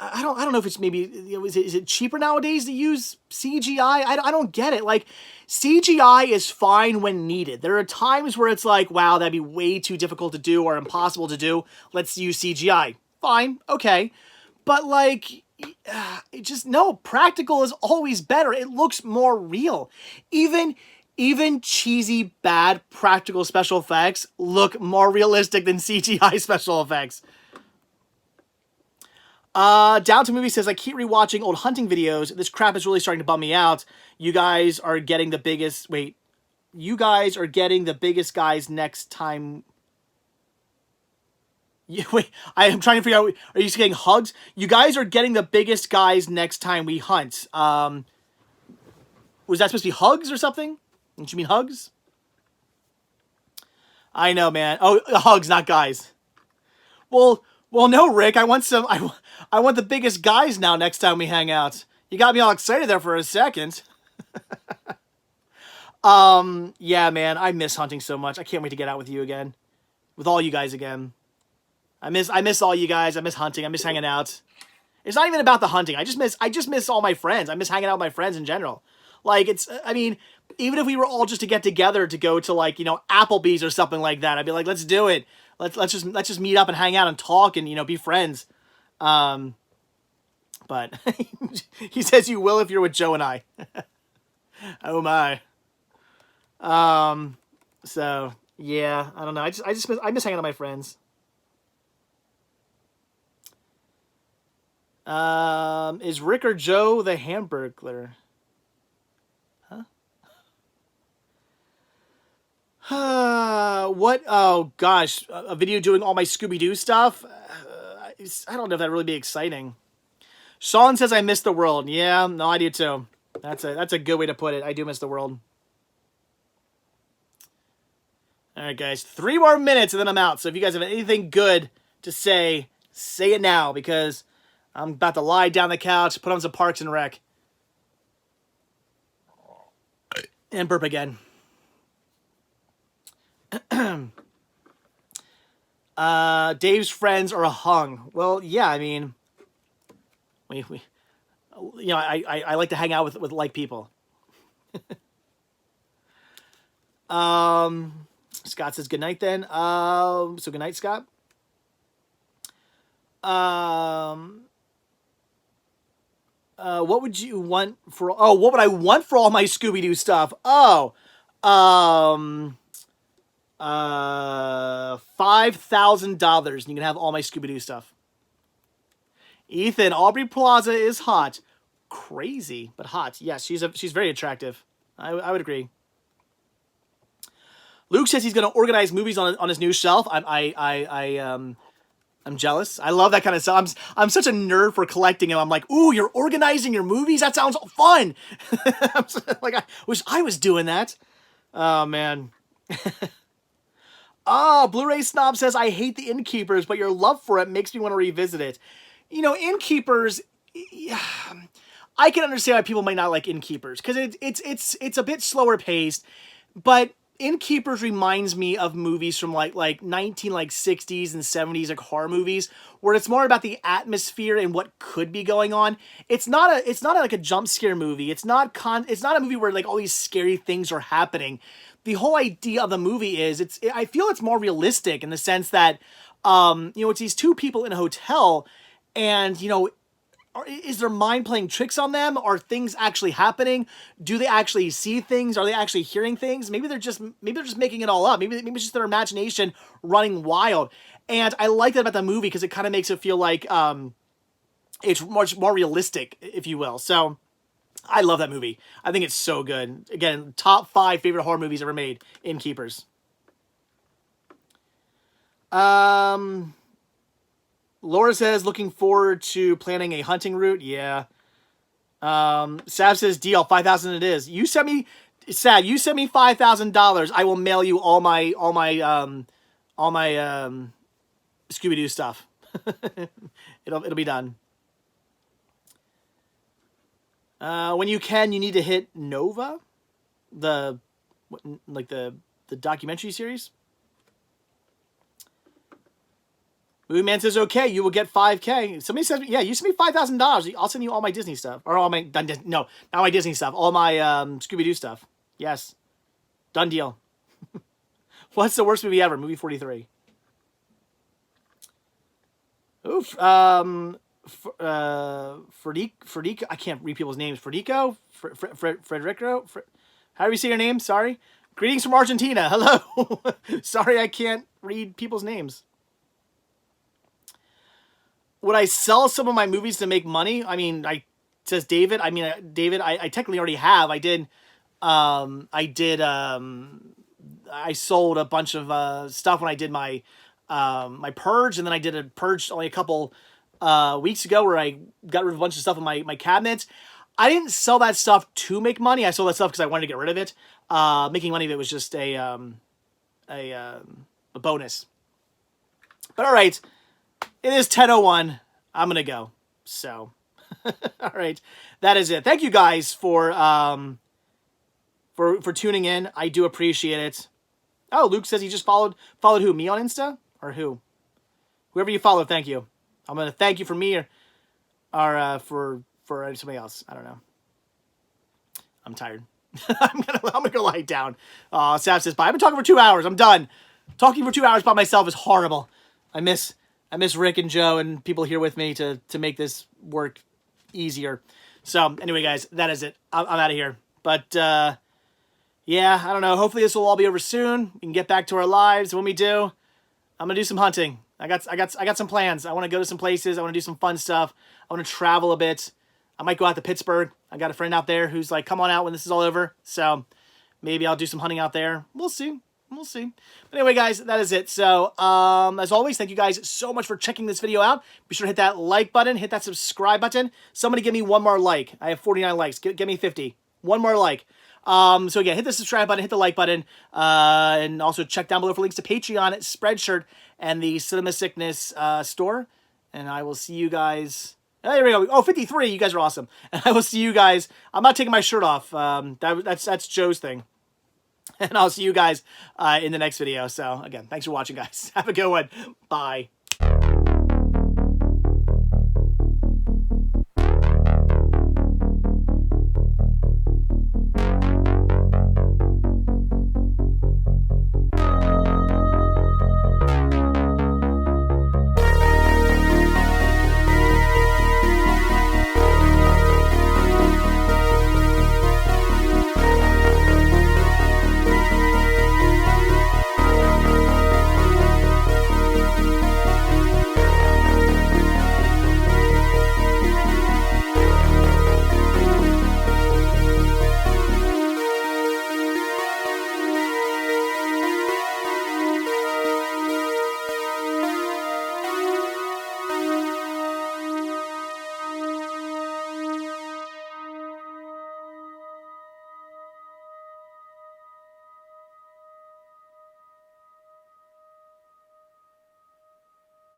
I don't know if it's maybe, is it cheaper nowadays to use CGI? I don't get it. Like, CGI is fine when needed. There are times where it's like, wow, that'd be way too difficult to do or impossible to do. Let's use CGI. Fine. Okay. But, like, it just, no, practical is always better. It looks more real. Even cheesy, bad practical special effects look more realistic than CGI special effects. Downton Movie says, I keep rewatching old hunting videos. This crap is really starting to bum me out. You guys are getting the biggest... Wait. You guys are getting the biggest guys next time... Wait, I am trying to figure out... Are you getting hugs? You guys are getting the biggest guys next time we hunt. Was that supposed to be hugs or something? Didn't you mean hugs? I know, man. Oh, hugs, not guys. Well, no, Rick. I want some... I want the biggest guys now next time we hang out. You got me all excited there for a second. Yeah, man. I miss hunting so much. I can't wait to get out with you again. With all you guys again. I miss all you guys. I miss hunting. I miss hanging out. It's not even about the hunting. I just miss all my friends. I miss hanging out with my friends in general. Like, I mean, even if we were all just to get together to go to, like, you know, Applebee's or something like that, I'd be like, let's do it. Let's just meet up and hang out and talk and, you know, be friends. But he says you will if you're with Joe and I. Oh my. So yeah, I don't know. I miss hanging out with my friends. Is Rick or Joe the Hamburglar? Huh? What? Oh gosh, a video doing all my Scooby-Doo stuff. I don't know if that'd really be exciting. Sean says I miss the world. Yeah, no, I do too. That's a good way to put it. I do miss the world. All right, guys, 3 more minutes and then I'm out. So if you guys have anything good to say, say it now because I'm about to lie down the couch, put on some Parks and Rec, and burp again. Dave's friends are hung. Well, yeah, I mean, we you know, I like to hang out with like people. Scott says good night then. So good night, Scott. What would you want for? Oh, what would I want for all my Scooby-Doo stuff? Oh, $5,000. And you can have all my Scooby-Doo stuff. Ethan, Aubrey Plaza is hot. Crazy, but hot. Yes, she's very attractive. I would agree. Luke says he's going to organize movies on his new shelf. I'm jealous. I love that kind of stuff. I'm such a nerd for collecting them. I'm like, ooh, you're organizing your movies? That sounds fun. Like, I wish I was doing that. Oh, man. Blu-ray Snob says, I hate the Innkeepers, but your love for it makes me want to revisit it. You know, Innkeepers, I can understand why people might not like Innkeepers, because it's a bit slower paced, but Innkeepers reminds me of movies from like 60s and 70s, like horror movies, where it's more about the atmosphere and what could be going on. It's not like a jump scare movie. It's not a movie where like all these scary things are happening. The whole idea of the movie is I feel it's more realistic in the sense that you know, it's these two people in a hotel, and you know, is their mind playing tricks on them? Are things actually happening? Do they actually see things? Are they actually hearing things? Maybe they're just making it all up. Maybe it's just their imagination running wild. And I like that about the movie because it kind of makes it feel like it's much more realistic, if you will. So I love that movie. I think it's so good. Again, top 5 favorite horror movies ever made. Innkeepers. Laura says, looking forward to planning a hunting route. Yeah. Sav says, deal, 5,000 it is. You sent me, Sav, you sent me $5,000. I will mail you all my Scooby-Doo stuff. It'll be done. When you can, you need to hit Nova, the documentary series. Movie Man says, okay, you will get 5K. Somebody says, yeah, you send me $5,000. I'll send you all my Disney stuff. Or all my, no, not my Disney stuff. All my Scooby-Doo stuff. Yes. Done deal. What's the worst movie ever? Movie 43. Oof. Frederico, I can't read people's names. Frederico? Frederico? How do you say your name? Sorry. Greetings from Argentina. Hello. Sorry, I can't read people's names. Would I sell some of my movies to make money? I mean, says David. I mean, David, I technically already have. I sold a bunch of stuff when I did my my purge, and then I did a purge only a couple weeks ago where I got rid of a bunch of stuff in my cabinets. I didn't sell that stuff to make money. I sold that stuff because I wanted to get rid of it. Making money of it was just a bonus. But all right. It is 10:01. I'm going to go. So, all right. That is it. Thank you guys for tuning in. I do appreciate it. Oh, Luke says he just followed who? Me on Insta? Or who? Whoever you follow, thank you. I'm going to thank you for me or for somebody else. I don't know. I'm tired. I'm gonna go lie down. Sav says, bye. I've been talking for 2 hours. I'm done. Talking for 2 hours by myself is horrible. I miss Rick and Joe and people here with me to make this work easier. So anyway, guys, that is it. I'm out of here. But yeah, I don't know. Hopefully this will all be over soon. We can get back to our lives. When we do, I'm gonna do some hunting. I got some plans. I want to go to some places. I want to do some fun stuff. I want to travel a bit. I might go out to Pittsburgh. I got a friend out there who's like, come on out when this is all over. So maybe I'll do some hunting out there. We'll see. We'll see. But anyway, guys, that is it. So, as always, thank you guys so much for checking this video out. Be sure to hit that like button, hit that subscribe button. Somebody give me one more like. I have 49 likes. Give me 50. One more like. So again, hit the subscribe button, hit the like button, and also check down below for links to Patreon, Spreadshirt, and the Cinema Sickness store. And I will see you guys. Oh, there we go. Oh, 53. You guys are awesome. And I will see you guys. I'm not taking my shirt off. That's Joe's thing. And I'll see you guys in the next video. So, again, thanks for watching, guys. Have a good one. Bye.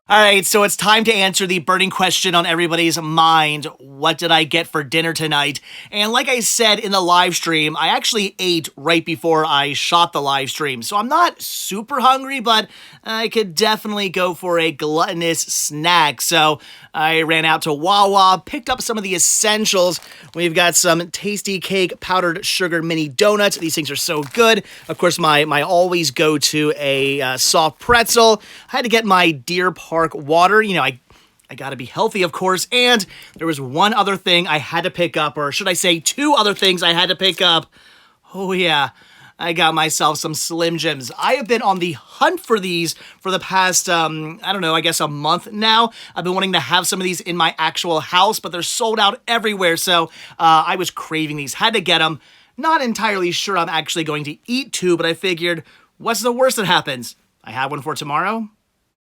All right, so it's time to answer the burning question on everybody's mind. What did I get for dinner tonight? And like I said in the live stream, I actually ate right before I shot the live stream. So I'm not super hungry, but I could definitely go for a gluttonous snack. So I ran out to Wawa, picked up some of the essentials. We've got some Tasty Cake powdered sugar mini donuts. These things are so good. Of course, my always go-to, a soft pretzel. I had to get my Deer Park water. You know, I gotta be healthy, of course. And there was one other thing I had to pick up, or should I say 2 other things I had to pick up. Oh yeah, I got myself some Slim Jims. I have been on the hunt for these for the past, I don't know, I guess a month now. I've been wanting to have some of these in my actual house, but they're sold out everywhere, so I was craving these. Had to get them. Not entirely sure I'm actually going to eat two, but I figured, what's the worst that happens? I have one for tomorrow.